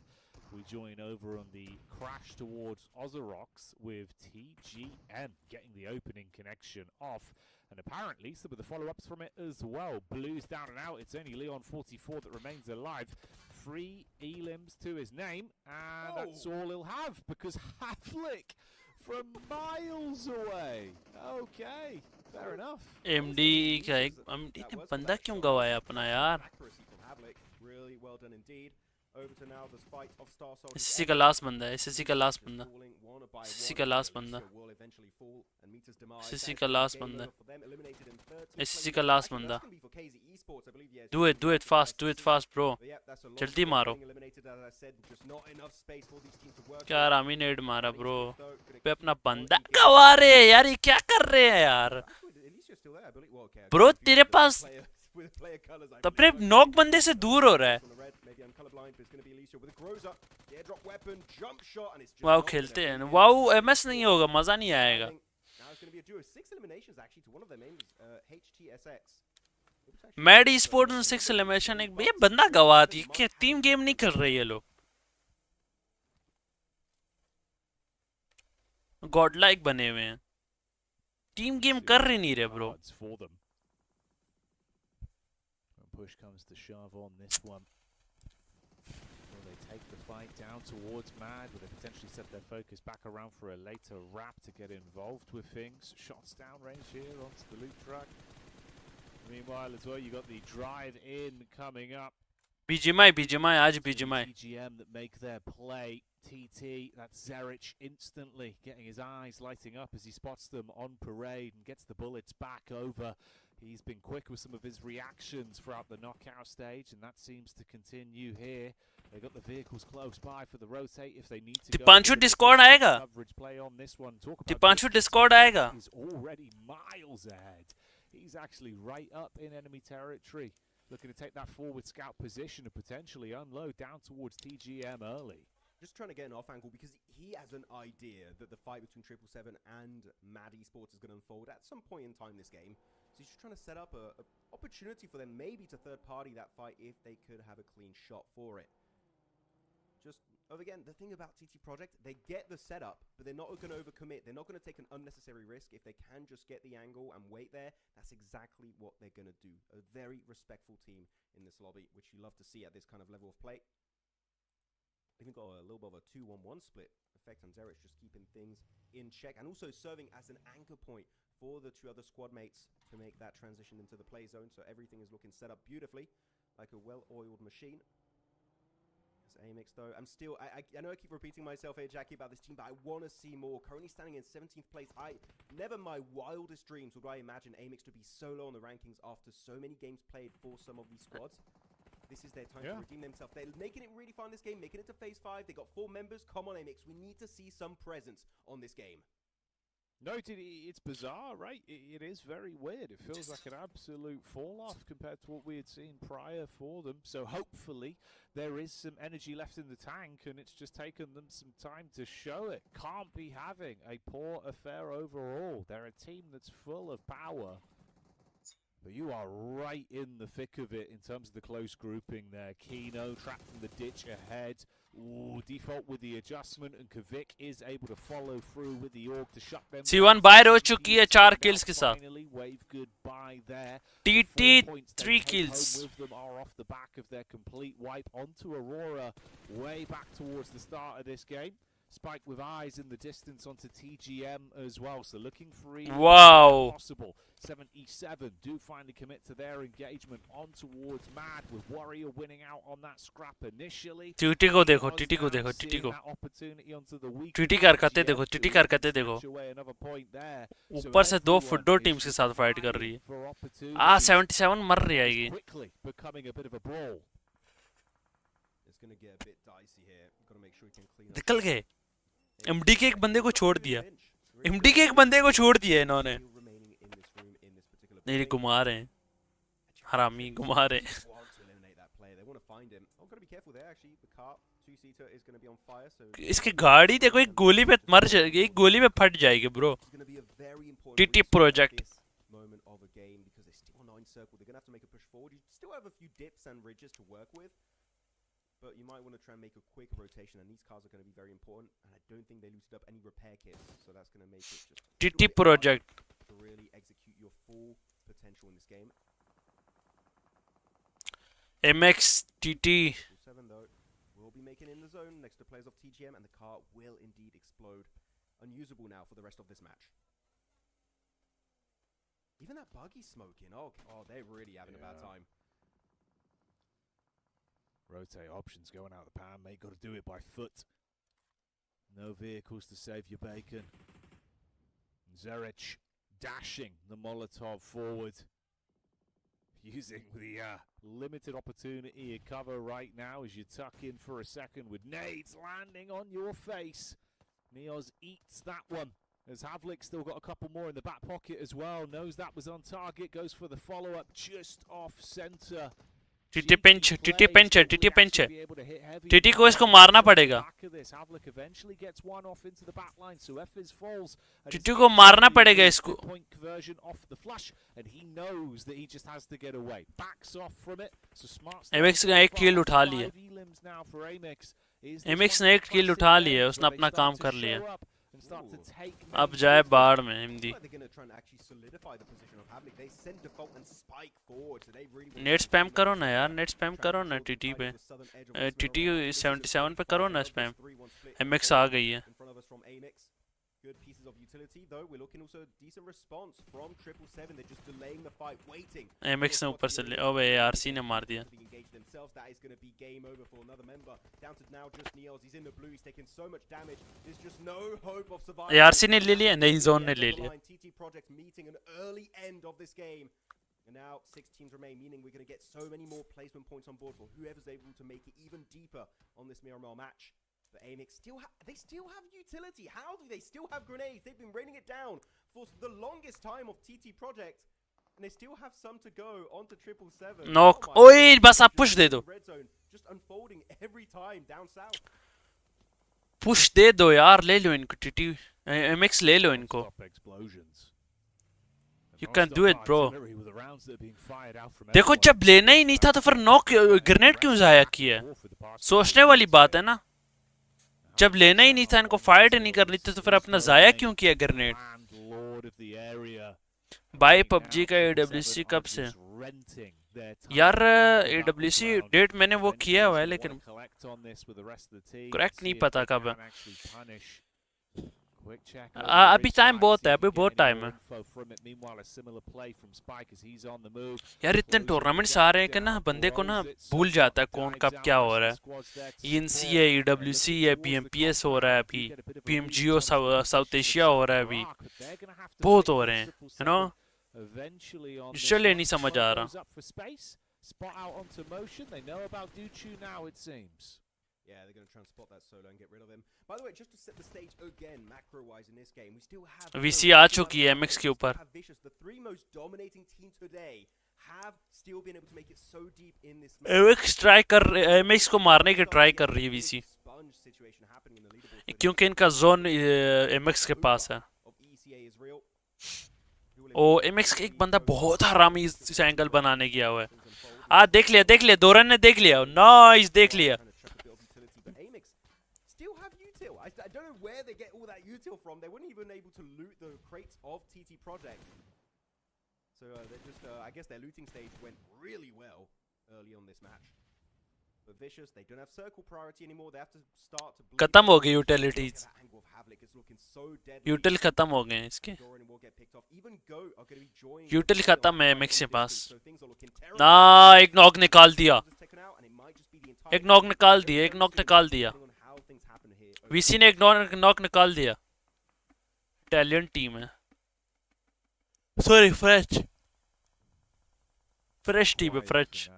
We join over on the crash towards Ozorox with TGN getting the opening connection off. And apparently some of the follow-ups from it as well. Blues down and out. It's only Leon44 that remains alive. 3 elims to his name, and that's all he'll have, because Havlik from miles away. Okay, fair enough. MD का एक MD ने बंदा क्यों गवाया अपना यार? Accuracy from Havlik, really well done indeed. over to now the spite of Star Soldiers. SSC का last बंदा है, SSC का लास्ट बंदा, SSC का लास्ट बंदा, SSC का लास्ट बंदा, SSC का लास्ट बंदा. Do it fast bro. जल्दी मारो. क्या रामी नेड मारा bro. पे अपना बंदा गवा रहे हैं यार, ये क्या कर रहे हैं यार. Bro तेरे पास अपने नॉक बंदे से दूर हो रहा है. वाओ खेलते हैं, वाओ एमएस नहीं होगा, मजा नहीं आएगा. मैड Esports में 6 एलिमिनेशन. एक ये बंदा गवा दी कि टीम गेम नहीं कर रही है लोग. गॉड लाइक बने हुए हैं, टीम गेम कर रही नहीं रहे bro. Push comes to shove on this one. Will they take the fight down towards Mad? Will they potentially set their focus back around for a later wrap to get involved with things? Shots downrange here onto the loop track. Meanwhile as well, you got the drive in coming up. BGMI आज BGMI. TGM that make their play. TT, that's Zerich instantly getting his eyes lighting up as he spots them on parade and gets the bullets back over. He's been quick with some of his reactions throughout the knockout stage, and that seems to continue here. They got the vehicles close by for the rotate if they need to. Dipanshu Discord आएगा. Play on this one. Dipanshu Discord आएगा. He's already miles ahead. He's actually right up in enemy territory, looking to take that forward scout position and potentially unload down towards TGM early. Just trying to get an off angle because he has an idea that the fight between 777 and Mad Esports is going to unfold at some point in time this game. So he's just trying to set up a opportunity for them maybe to third party that fight if they could have a clean shot for it. Just again, the thing about TT Project, they get the setup, but they're not going to overcommit. They're not going to take an unnecessary risk. If they can just get the angle and wait there, that's exactly what they're going to do. A very respectful team in this lobby, which you love to see at this kind of level of play. Even got a little bit of a 2-1-1 split effect on Zerich, just keeping things in check and also serving as an anchor point for the two other squad mates to make that transition into the play zone. So everything is looking set up beautifully like a well-oiled machine. As AMIX though, I'm still, I know I keep repeating myself here, Jackie, about this team, but I want to see more. Currently standing in 17th place. Never my wildest dreams would I imagine AMIX to be so low on the rankings after so many games played for some of these squads. This is their time to redeem themselves. They're making it really fun this game, making it to phase 5. They got 4 members. Come on, AMIX. We need to see some presence on this game. No, it's bizarre, right? It is very weird. It feels like an absolute fall-off compared to what we had seen prior for them. So hopefully there is some energy left in the tank, and it's just taken them some time to show it. Can't be having a poor affair overall. They're a team that's full of power. But you are right in the thick of it in terms of the close grouping there. Kino trapped in the ditch ahead. Ooh, default with the adjustment, and Kvik is able to follow through with the org to shut them. C1 बाहर हो चुकी है 4 kills के साथ. Finally, wave goodbye there. TT 3 kills. With them are off the back of their complete wipe onto Aurora, way back towards the start of this game. Spike with eyes in the distance onto TGM as well, so looking for possible. 77 do finally commit to their engagement on towards Mad, with Warrior winning out on that scrap initially. TT को देखो, TT को देखो, TT को. TT की हरकतें देखो, TT की हरकतें देखो. ऊपर से 2 फुटबॉल टीम्स के साथ फाइट कर रही है. 77 मर रही आएगी. निकल गए. MD के एक बंदे को छोड़ दिया. MD के एक बंदे को छोड़ दिया इन्होंने. नहीं घुमा रहे हैं. हरामी घुमा रहे हैं. इसकी गाड़ी देखो, एक गोली पे मर जाएगी, एक गोली में फट जाएगी bro. TT project. But you might want to try and make a quick rotation, and these cars are going to be very important, and I don't think they looted up any repair kits, so that's going to make it just TT project to really execute your full potential in this game. MX TT 7 though will be making in the zone next to players of TGM, and the car will indeed explode, unusable now for the rest of this match. Even that buggy smoking, oh they're really having a bad time. Rotate options going out the pan, mate. Got to do it by foot. No vehicles to save your bacon. Zerich dashing the Molotov forward. Using the limited opportunity of cover right now as you tuck in for a second with nades landing on your face. Neos eats that one. As Havlik still got a couple more in the back pocket as well. Knows that was on target. Goes for the follow-up just off center. TT pinch है TT को इसको मारना पड़ेगा TT को मारना पड़ेगा इसको एमिक्स ने एक किल उठा लिया एमिक्स ने एक किल उठा लिया उसने अपना काम कर लिया अब जाए बाढ़ में हिंदी नेट स्पैम करो ना यार नेट स्पैम करो ना टीटी पे टीटी 77 पे करो ना स्पैम एमएक्स आ गई है Good pieces of utility though. We're looking also a decent response from 777. They're just delaying the fight, waiting. MX ने ऊपर से ले ओए आरसी ने मार दिया That is going to be game over for another member. Down to now just Niels. He's in the blue. He's taking so much damage. There's just no hope of survival. RC ने ले लिया नहीं zone ने ले लिया TT Project meeting an early end of this game. And now 6 teams remain, meaning we're going to get so many more placement points on board for whoever's able to make it even deeper on this MIRACL match. But AMIX still have utility. How do they still have grenades? They've been raining it down for the longest time of TT Project. And they still have some to go onto 777. Knock. ओए बस आप push दे दो. Red zone just unfolding every time down south. Push दे दो यार ले लो इनको TT MX ले लो इनको. You can do it bro. देखो जब लेना ही नहीं था तो फिर नॉक ग्रेनेड क्यों जाया किया? सोचने वाली बात है ना. जब लेना ही नहीं था इनको फाइट नहीं करनी थी तो फिर अपना जाया क्यों किया ग्रेनेड बाय पबजी का एडब्ल्यूसी कब से यार एडब्ल्यूसी डेट मैंने वो किया हुआ है लेकिन करेक्ट नहीं पता कब है अभी टाइम बहुत है अभी बहुत टाइम है यार इतने टूर्नामेंट्स आ रहे हैं कि ना बंदे को ना भूल जाता है कौन कब क्या हो रहा है ENC है EWC है PMPS हो रहा है अभी PMGO साउथ एशिया हो रहा है अभी बहुत हो रहे हैं यू नो चलिए नहीं समझ आ रहा Yeah, they're going to try and spot that solo and get rid of him. By the way, just to set the stage again, macro-wise in this game, we still have... VC आ चुकी है MX के ऊपर. The three most dominating teams today have still been able to make it so deep in this... MX try कर MX को मारने की try कर रही है VC. क्योंकि इनका जोन MX के पास है. ओ MX का एक बंदा बहुत हरामी इस एंगल बनाने गया हुआ है. देख लिया दोरन ने देख लिया. नाइस देख लिया. I don't know where they get all that util from. They weren't even able to loot the crates of TT Project. So they're just, I guess their looting stage went really well early on this match. But Vicious, they don't have circle priority anymore. They have to start to... खत्म हो गई utilities. Util खत्म हो गए इसके. Util खत्म है MX के पास. ना एक नॉक निकाल दिया. एक नॉक निकाल दिया. VC ने एक नॉक निकाल दिया. इटालियन टीम है. सॉरी फ्रेश टीम है fresh.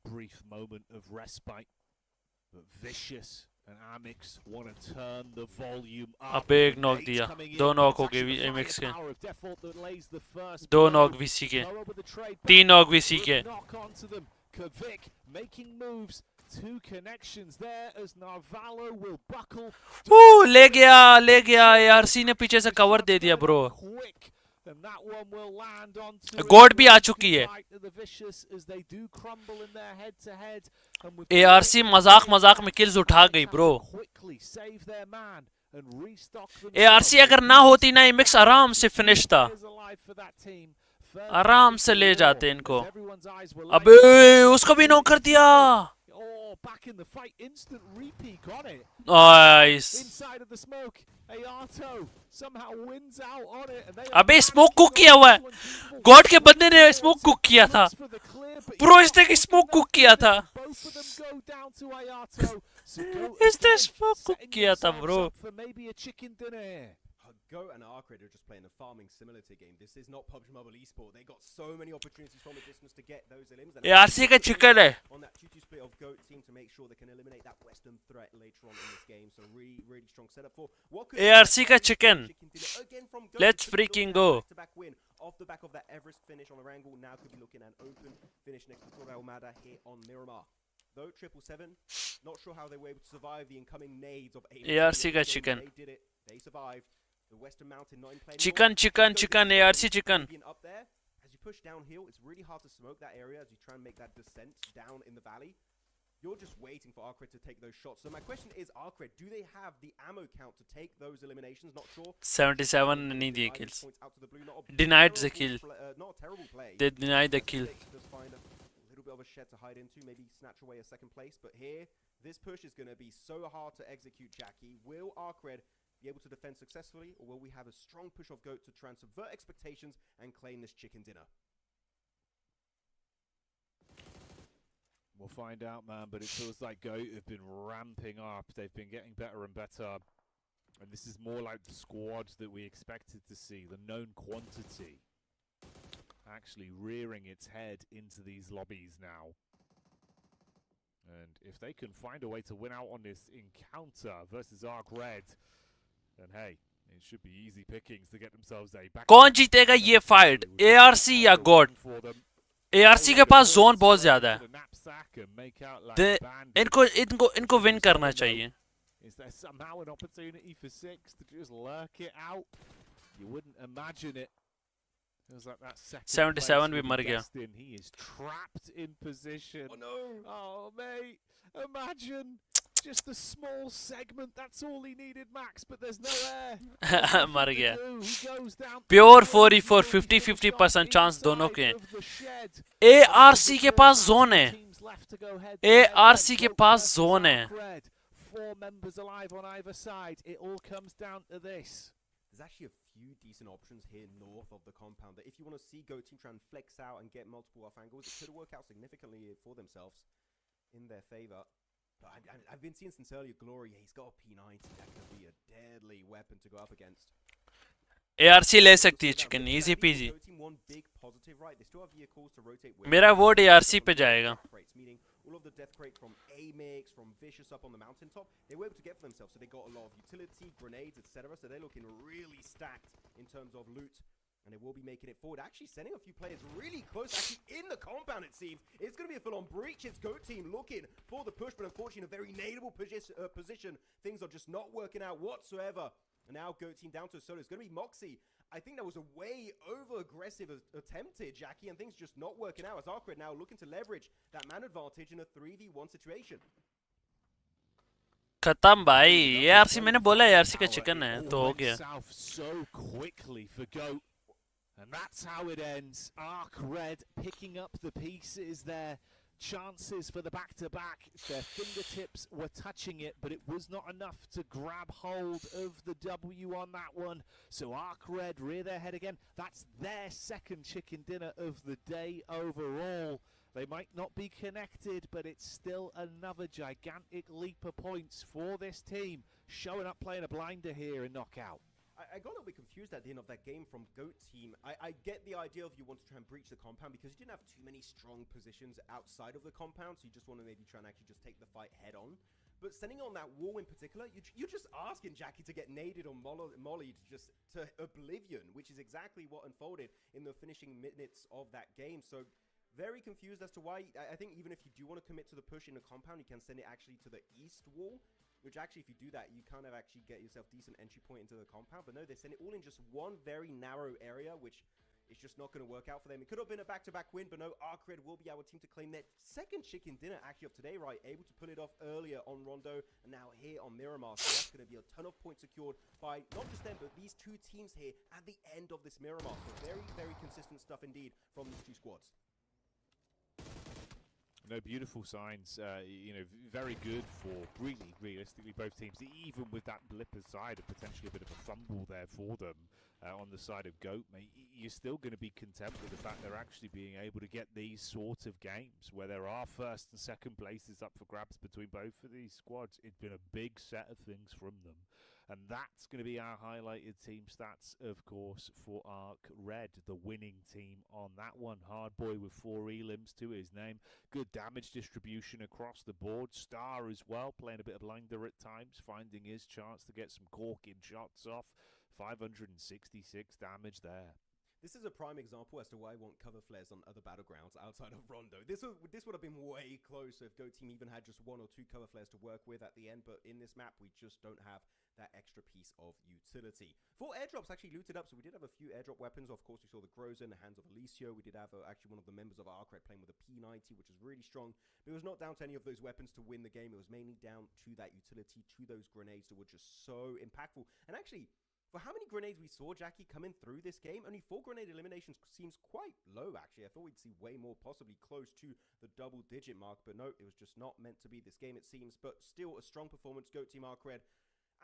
Brief moment of respite, but Vicious and AMIX want to turn the volume up. अबे एक नॉक दिया. 2 नॉक हो गए MX के. 2 नॉक VC के. 3 नॉक VC के. Making moves. 2 connections there as Narvalo will buckle. ले गया ARC ने पीछे से कवर दे दिया ब्रो. गॉड भी आ चुकी है. ARC मजाक में किल्स उठा गई ब्रो. ARC अगर ना होती ना MX आराम से फिनिश था. आराम से ले जाते इनको. अबे उसको भी नॉक कर दिया. Back in the fight, instant repeat on it. Nice. Inside of the smoke, Ayato somehow wins out on it, and they अबे स्मोक कुक किया हुआ है. गॉड के बंदे ने स्मोक कुक किया था. प्रो इसने की स्मोक कुक किया था. Both of them go down to Ayato. So go Is again, this for setting kiya tha, themselves bro? up for maybe a chicken dinner here. Go and ARCRED are just playing a farming simulator game. This is not PUBG Mobile Esport. They got so many opportunities from a distance to get those elims. ARC का chicken है. On that 2-2 split of GOAT team to make sure they can eliminate that Western threat later on in this game. So really strong setup for what could ARC का chicken. Again from GOAT. Let's freaking go. Back win off the back of that Everest finish on Erangel. Now could be looking at an open finish next to Torre Almada here on Miramar. Though 777, not sure how they were able to survive the incoming nades of ARC का chicken. They did it. They survived. The Western Mountain not in play. Chicken, ARC chicken. Up there, as you push downhill, it's really hard to smoke that area as you try and make that descent down in the valley. You're just waiting for ARCRED to take those shots. So my question is, ARCRED, do they have the ammo count to take those eliminations? Not sure. 77 नहीं दिए kills. Denied the kill. Not a terrible play. They denied the kill. Just find a little bit of a shed to hide into, maybe snatch away a second place. But here, this push is going to be so hard to execute, Jackie. Will ARCRED be able to defend successfully, or will we have a strong push of GOAT to try and subvert expectations and claim this chicken dinner? We'll find out, man, but it feels like GOAT have been ramping up. They've been getting better and better. And this is more like the squad that we expected to see, the known quantity. Actually rearing its head into these lobbies now. And if they can find a way to win out on this encounter versus ARCRED, then hey, it should be easy pickings to get themselves a back. कौन जीतेगा ये fight? ARC या GOAT? ARC के पास zone बहुत ज्यादा है. इनको win करना चाहिए. Is there somehow an opportunity for 6 to just lurk it out? You wouldn't imagine it. Feels like that second 77 भी मर गया. Destine, he is trapped in position. Oh no! Oh mate, imagine just the small segment. That's all he needed, Max. But there's no air. मर गया. He goes down. Pure 44 50% chance दोनों के. ARC के पास zone है. ARC के पास zone है. 4 members alive on either side. It all comes down to this. There's actually a few decent options here north of the compound that if you want to see GOAT team try and flex out and get multiple off angles, it could work out significantly for themselves in their favor. But I've been seeing since earlier Glory, he's got a P90 that could be a deadly weapon to go up against. ARC ले सकती है chicken, easy peasy. मेरा vote ARC पे जाएगा. All of the death crate from AMIX, from Vicious up on the mountaintop, they were able to get for themselves. So they got a lot of utility, grenades, etc. So they're looking really stacked in terms of loot. And they will be making it forward. Actually sending a few players really close, actually in the compound it seems. It's going to be a full-on breach. It's GOAT team looking for the push, but unfortunately in a very nadeable position. Things are just not working out whatsoever. And now GOAT team down to a solo. It's going to be Moxie. I think that was a way over-aggressive attempted, Jackie, and things just not working out as ARCRED now looking to leverage that man advantage in a 3v1 situation. खत्म भाई. ARC मैंने बोला ARC का chicken है तो हो गया. So quickly for GOAT. And that's how it ends. ARCRED picking up the pieces there. Chances for the back-to-back. Their fingertips were touching it, but it was not enough to grab hold of the W on that one. So ARCRED rear their head again. That's their second chicken dinner of the day overall. They might not be connected, but it's still another gigantic leap of points for this team. Showing up playing a blinder here in Knockout. I got a little bit confused at the end of that game from GOAT team. I get the idea of you want to try and breach the compound because you didn't have too many strong positions outside of the compound, so you just want to maybe try and actually just take the fight head on. But standing on that wall in particular, you're just asking Jackie to get naded or mollied just to oblivion, which is exactly what unfolded in the finishing minutes of that game. So very confused as to why. I think even if you do want to commit to the push in the compound, you can send it actually to the east wall. Which actually, if you do that, you kind of actually get yourself decent entry point into the compound. But no, they send it all in just one very narrow area, which is just not going to work out for them. It could have been a back-to-back win, but no, ARCRED will be our team to claim their second chicken dinner actually of today, right? Able to pull it off earlier on Rondo, and now here on Miramar. So that's going to be a ton of points secured by not just them, but these two teams here at the end of this Miramar. So very, very consistent stuff indeed from these two squads. No, beautiful signs. You know, very good for really, realistically, both teams. Even with that blip aside, and potentially a bit of a fumble there for them on the side of GOAT, mate, you're still going to be content with the fact they're actually being able to get these sort of games where there are first and second places up for grabs between both of these squads. It's been a big set of things from them. And that's going to be our highlighted team stats, of course, for ARCRED, the winning team on that one. Hardboy with 4 elims to his name. Good damage distribution across the board. Star as well, playing a bit of blinder at times, finding his chance to get some corking shots off. 566 damage there. This is a prime example as to why I want cover flares on other battlegrounds outside of Rondo. This would have been way closer if GOAT team even had just 1 or 2 cover flares to work with at the end, but in this map we just don't have that extra piece of utility. 4 airdrops actually looted up, so we did have a few airdrop weapons. Of course, we saw the Groza in the hands of Alicio. We did have actually one of the members of ARCRED playing with a P90, which is really strong. But it was not down to any of those weapons to win the game. It was mainly down to that utility, to those grenades that were just so impactful. And actually, for how many grenades we saw, Jackie, coming through this game, only 4 grenade eliminations seems quite low, actually. I thought we'd see way more, possibly close to the double-digit mark, but no, it was just not meant to be this game, it seems. But still a strong performance. GOAT team ARCRED,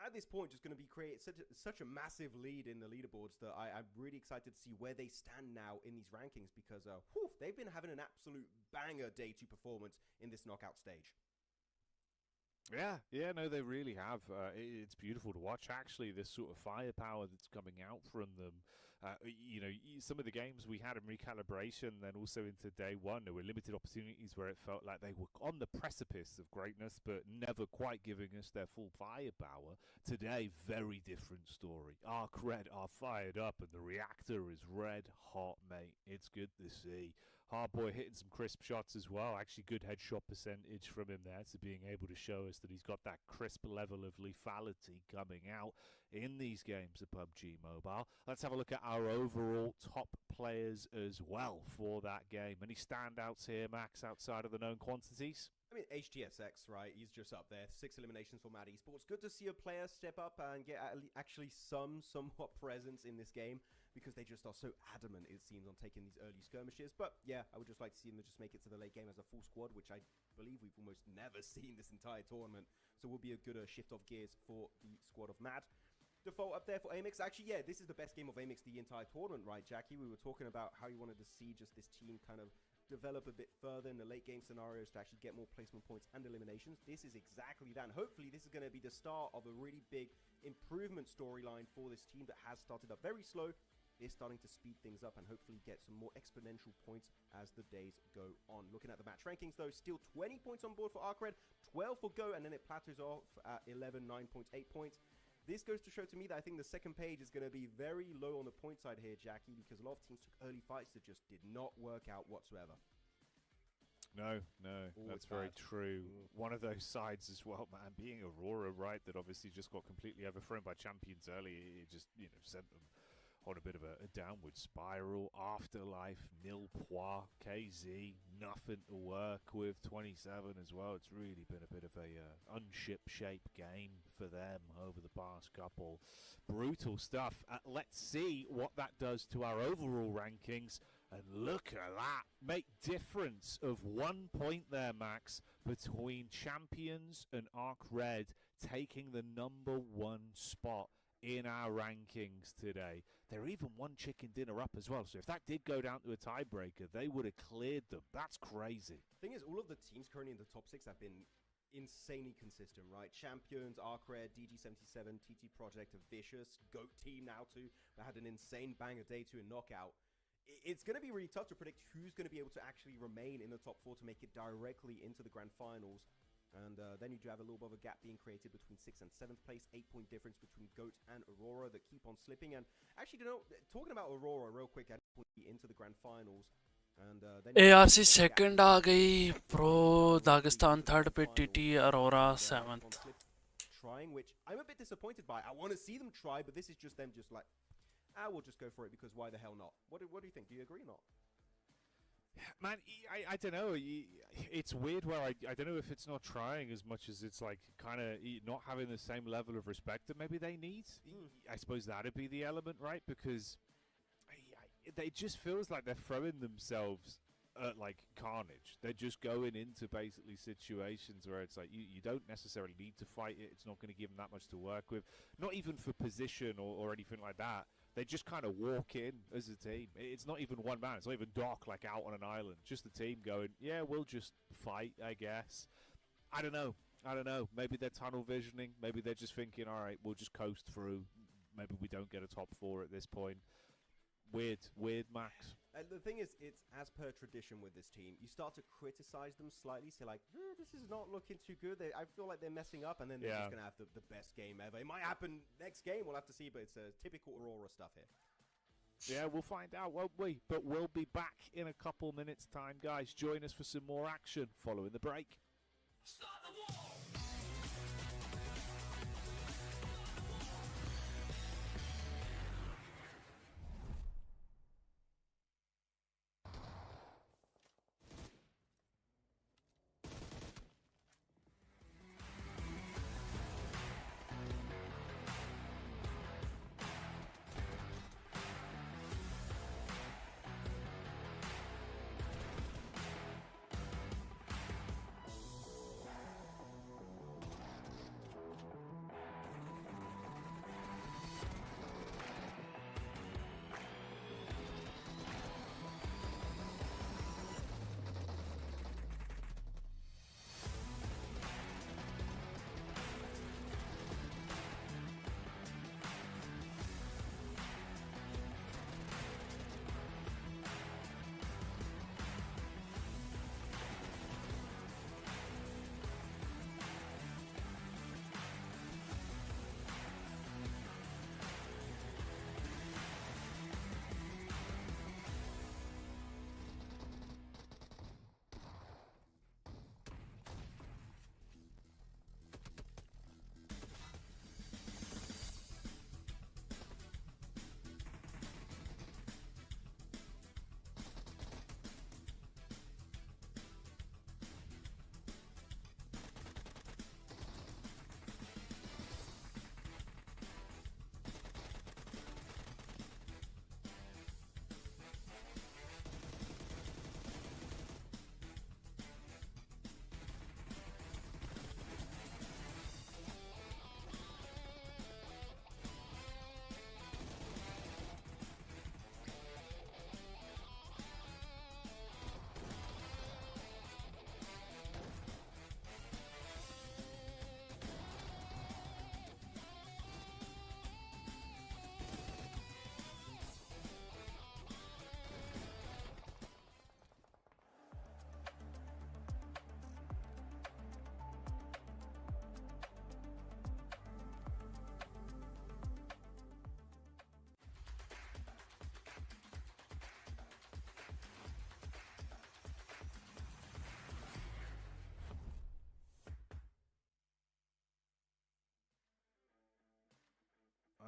at this point, just going to be create such a massive lead in the leaderboards that I'm really excited to see where they stand now in these rankings, because they've been having an absolute banger day 2 performance in this knockout stage. Yeah, no, they really have. It's beautiful to watch, actually, this sort of firepower that's coming out from them. You know, some of the games we had in recalibration, then also into day 1, there were limited opportunities where it felt like they were on the precipice of greatness, but never quite giving us their full firepower. Today, very different story. ARCRED are fired up, and the reactor is red hot, mate. It's good to see. Hardboy hitting some crisp shots as well. Actually, good headshot percentage from him there, to being able to show us that he's got that crisp level of lethality coming out in these games of PUBG Mobile. Let's have a look at our overall top players as well for that game. Any standouts here, Max, outside of the known quantities? I mean, HTSX, right? He's just up there. 6 eliminations for Mad Esports. Good to see a player step up and get actually somewhat presence in this game, because they just are so adamant, it seems, on taking these early skirmishes. But yeah, I would just like to see them just make it to the late game as a full squad, which I believe we've almost never seen this entire tournament. So will be a good shift of gears for the squad of Mad. Default up there for AMIX. Actually, yeah, this is the best game of AMIX the entire tournament, right, Jackie? We were talking about how you wanted to see just this team kind of develop a bit further in the late game scenarios to actually get more placement points and eliminations. This is exactly that, and hopefully this is going to be the start of a really big improvement storyline for this team that has started up very slow. Is starting to speed things up and hopefully get some more exponential points as the days go on. Looking at the match rankings, though, still 20 points on board for ARCRED, 12 for GO, and then it plateaus off at 11, 9.8 points. This goes to show to me that I think the second page is going to be very low on the point side here, Jackie, because a lot of teams took early fights that just did not work out whatsoever. No, that's very true. One of those sides as well, man, being Aurora, right, that obviously just got completely overthrown by champions early. It just, you know, sent them on a bit of a downward spiral. Afterlife, nil points. KZ, nothing to work with. 27 as well. It's really been a bit of a unship-shaped game for them over the past couple. Brutal stuff. Let's see what that does to our overall rankings. And look at that. Make difference of 1 point there, Max, between champions and ARCRED taking the #1 spot in our rankings today. They're even 1 chicken dinner up as well, so if that did go down to a tiebreaker, they would have cleared them. That's crazy. The thing is, all of the teams currently in the top 6 have been insanely consistent, right? Champions, ARCRED, DG77, TT Project, Vicious, GOAT team now too, that had an insane banger day 2 in knockout. It's going to be really tough to predict who's going to be able to actually remain in the top 4 to make it directly into the grand finals. And then you do have a little bit of a gap being created between 6th and 7th place. 8-point difference between GOAT and Aurora that keep on slipping. And actually, you know, talking about Aurora real quick, into the grand finals. And then ARC second आ गई, Pro Dagestan third पे, TT Aurora 7th. Trying, which I'm a bit disappointed by. I want to see them try, but this is just them just like, I will just go for it because why the hell not? What do you think? Do you agree or not? Man, I don't know. It's weird where I don't know if it's not trying as much as it's like kind of not having the same level of respect that maybe they need. I suppose that'd be the element, right? Because it just feels like they're throwing themselves like carnage. They're just going into basically situations where it's like you don't necessarily need to fight it. It's not going to give them that much to work with, not even for position or anything like that. They just kind of walk in as a team. It's not even one man. It's not even Doc like out on an island. Just the team going, yeah, we'll just fight, I guess. I don't know. Maybe they're tunnel visioning. Maybe they're just thinking, all right, we'll just coast through. Maybe we don't get a top 4 at this point. Weird, Max. And the thing is, it's as per tradition with this team. You start to criticize them slightly, say like, this is not looking too good. I feel like they're messing up, and then they're just going to have the best game ever. It might happen next game, we'll have to see, but it's typical Aurora stuff here. Yeah, we'll find out, won't we? But we'll be back in a couple minutes' time, guys. Join us for some more action following the break. Start the war!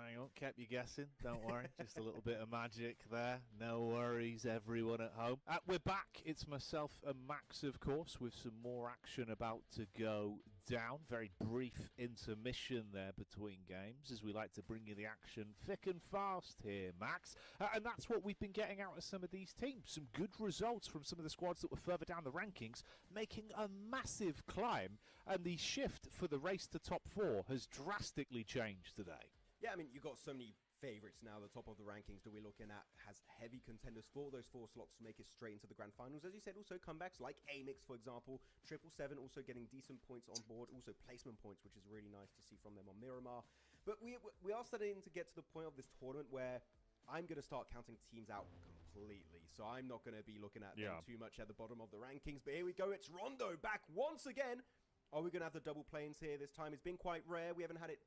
Hang on, kept you guessing. Don't worry. Just a little bit of magic there. No worries, everyone at home. We're back. It's myself and Max, of course, with some more action about to go down. Very brief intermission there between games, as we like to bring you the action thick and fast here, Max. And that's what we've been getting out of some of these teams. Some good results from some of the squads that were further down the rankings, making a massive climb. And the shift for the race to top 4 has drastically changed today. Yeah, I mean, you've got so many favorites now. The top of the rankings that we're looking at has heavy contenders for those 4 slots to make it straight into the grand finals. As you said, also comebacks like AMIX, for example. 777 also getting decent points on board. Also placement points, which is really nice to see from them on Miramar. But we are starting to get to the point of this tournament where I'm going to start counting teams out completely. So I'm not going to be looking at them too much at the bottom of the rankings. But here we go. It's Rondo back once again. Are we going to have the double planes here this time? It's been quite rare. We haven't had it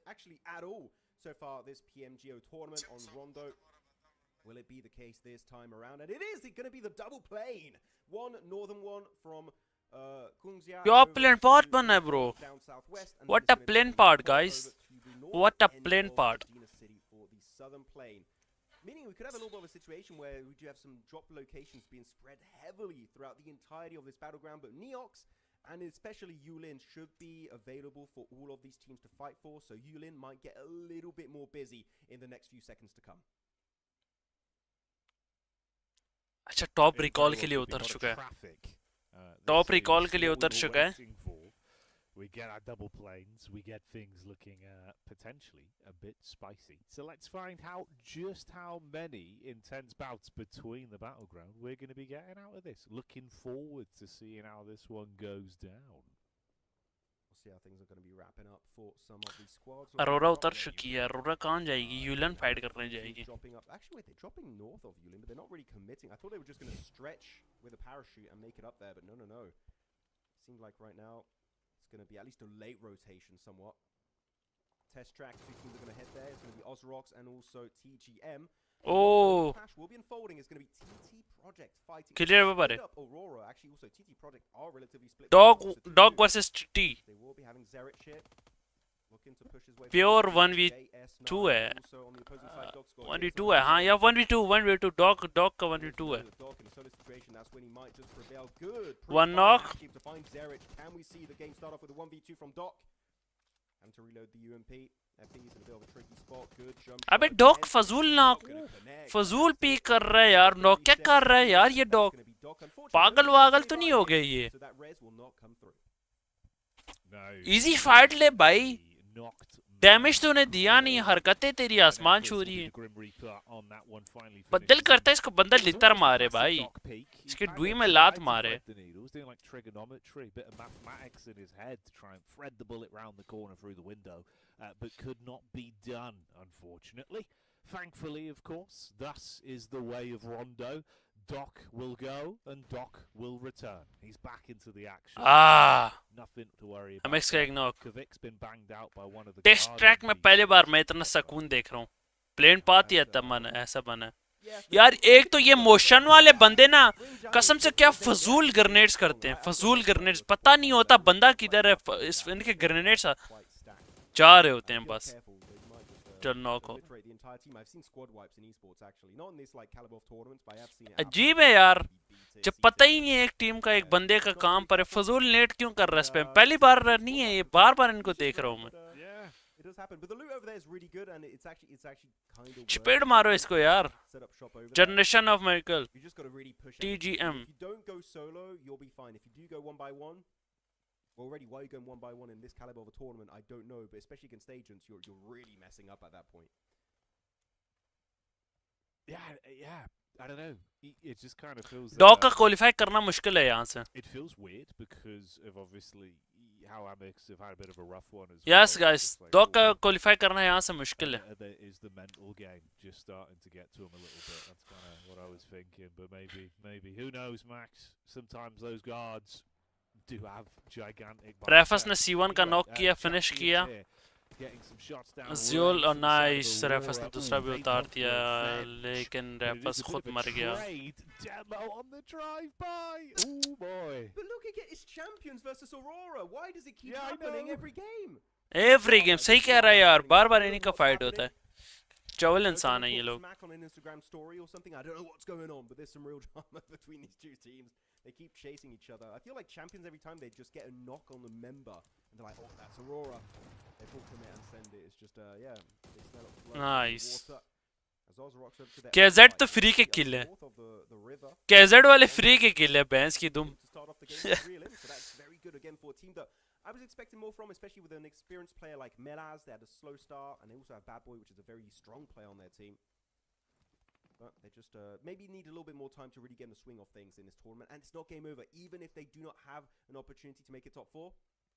actually at all so far this PMGO tournament on Rondo. Will it be the case this time around? And it is going to be the double plane. One northern one from Kungzia. Your plane part banna hai, bro. What a plane part, guys. What a plane part. For the southern plane. Meaning we could have a little bit of a situation where we do have some drop locations being spread heavily throughout the entirety of this battleground. But Neox and especially Yulin should be available for all of these teams to fight for. So Yulin might get a little bit more busy in the next few seconds to come. अच्छा top recall के लिए उतर चुका है top recall के लिए उतर चुका है We get our double planes, we get things looking potentially a bit spicy. So let's find out just how many intense bouts between the battleground we're going to be getting out of this. Looking forward to seeing how this one goes down. We'll see how things are going to be wrapping up for some of these squads. Arora उतर चुकी है अरोरा कहाँ जाएगी यूलन fight करने जाएगी Dropping up. Actually, wait, they're dropping north of Yulin, but they're not really committing. I thought they were just going to stretch with a parachute and make it up there, but no. Seems like right now it's going to be at least a late rotation somewhat. Test track, two teams are going to head there. It's going to be Ozrox and also TGM. Oh, Clash will be unfolding. It's going to be TT Project fighting. clear over Split up Aurora. Actually, also TT Project are relatively split. dog versus T They will be having Zerich here. Looking to push his way. Pure forward. 1v2 है Also on the opposing side, Dog scored 1v2 है हाँ या 1v2 dog का 1v2 है Dog in a solo situation, that's when he might just prevail. Good. One knock. To find Zerich. Can we see the game start off with a 1v2 from Doc? And to reload the UMP. FP is in a bit of a tricky spot. Good jump. अबे shot. Dog And फजूल not knock gonna connect. फजूल P कर रहा है यार knock क्या कर रहा है यार ये That's dog gonna be Doc. Unfortunately, पागल वागल तो नहीं हो गया ये So that res will not come through. No. Easy fight ले भाई Knocked डैमेज तो उन्हें दिया नहीं हरकतें तेरी आसमान छू रही है पर दिल करता है इसको बंदा लितर मारे भाई इसके डुई में लात मारे doing like trigonometry, bit of mathematics in his head to try and thread the bullet round the corner through the window, but could not be done, unfortunately. Thankfully, of course, thus is the way of Rondo. Doc will go and Doc will return. He's back into the action. Nothing to worry about. AMIX का एक knock Kvic's been banged out by one of the test track में पहले बार मैं इतना सुकून देख रहा हूँ प्लेन पाती है तब मन ऐसा बना यार एक तो ये मोशन वाले बंदे ना कसम से क्या फजूल ग्रेनेड्स करते हैं फजूल ग्रेनेड्स पता नहीं होता बंदा किधर है इनके ग्रेनेड्स जा रहे होते हैं बस चल नॉक हो अजीब है यार जब पता ही नहीं है एक टीम का एक बंदे का काम पर फजूल नेट क्यों कर रहा है स्पैम पहली बार नहीं है ये बार बार इनको देख रहा हूँ मैं चपेट मारो इसको यार generation of miracle TGM Already, why are you going one by one in this caliber of a tournament? I don't know, but especially against agents, you're really messing up at that point. Yeah, I don't know. It just kind of feels. Dog का qualify करना मुश्किल है यहाँ से. It feels weird because of obviously how AMIX have had a bit of a rough one as yes, well. guys, dog का qualify करना यहाँ से मुश्किल है. There is the mental game just starting to get to him a little bit. That's kind of what I was thinking, but maybe who knows, Max? Sometimes those guards do have gigantic. रेफस ने C1 का knock किया, finish किया. ज़ियोल और nice रेफस ने दूसरा भी उतार दिया, लेकिन रेफस खुद मर गया. But look again, it's champions versus Aurora. Why does it keep happening every game? Every game सही कह रहा है यार, बार-बार इन्हीं का फाइट होता है. चवल इंसान है ये लोग. On an Instagram story or something, I don't know what's going on, but there's some real drama between these two teams. They keep chasing each other. I feel like champions every time they just get a knock on the member, and they're like, "Oh, that's Aurora." They pull from it and send it. It's just yeah, they smell up blood. Nice. KZ तो free के किल है. KZ वाले free के किल है, बैंस की दुम. I was expecting more from, especially with an experienced player like Melaz. They had a slow start, and they also have Bad Boy, which is a very strong player on their team. But they just maybe need a little bit more time to really get in the swing of things in this tournament. And it's not game over, even if they do not have an opportunity to make it top 4.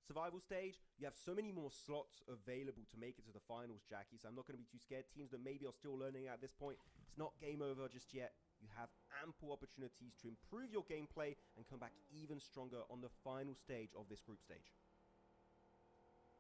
Survival stage, you have so many more slots available to make it to the finals, Jackie. So I'm not going to be too scared. Teams that maybe are still learning at this point, it's not game over just yet. You have ample opportunities to improve your gameplay and come back even stronger on the final stage of this group stage.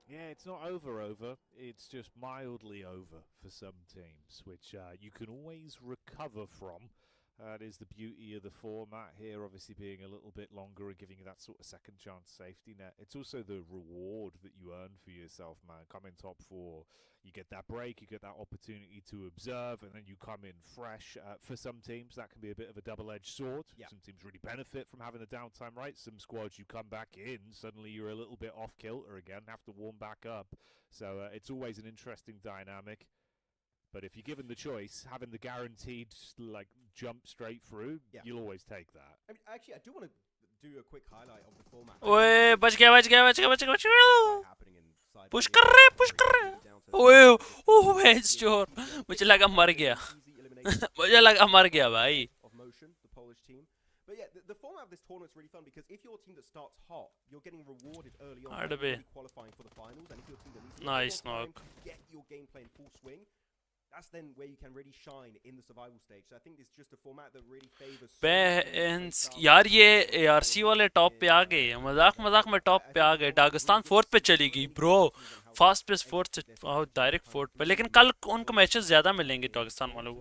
Yeah, it's not over. It's just mildly over for some teams, which you can always recover from. That is the beauty of the format here, obviously being a little bit longer and giving you that sort of second chance safety net. It's also the reward that you earn for yourself, man. Come in top 4, you get that break, you get that opportunity to observe, and then you come in fresh. For some teams, that can be a bit of a double-edged sword. Yeah. Some teams really benefit from having the downtime, right? Some squads, you come back in, suddenly you're a little bit off kilter again, have to warm back up. So it's always an interesting dynamic. But if you're given the choice, having the guaranteed like jump straight through, you'll always take that. I mean, actually, I do want to do a quick highlight of the format. ओए बच गया बच गया बच गया बच गया बच गया Happening inside पुश the कर रहे ओए ओह बेंच चोर मुझे लगा मर गया मुझे लगा मर गया भाई of motion, the Polish team. But yeah, the format of this tournament is really fun because if you're a team that starts hot, you're getting rewarded early on Hard by be. really qualifying for the finals, and if your team at least Nice takes more time knock. to get your gameplay in full swing, that's then where you can really shine in the survival stage. So I think it's just a format that really favors. बेंस यार ये ARC वाले top पे आ गए मजाक मजाक में top पे आ गए दागिस्तान फोर्थ पे चली गई ब्रो फास्ट पेस फोर्थ से डायरेक्ट फोर्थ पे लेकिन कल उनको मैचेस ज्यादा मिलेंगे दागिस्तान वालों को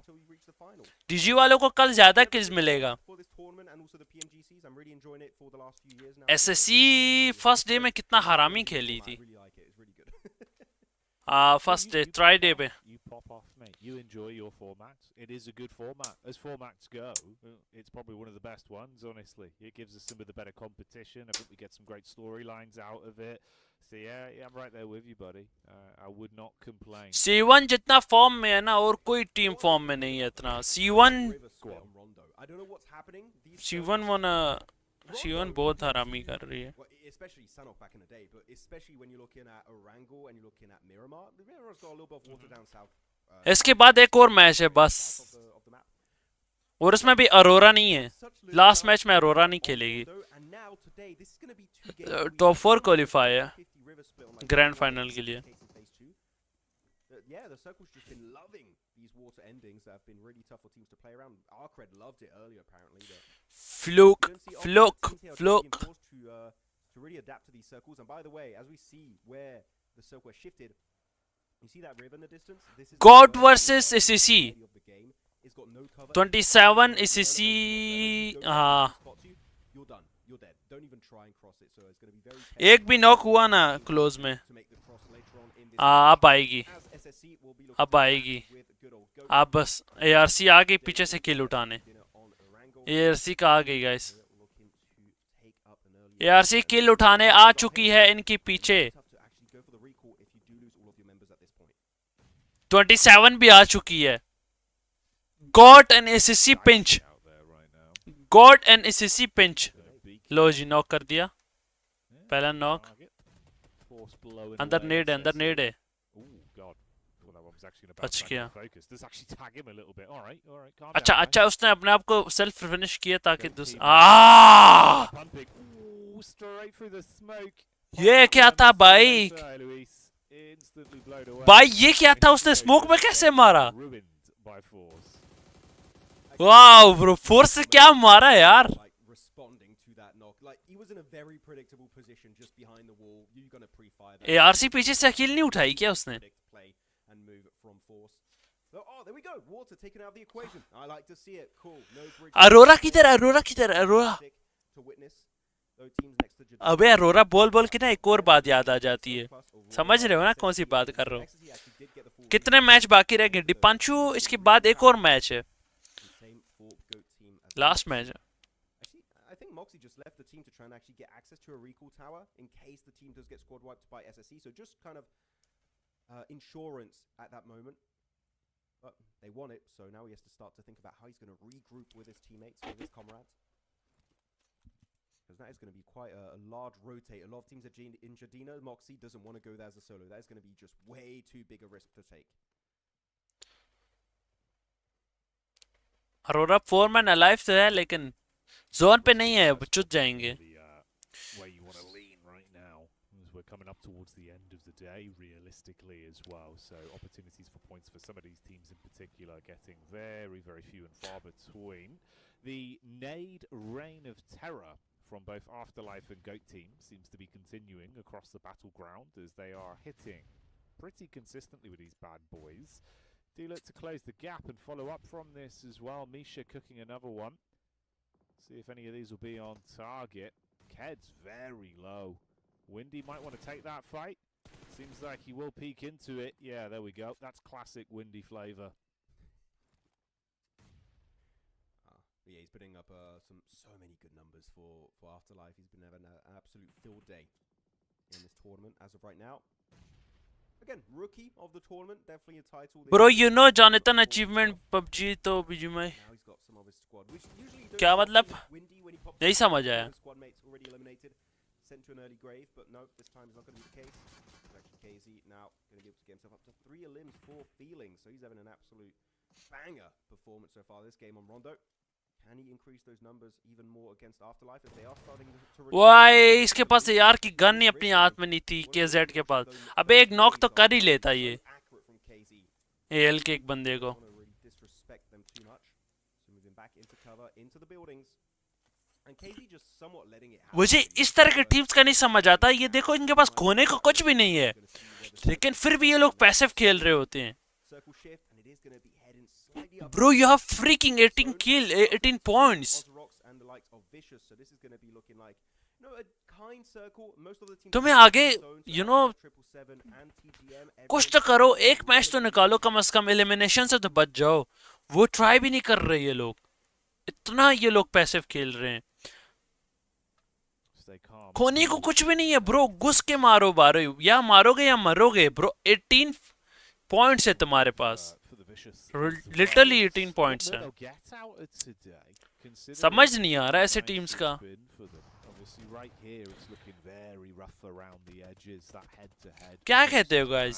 डीजी वालों को कल ज्यादा किल्स मिलेगा एसएससी फर्स्ट डे में कितना हरामी खेली थी फर्स्ट डे ट्राई डे पे You pop off, mate. You enjoy your format. It is a good format. As formats go, it's probably one of the best ones, honestly. It gives us some of the better competition. I think we get some great storylines out of it. So yeah, I'm right there with you, buddy. I would not complain. C1 जितना form में है ना और कोई team form में नहीं है इतना C1 बहुत हरामी कर रही है Especially Sanok back in the day, but especially when you're looking at Erangel and you're looking at Miramar. Miramar's got a little bit of water down south. इसके बाद एक और मैच है बस और उसमें भी अरोरा नहीं है लास्ट मैच में अरोरा नहीं खेलेगी टॉप 4 क्वालिफाई है ग्रैंड फाइनल के लिए Yeah, the circle's just been loving these water endings that have been really tough for teams to play around. ARCRED loved it earlier, apparently. Fluke. To really adapt to these circles. And by the way, as we see where the circle has shifted, you see that river in the distance? This is God versus ECC. It's got no cover. 27 ECC. You're done. You're dead. Don't even try and cross it. So it's going to be very एक भी knock हुआ ना close में अब आएगी अब बस ARC आ गई पीछे से किल उठाने ARC का आ गई गाइस ARC किल उठाने आ चुकी है इनके पीछे 27 भी आ चुकी है got an ACC pinch got an ACC pinch लो जी नॉक कर दिया पहला नॉक अंदर नेड है बच गया अच्छा उसने अपने आप को सेल्फ फिनिश किया ताकि ये क्या था भाई ये क्या था उसने स्मोक में कैसे मारा वाओ ब्रो फोर्स से क्या मारा यार ARC पीछे से अकेले नहीं उठाई क्या उसने अरोरा किधर अबे अरोरा बोल के ना एक और बात याद आ जाती है समझ रहे हो ना कौन सी बात कर रहा हूँ कितने मैच बाकी रह गए दीपांशु इसके बाद एक और मैच है लास्ट मैच है Moxie just left the team to try and actually get access to a recall tower in case the team does get squad wiped by SSE. So just kind of insurance at that moment. But they won it, so now he has to start to think about how he's going to regroup with his teammates, with his comrades. Because that is going to be quite a large rotate. A lot of teams are in Jadina. Moxie doesn't want to go there as a solo. That is going to be just way too big a risk to take. Aurora 4-man alive तो है लेकिन zone पे नहीं है चुत जाएंगे where you want to lean right now as we're coming up towards the end of the day realistically as well, so opportunities for points for some of these teams in particular getting very few and far between. The nade reign of terror from both Afterlife and Goat team seems to be continuing across the battleground as they are hitting pretty consistently with these bad boys. Do look to close the gap and follow up from this as well. Misha cooking another one. See if any of these will be on target. Ked's very low. Windy might want to take that fight. Seems like he will peek into it. Yeah, there we go. That's classic Windy flavor. Yeah, he's putting up so many good numbers for Afterlife. He's been having an absolute field day in this tournament as of right now. Again, rookie of the tournament, definitely a title. Bro, you know Jonathan achievement PUBG तो बीजू में Now he's got some of his squad, which usually don't क्या seem मतलब too windy when he pops नहीं up. समझ Some आया of his squad mates already eliminated, sent to an early grave, but no, this time is not going to be the case. It's actually KZ now going to be able to get himself up to 3 elims, 4 feelings, so he's having an absolute banger performance so far this game on Rondo. Can he increase those numbers even more against Afterlife if they are starting to वाई इसके पास यार की gun नहीं अपनी हाथ में नहीं थी KZ के पास अबे एक नॉक तो कर ही लेता ये एल के एक बंदे को मुझे इस तरह के टीम्स का नहीं समझ आता ये देखो इनके पास खोने को कुछ भी नहीं है लेकिन फिर भी ये लोग पैसिव खेल रहे होते हैं Bro, you have freaking 18 points. तुम्हें आगे, you know, कुछ तो करो, एक मैच तो निकालो कम से कम एलिमिनेशन से तो बच जाओ. वो ट्राई भी नहीं कर रहे ये लोग. इतना ये लोग पैसिव खेल रहे हैं. खोने को कुछ भी नहीं है ब्रो. घुस के मारो बारो. या मारोगे या मरोगे ब्रो. 18 पॉइंट्स है तुम्हारे पास. Literally 18 points है. समझ नहीं आ रहा ऐसे टीम्स का. क्या कहते हो guys?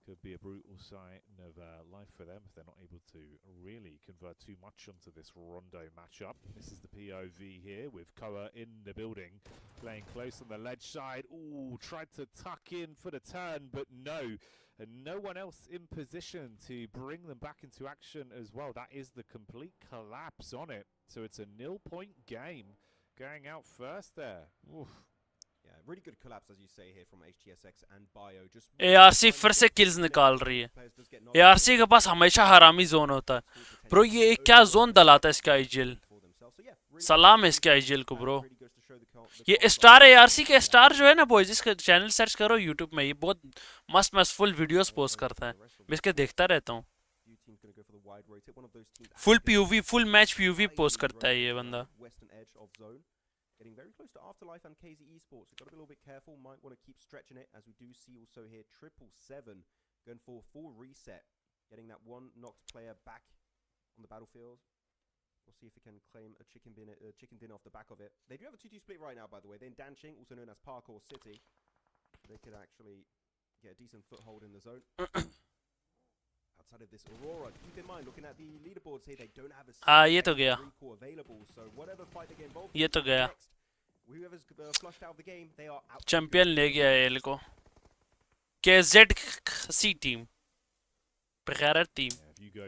Could be a brutal sign of life for them if they're not able to really convert too much onto this Rondo matchup. This is the POV here with Koa in the building, playing close on the ledge side. Ooh, tried to tuck in for the turn, but no. And no one else in position to bring them back into action as well. That is the complete collapse on it. So it's a 0-point game going out first there. Oof. Yeah, really good collapse as you say here from HTSX and Bio. Just ARC फिर से kills निकाल रही है. ARC के पास हमेशा हरामी zone होता है. Bro ये क्या जोन दलाता है इसका आईजीएल. सलाम है इसके आईजीएल को ब्रो. ये स्टार ARC के स्टार जो है ना बॉयज इसका चैनल सर्च करो यूट्यूब में. ये बहुत मस्त मस्त फुल वीडियोस पोस्ट करता है. मैं इसके देखता रहता हूँ. Full POV full match POV post करता है ये बंदा. Getting very close to Afterlife and KZ Esports. We've got to be a little bit careful. Might want to keep stretching it as we do see also here 777 going for a full reset. Getting that one knocked player back on the battlefield. We'll see if we can claim a chicken dinner off the back of it. They do have a 2-2 split right now, by the way. They're in Danching, also known as Parkour City. They could actually get a decent foothold in the zone. Outside of this Aurora, keep in mind, looking at the leaderboards here, they don't have a ये तो गया. available, so whatever fight they get involved ये तो गया. whoever's flushed out of the game, they are out. Champion ले गया है L को. KZ सी टीम. बेगैरत टीम.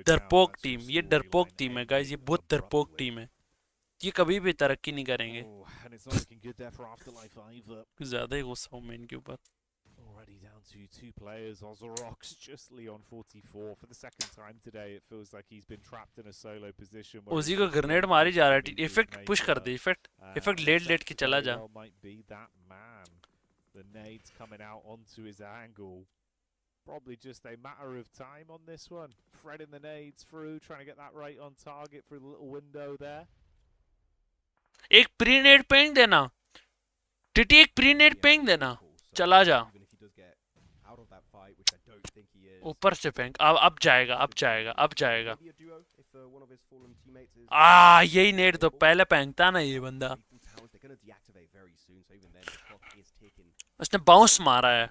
डरपोक टीम. ये डरपोक टीम है गाइस. ये बहुत डरपोक टीम है. ये कभी भी तरक्की नहीं करेंगे. ज़्यादा ही गुस्सा हूँ मैं इनके ऊपर. Already down to 2 players. Ozorox just on 44 for the second time today. It feels like he's been trapped in a solo position. उसी को ग्रेनेड मारी जा रहा है. इफेक्ट पुश कर दे. इफेक्ट लेट के चला जा. Might be that man. The nades coming out onto his angle. Probably just a matter of time on this one. Threading the nades through, trying to get that right on target through the little window there. एक pre नेड पेंग देना. टिटी एक pre नेड पेंग देना. चला जा. ऊपर से फेंक. अब जाएगा. यही नेट तो पहले फेंकता ना ये बंदा. उसने बाउंस मारा है.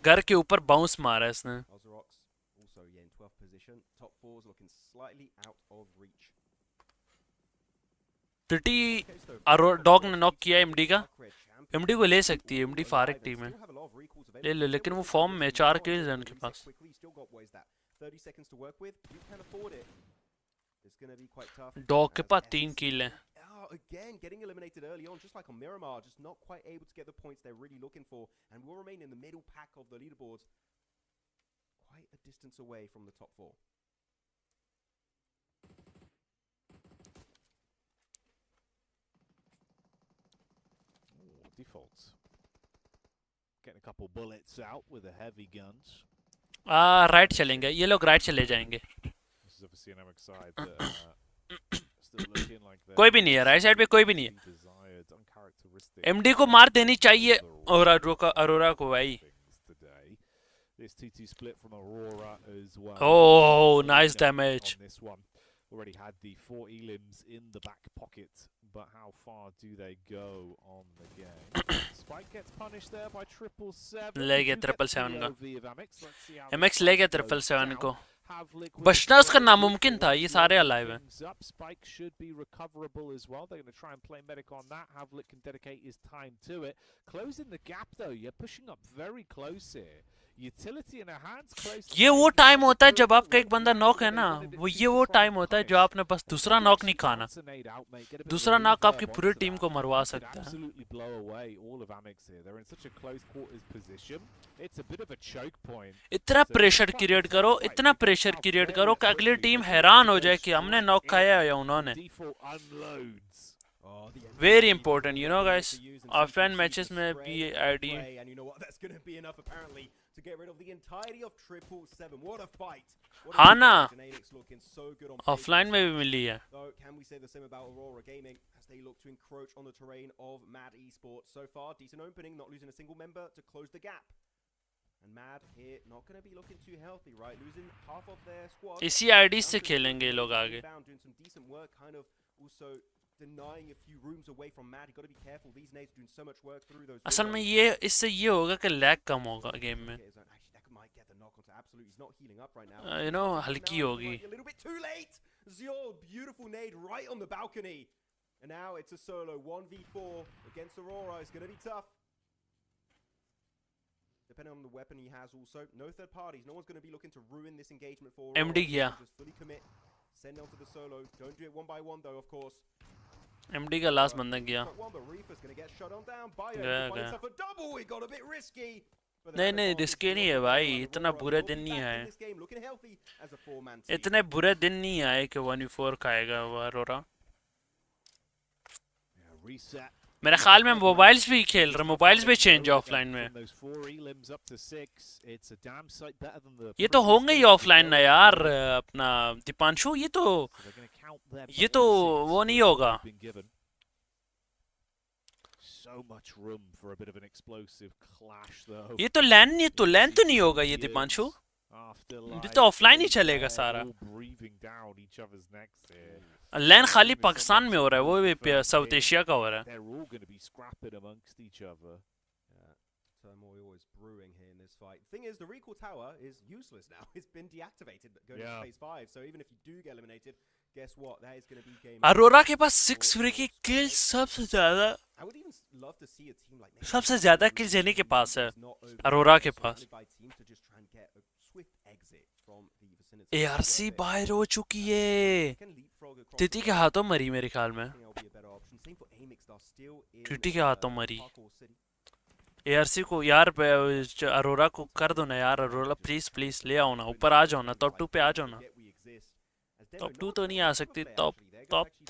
घर के ऊपर बाउंस मारा है इसने. टिटी डॉग ने नॉक किया एमडी का. एमडी को ले सकती है. एमडी फारिक टीम है. ले लो लेकिन वो फॉर्म में 4 किल्स हैं उनके पास. डॉग के पास 3 किल हैं. Again, getting eliminated early on, just like on Miramar, just not quite able to get the points they're really looking for, and will remain in the middle pack of the leaderboards, quite a distance away from the top 4. Defaults. Getting a couple bullets out with the heavy guns. Right चलेंगे. ये लोग right चले जाएंगे. This is obviously an MX side that still looking like कोई भी नहीं है. Right side पे कोई भी नहीं है. MD को मार देनी चाहिए अरोरा को भाई. This 2-2 split from Aurora as well. Oh, nice damage. On this one. Already had the 4 elims in the back pocket, but how far do they go on the game? Spike gets punished there by 777. ले गया 777 का. MX ले गया 777 को. बचना उसका नामुमकिन था. ये सारे अलाइव हैं. Spike should be recoverable as well. They're going to try and play medic on that. Havlik can dedicate his time to it. Closing the gap though. You're pushing up very close here. Utility in her hands close. ये वो time होता है जब आपका एक बंदा knock है ना. वो टाइम होता है जो आपने बस दूसरा नॉक नहीं खाना. दूसरा नॉक आपकी पूरी टीम को मरवा सकता है. Absolutely blow away all of AMIX here. They're in such a close quarters position. It's a bit of a choke point. इतना प्रेशर क्रिएट करो, इतना प्रेशर क्रिएट करो कि अगली टीम हैरान हो जाए कि हमने नॉक खाया या उन्होंने. Very important, you know guys. Offline matches में भी ID. And you know what? That's going to be enough apparently to get rid of the entirety of 777. What a fight! हाँ ना. So good on Offline में भी मिली है. Though, can we say the same about Aurora Gaming as they look to encroach on the terrain of Mad Esports? So far, decent opening, not losing a single member to close the gap. And Mad here not going to be looking too healthy, right? Losing half of their squad. इसी ID से खेलेंगे ये लोग आगे. Doing some decent work, kind of also denying a few rooms away from Mad. You got to be careful. These nades doing so much work through those. असल में ये इससे ये होगा कि लैग कम होगा गेम में. You know, हल्की होगी. A little bit too late. Ziol, beautiful nade right on the balcony. And now it's a solo 1v4 against Aurora. It's going to be tough. Depending on the weapon he has also. No third parties. No one's going to be looking to ruin this engagement for Aurora. MD गया. Just fully commit. Send on to the solo. Don't do it one by one though, of course. MD का last बंदा गया. गया. नहीं risky नहीं है भाई. इतना बुरे दिन नहीं आए. इतने बुरे दिन नहीं आए कि 1v4 खाएगा वो अरोरा. मेरे ख्याल में मोबाइल्स भी खेल रहे. मोबाइल्स भी चेंज ऑफलाइन में. ये तो होंगे ही ऑफलाइन ना यार. अपना दीपांशु ये तो वो नहीं होगा. ये तो लैन तो नहीं होगा ये दीपांशु. ये तो ऑफलाइन ही चलेगा सारा. लैन खाली पाकिस्तान में हो रहा है. वो भी साउथ एशिया का हो रहा है. Turmoil is brewing here in this fight. Thing is, the recall tower is useless now. It's been deactivated going to phase 5. So even if you do get eliminated, guess what? That is going to be game. Arora के पास 6 free की kills सबसे ज्यादा. I would even love to see a team like सबसे ज्यादा kills jenny के पास है. अरोरा के पास. ARC बाहर हो चुकी है. टीटी के हाथों मरी मेरे ख्याल में. टीटी के हाथों मरी. ARC को यार अरोरा को कर दो ना यार. अरोरा प्लीज ले आओ ना. ऊपर आ जाओ ना. टॉप 2 पे आ जाओ ना. टॉप 2 तो नहीं आ सकती. टॉप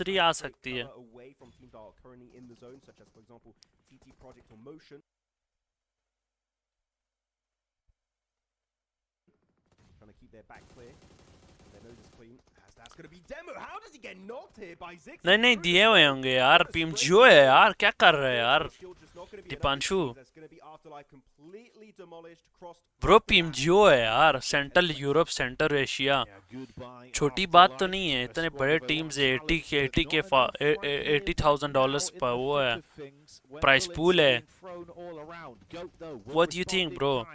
3 आ सकती है. नहीं दिए हुए होंगे यार. PMGO है यार. क्या कर रहे हैं यार दीपांशु. ब्रो PMGO है यार. सेंट्रल यूरोप सेंट्रल एशिया छोटी बात तो नहीं है. इतने बड़े टीम्स है. $80,000 पर वो है. प्राइस पूल है. What do you think bro?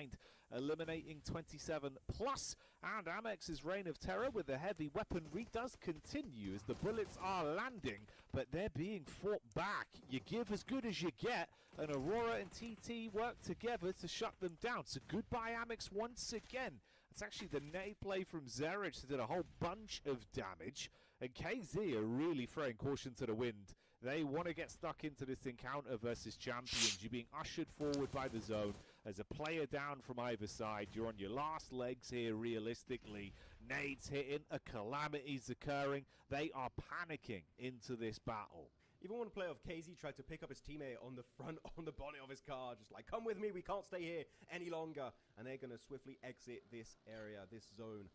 Eliminating 27 plus, and AMIX's reign of terror with the heavy weaponry does continue as the bullets are landing, but they're being fought back. You give as good as you get, and Aurora and TT work together to shut them down. So goodbye AMIX once again. It's actually the nade play from Zerich that did a whole bunch of damage, and KZ are really throwing caution to the wind. They want to get stuck into this encounter versus champions. You're being ushered forward by the zone. As a player down from either side, you're on your last legs here realistically. Nades hitting, a calamity's occurring. They are panicking into this battle. Even one player of KZ tried to pick up his teammate on the front, on the bonnet of his car, just like, come with me, we can't stay here any longer. And they're going to swiftly exit this area, this zone.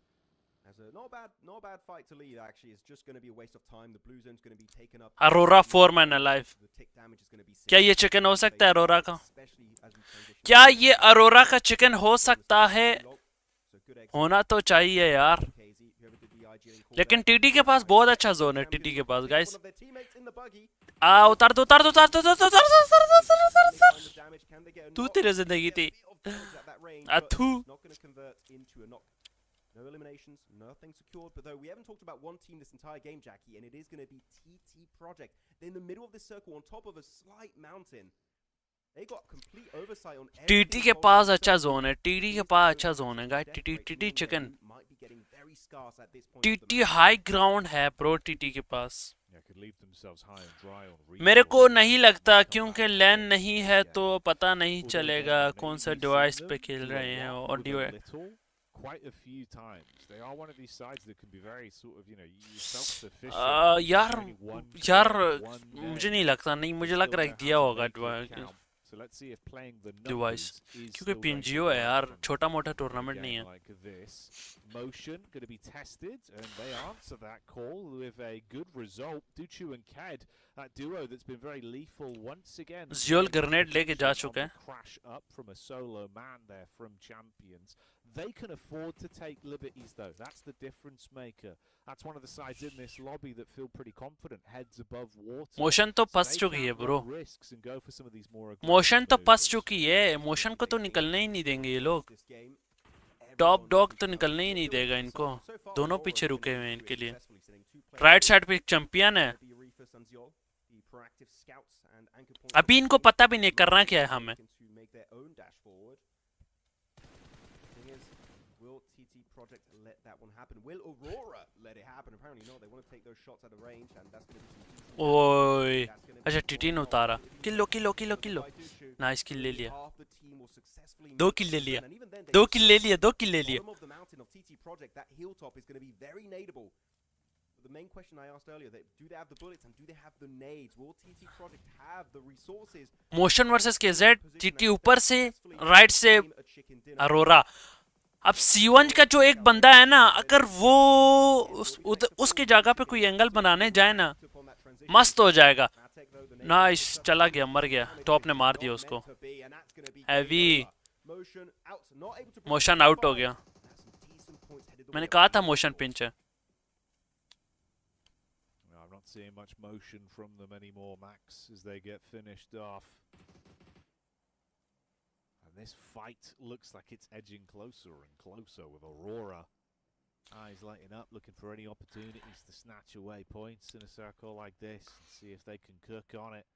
As a not bad fight to lead, actually. It's just going to be a waste of time. The blue zone's going to be taken up. Aurora 4 man alive. The tick damage is going to be क्या ये chicken हो सकता है अरोरा का? क्या ये अरोरा का chicken हो सकता है? होना तो चाहिए यार, लेकिन टीटी के पास बहुत अच्छा जोन है। टीटी के पास गाइस, उतार दो उतार दो उतार दो उतार दो, तू तेरी जिंदगी थी अथू। No eliminations, nothing secured. But though we haven't talked about one team this entire game, Jackie, and it is going to be TT Project. They're in the middle of this circle on top of a slight mountain. They got complete oversight on everything. TT के पास अच्छा zone है, TT के पास अच्छा zone है guys. TT chicken, TT high ground है pro TT के पास। मेरे को नहीं लगता, क्योंकि लैन नहीं है तो पता नहीं चलेगा कौन सा डिवाइस पे खेल रहे हैं। और quite a few times. They are one of these sides that can be very sort of, self-sufficient. यार मुझे नहीं लगता, नहीं मुझे लग रहा है दिया होगा डिवाइस, क्योंकि PMGO है यार, छोटा मोटा टूर्नामेंट नहीं है। Motion going to be tested, and they answer that call with a good result. Duchu and Ked, that duo that's been very lethal once again. Ziol grenade लेके जा चुका है। Crash up from a solo man there from Champions. They can afford to take liberties though. That's the difference maker. That's one of the sides in this lobby that feel pretty confident, heads above water. Motion तो फंस चुकी है bro, motion तो फंस चुकी है। Motion को तो निकलने ही नहीं देंगे ये लोग। टॉप डॉग तो निकलने ही नहीं देगा इनको, दोनों पीछे रुके हुए हैं इनके लिए। राइट साइड पे एक चैंपियन है, अभी इनको पता भी नहीं करना क्या है हमें। ओए अच्छा, टीटी ने उतारा। Kilo kilo kilo kilo, nice kill ले लिया, 2 किल ले लिया, 2 किल ले लिया, 2 किल ले लिया। The main question I asked earlier, that do they have the bullets and do they have the nades? Will TT Project have the resources? Motion versus KZ, TT ऊपर से, राइट से अरोरा। अब C1 का जो एक बंदा है ना, अगर वो उसकी जगह पे कोई एंगल बनाने जाए ना, मस्त हो जाएगा। नाइस, चला गया, मर गया, टॉप ने मार दिया उसको। हैवी मोशन आउट हो गया, मैंने कहा था मोशन पिंच है। I'm not seeing much motion from them anymore, Max, as they get finished off. And this fight looks like it's edging closer and closer with Aurora. Eyes lighting up, looking for any opportunities to snatch away points in a circle like this and see if they can cook on it.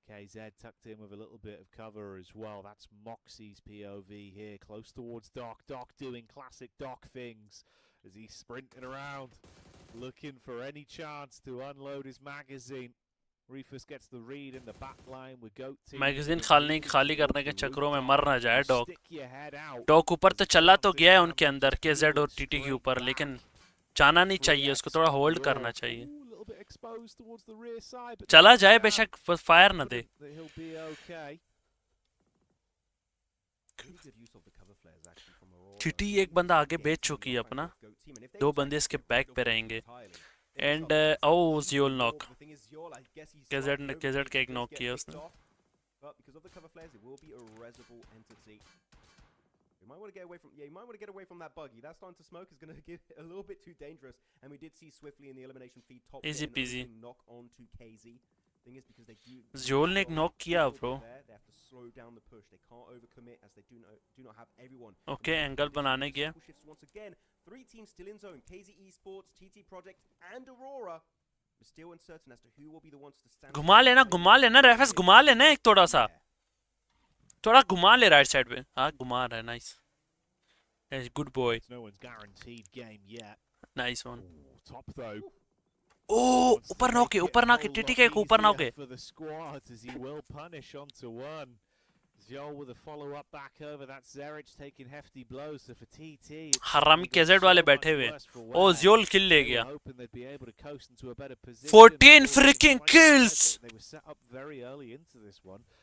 KZ tucked in with a little bit of cover as well. That's Moxie's POV here, close towards Doc. Doc doing classic Doc things as he's sprinting around, looking for any chance to unload his magazine. Rufus gets the read in the back line with Goat team. Magazine खाली करने के चक्करों में मर ना जाए dog. Dog ऊपर तो चला तो गया है उनके अंदर, केजेड और टीटी के ऊपर, लेकिन जाना नहीं चाहिए, उसको थोड़ा होल्ड करना चाहिए। चला जाए बेशक, फायर ना दे। टीटी एक बंदा आगे बेच चुकी है अपना, 2 बंदे इसके बैक पे रहेंगे। एंड ओ ज़ियोल नॉक, केजेड का एक नॉक किया उसने। You might want to get away from, you might want to get away from that buggy. That starting to smoke is going to get a little bit too dangerous. And we did see swiftly in the elimination feed top easy peasy knock on to KZ. Thing is, because they do ज़ियोल ने एक knock किया bro. They have to slow down the push. They can't overcommit as they do not have everyone. Okay, angle बनाने गया। Once again, 3 teams still in zone. KZ Esports, TT Project and Aurora. We're still uncertain as to who will be the ones to stand. घुमा लेना रेफेस, घुमा लेना एक थोड़ा घुमा ले राइट साइड पे। हाँ घुमा रहा है, nice, good boy, nice one. ओ ऊपर नॉक है, टीटी के ऊपर नॉक है। हरामी केजेड वाले बैठे हुए। ओ ज़ियोल किल ले गया, 14 freaking kills.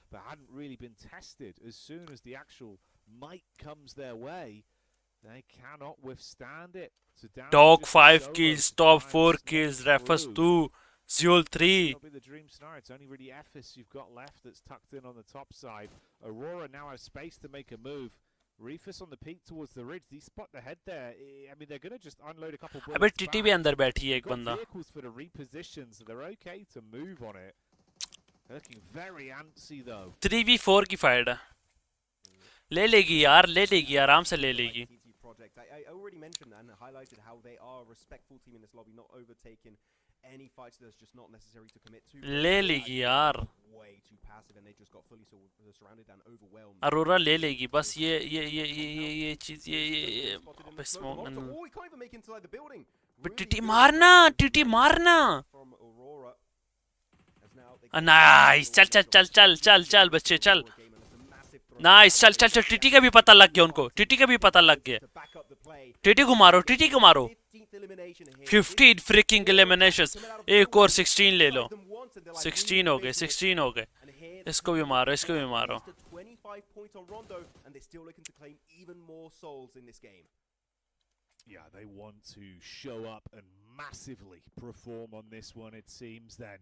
But hadn't really been tested. As soon as the actual might comes their way, they cannot withstand it. Dog 5 kills, top 4 kills, Refus 2, Zul 3. That'll be the dream scenario. It's only really Ephes you've got left that's tucked in on the top side. Aurora now has space to make a move. Reefus on the peak towards the ridge. They spot the head there. I mean, they're going to just unload a couple bullets. अबे TT भी अंदर बैठी है एक Got बंदा. vehicles for the reposition, so they're okay to move on it. Looking very antsy though. 3v4 की fight है. ले लेगी यार, ले लेगी, आराम से ले लेगी. I already mentioned and highlighted how they are a respectful team in this lobby, not overtaking any fights that's just not necessary to commit to. ले लेगी यार. Way too passive and they just got fully surrounded and overwhelmed. Arora ले लेगी. बस ये चीज ये smoke. Oh, he can't even make inside the building. TT मारना, टीटी मारना. From Aurora. नाइस. चल चल चल चल चल चल बच्चे चल. नाइस. चल चल चल. टीटी का भी पता लग गया उनको. टीटी का भी पता लग गया. टीटी को मारो, टीटी को मारो. 15 freaking eliminations. एक और 16 ले लो. 16 हो गए, 16 हो गए. इसको भी मारो, इसको भी मारो. 25 points on Rondo and they're still looking to claim even more souls in this game. Yeah, they want to show up and massively perform on this one, it seems then.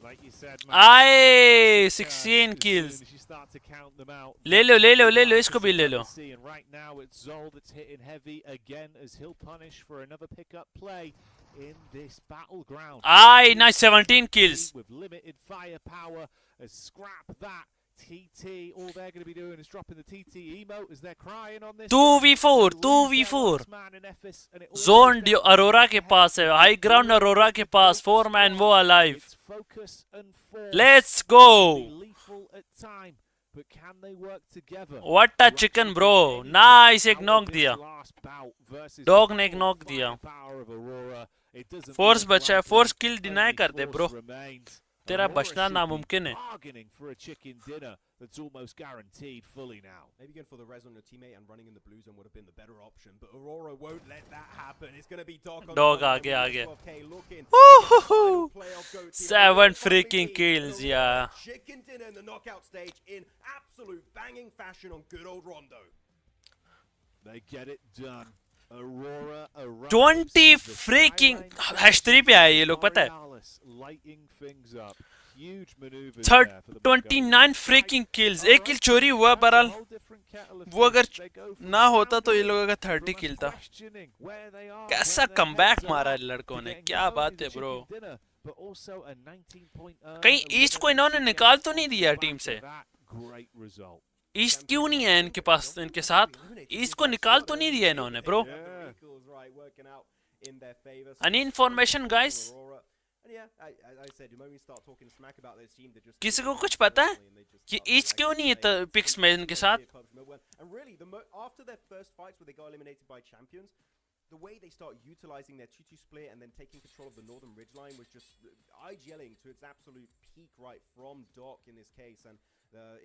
Like you said, man. Aye, 16 kills. You start to count them out. ले लो, ले लो, ले लो, इसको भी ले लो. And right now it's Zol that's hitting heavy again as he'll punish for another pickup play in this battleground. Aye, nice 17 kills. With limited firepower, as scrap that. TT, all they're going to be doing is dropping the TT emote as they're crying on this. 2v4, 2v4. Zone Aurora के पास है. High ground Aurora के पास. 4 man वो alive. Let's go. But can they work together? What a chicken, bro. Nice, एक knock दिया. Dog ने एक knock दिया. Force बचा है. Force kill deny कर दे, bro. तेरा बचना नामुमकिन है. That's almost guaranteed fully now. Maybe going for the res on your teammate and running in the blue zone would have been the better option, but Aurora won't let that happen. It's going to be Doc on Dog the आ गया. looking. 7 freaking kills, yeah. Chicken dinner in the knockout stage in absolute banging fashion on good old Rondo. They get it done. Aurora 20 freaking #3 पे आए ये लोग, पता है. Lighting things up. Huge maneuver. 29 freaking kills. एक किल चोरी हुआ बहरहाल. वो अगर ना होता तो ये लोगों का 30 किल था. कैसा कमबैक मारा है लड़कों ने. क्या बात है ब्रो. कहीं ईस्ट को इन्होंने निकाल तो नहीं दिया टीम से. ईस्ट क्यों नहीं है इनके पास, इनके साथ. ईस्ट को निकाल तो नहीं दिया इन्होंने ब्रो. Any information guys? किसी को कुछ पता है कि ईस्ट क्यों नहीं है पिक्स में इनके साथ. The way they start utilizing their 2-2 split and then taking control of the northern ridgeline was just IGLing to its absolute peak right from Doc in this case, and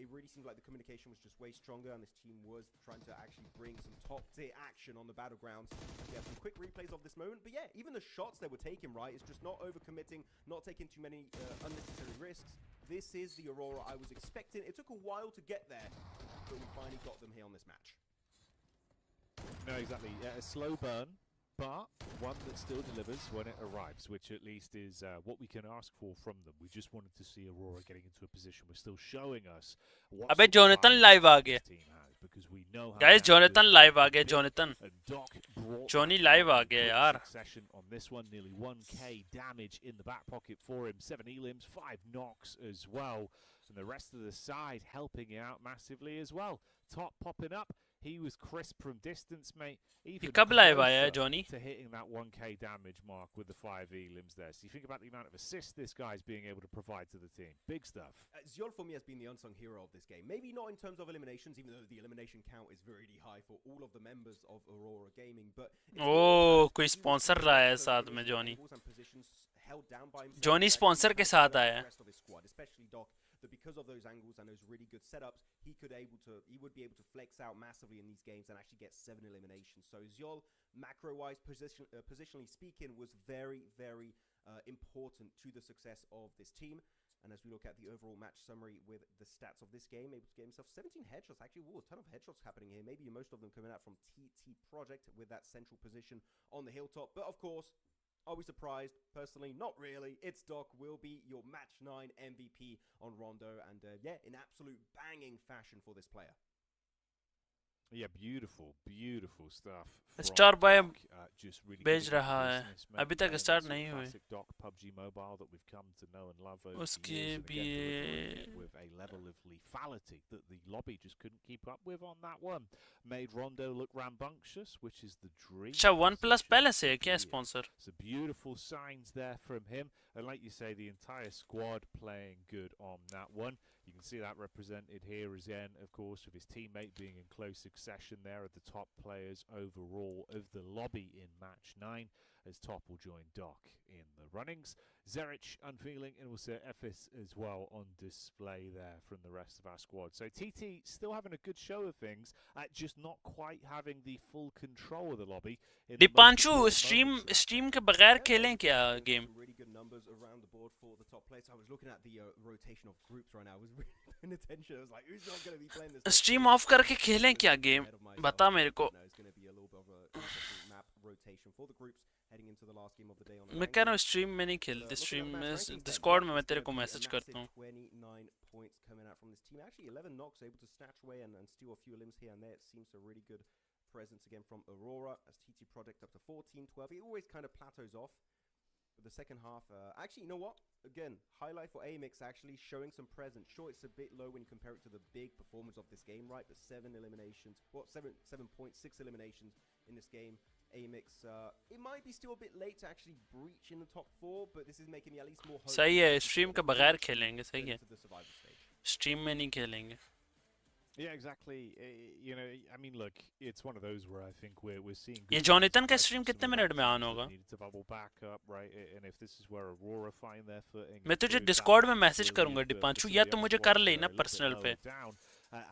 it really seemed like the communication was just way stronger and this team was trying to actually bring some top-tier action on the battlegrounds. We have some quick replays of this moment, but yeah, even the shots they were taking, right, it's just not overcommitting, not taking too many unnecessary risks. This is the Aurora I was expecting. It took a while to get there, but we finally got them here on this match. No, exactly. Yeah, a slow burn, but one that still delivers when it arrives, which at least is what we can ask for from them. We just wanted to see Aurora getting into a position. We're still showing us what अबे Jonathan live आ गया. because we know how Guys, Jonathan live आ गया. Jonathan. Johnny live आ गया यार. Session on this one, nearly 1k damage in the back pocket for him. 7 elims, 5 knocks as well, and the rest of the side helping out massively as well. Top popping up. He was crisp from distance, mate. Even कब live आया है Johnny? to hitting that 1k damage mark with the 5 elims there. So you think about the amount of assists this guy's being able to provide to the team. Big stuff. Ziol for me has been the unsung hero of this game. Maybe not in terms of eliminations, even though the elimination count is really high for all of the members of Aurora Gaming. But Oh, कोई sponsor लाया है साथ में Johnny. Johnny sponsor के साथ आया है. Especially Doc. That because of those angles and those really good setups, he would be able to flex out massively in these games and actually get 7 eliminations. So Ziol, macro-wise, positionally speaking, was very, very important to the success of this team. And as we look at the overall match summary with the stats of this game, able to get himself 17 headshots. Actually, a ton of headshots happening here. Maybe most of them coming out from TT Project with that central position on the hilltop. But of course, Are we surprised? Personally, not really. It's Doc will be your match 9 MVP on Rondo, and yeah, in absolute banging fashion for this player. Yeah, beautiful, beautiful stuff. Star Boy just really भेज रहा है अभी तक start नहीं हुई classic Doc PUBG Mobile that we've come to know and love over the उसके years, and भी again, delivering it with a level of lethality that the lobby just couldn't keep up with on that one. Made Rondo look rambunctious, which is the dream. अच्छा OnePlus position पहले से है to क्या be in. Sponsor So beautiful signs there from him, and like you say, the entire squad playing good on that one. You can see that represented here again, of course, with his teammate being in close succession there at the top players overall of the lobby in match 9, as Top will join Doc in the runnings. Zerich, Unfeeling, and also Ephes as well on display there from the rest of our squad. So TT still having a good show of things, just not quite having the full control of the lobby. Deepanshu stream के बगैर खेलें क्या game Really good numbers around the board for the top players. I was looking at the rotation of groups right now. I was really paying attention. I was like, who's not going to be playing this? Stream of करके खेलें क्या game बता मेरे को No, it's going to be a little bit of a interesting map rotation for the groups heading into the last game of the day on the मैं कह रहा हूँ स्ट्रीम में नहीं खेलते स्ट्रीम में डिस्कॉर्ड में मैं तेरे को मैसेज करता हूँ 29 points coming out from this team. Actually, 11 knocks, able to snatch away and steal a few limbs here and there. It seems a really good presence again from Aurora as TT Project up to 14, 12. It always kind of plateaus off. But the second half, actually, you know what? Again, highlight for AMIX actually showing some presence. Sure, it's a bit low when you compare it to the big performance of this game, right? But 7 eliminations, well, 7.6 eliminations in this game. AMIX, it might be still a bit late to actually breach in the top 4, but this is making me at least more hopeful. सही है stream के बगैर खेलेंगे सही है to the survival stage. Stream में नहीं खेलेंगे Yeah, exactly. You know, I mean, look, it's one of those where I think we're seeing. ये जॉनथन का स्ट्रीम कितने मिनट में ऑन होगा Needed to bubble back up, right? And if this is where Aurora find their footing, मैं तुझे that Discord में is message करूंगा brilliant, but Deepanshu some या of the तो other मुझे squads कर that लेना are a little bit personal पे lower down,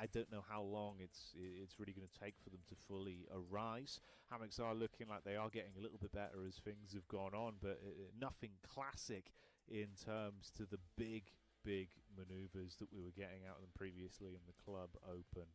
I don't know how long it's really going to take for them to fully arise. AMIX are looking like they are getting a little bit better as things have gone on, but nothing classic in terms to the big maneuvers that we were getting out of them previously in the club open.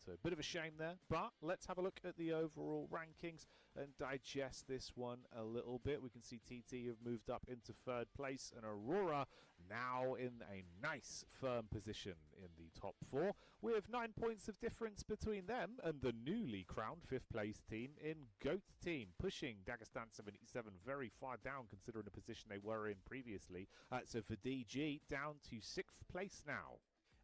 So a bit of a shame there, but let's have a look at the overall rankings and digest this one a little bit. We can see TT have moved up into 3rd place and Aurora now in a nice firm position in the top 4 with 9 points of difference between them and the newly crowned 5th place team in GOAT team, pushing Dagestan 77 very far down considering the position they were in previously. So for DG down to 6th place now.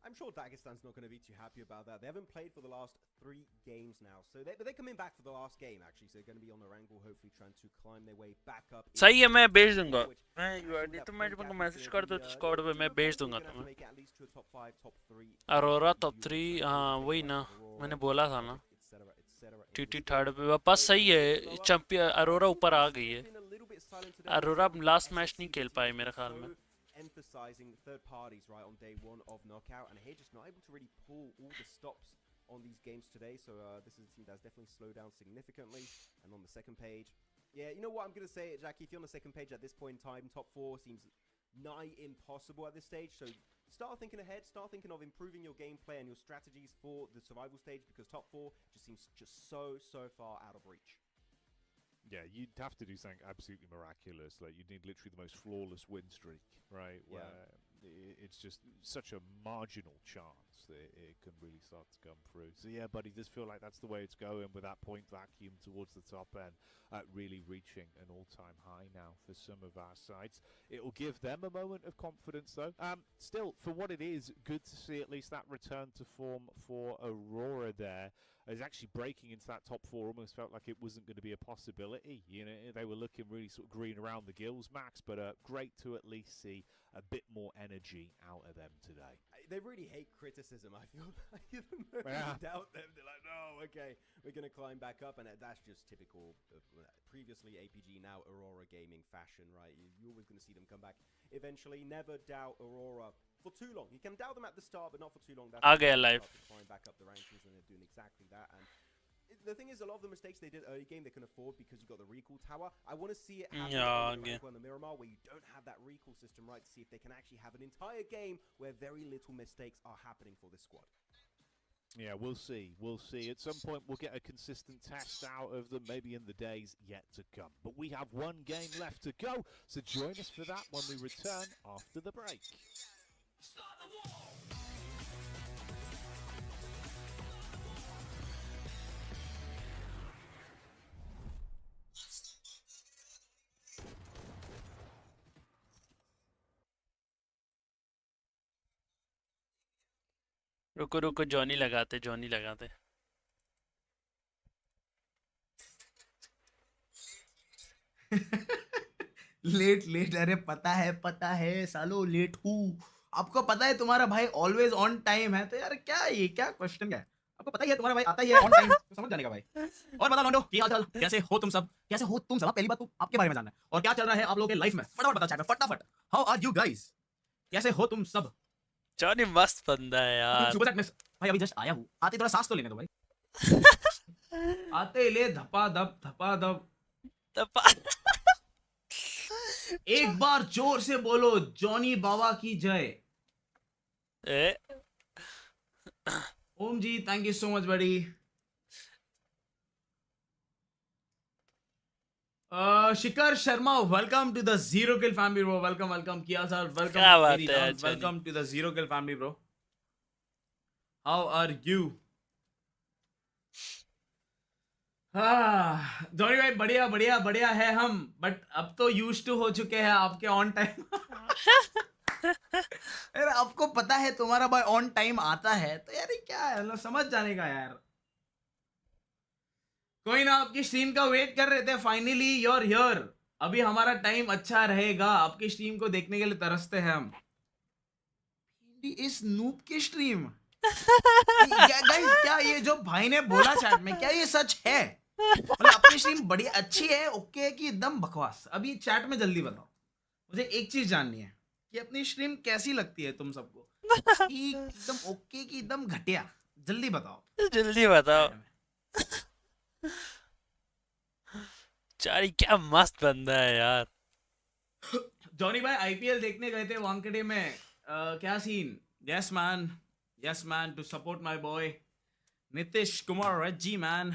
I'm sure Dagestan's not going to be too happy about that. They haven't played for the last 3 games now. So they're coming back for the last game, actually. So they're going to be on Erangel, hopefully trying to climb their way back up. सही है मैं भेज दूंगा मैं URDU तो मैं जब message कर दो डिस्कॉर्ड पे मैं भेज दूंगा तुम्हें अरोरा टॉप 3 हाँ वही ना मैंने बोला था ना TT 3rd पे बस सही है चैंपियन अरोरा ऊपर आ गई है अरोरा लास्ट मैच नहीं खेल पाए मेरे ख्याल में emphasizing third parties right on day 1 of knockout, and here just not able to really pull all the stops on these games today. So this is a team that's definitely slowed down significantly. And on the second page, yeah, you know what I'm gonna say, Jackie, if you're on the second page at this point in time, top 4 seems nigh impossible at this stage. So start thinking ahead, start thinking of improving your gameplay and your strategies for the survival stage, because top 4 just seems so far out of reach. Yeah, you'd have to do something absolutely miraculous. Like, you'd need literally the most flawless win streak, right? Where it's just such a marginal chance that it can really start to come through. So yeah, buddy, does feel like that's the way it's going with that point vacuum towards the top end, really reaching an all-time high now for some of our sides. It will give them a moment of confidence, though. Still, for what it is, good to see at least that return to form for Aurora there. Is actually breaking into that top 4 almost felt like it wasn't going to be a possibility. You know, they were looking really sort of green around the gills, Max, but great to at least see a bit more energy out of them today. They really hate criticism, I feel like. They doubt them. They're like, no, okay, we're going to climb back up. And that's just typical previously APG, now Aurora Gaming fashion, right? You're always going to see them come back eventually. Never doubt Aurora for too long. You can doubt them at the start, but not for too long. That's live. Climb back up the rankings, and they're doing exactly that. And the thing is, a lot of the mistakes they did early game, they can afford because you got the recall tower. I want to see it happen on the Miramar, where you don't have that recall system, right? To see if they can actually have an entire game where very little mistakes are happening for this squad. Yeah, we'll see. We'll see. At some point, we'll get a consistent test out of them, maybe in the days yet to come. But we have one game left to go, so join us for that when we return after the break. रुको रुको Johnny लगाते late अरे पता है सालो late हूँ। आपको पता है तुम्हारा भाई ऑलवेज ऑन टाइम है, तो यार क्या क्वेश्चन है। आपको पता ही है तुम्हारा भाई आता ही है ऑन टाइम, तो समझ जाने का भाई। और बता लोंडो क्या हाल चाल, कैसे हो तुम सब? पहली बात तो आपके बारे में जानना है, और क्या चल रहा है आप लोगों के लाइफ में फटाफट बता चैट में फटाफट। हाउ आर यू गाइस, कैसे हो तुम सब? जॉनी मस्त बंदा है यार। सुपर चैट में भाई अभी जस्ट आया हूँ, आते थोड़ा सांस तो लेने दो भाई। आते ले धपा धप। एक बार जोर से बोलो जॉनी बाबा की जय। Om ji thank you so much बड़ी। Shikhar Sharma welcome to the zero kill family bro. वेलकम किया sir, welcome to the zero kill family bro. How are you? Johnny भाई बढ़िया है हम, बट अब तो यूज्ड टू हो चुके हैं आपके ऑन टाइम। अरे आपको पता है तुम्हारा भाई ऑन टाइम आता है, तो यार क्या है मतलब समझ जाने का यार। कोई ना, आपकी स्ट्रीम का वेट कर रहे थे, फाइनली यूर हियर। अभी हमारा टाइम अच्छा रहेगा, आपकी स्ट्रीम को देखने के लिए तरसते हैं हम। इस नूब की स्ट्रीम गाइस, क्या ये जो भाई ने बोला चैट में क्या ये सच है? मतलब अपनी स्ट्रीम बड़ी अच्छी है ओके कि एकदम बकवास? अभी चैट में जल्दी बताओ, मुझे एक चीज जाननी है कि अपनी स्ट्रीम कैसी लगती है तुम सबको, कि एकदम ओके कि एकदम घटिया? जल्दी बताओ। चारी क्या मस्त बंदा है यार। जॉनी भाई आईपीएल देखने गए थे वानखेड़े में, क्या सीन? Yes man to support my boy Nitish Kumar Reddy man.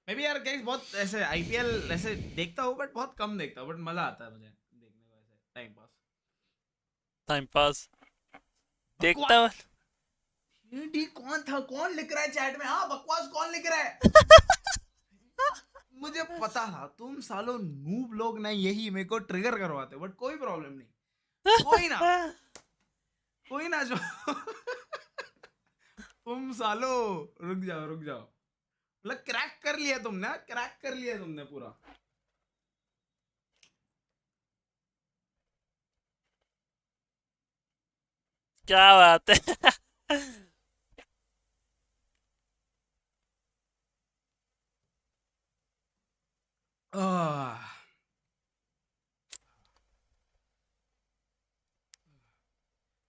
मैं भी यार गाइस बहुत ऐसे आईपीएल ऐसे देखता हूँ, बट बहुत कम देखता हूँ, बट मजा आता है मुझे देखने को, ऐसे टाइम पास देखता हूँ। कौन था, कौन लिख रहा है चैट में? हाँ बकवास कौन लिख रहा है? मुझे पता था तुम सालों नूब लोग ना यही मेरे को ट्रिगर करवाते, बट कोई प्रॉब्लम नहीं। कोई ना जो तुम सालों रुक जाओ। मतलब क्रैक कर लिया तुमने पूरा। क्या बात है।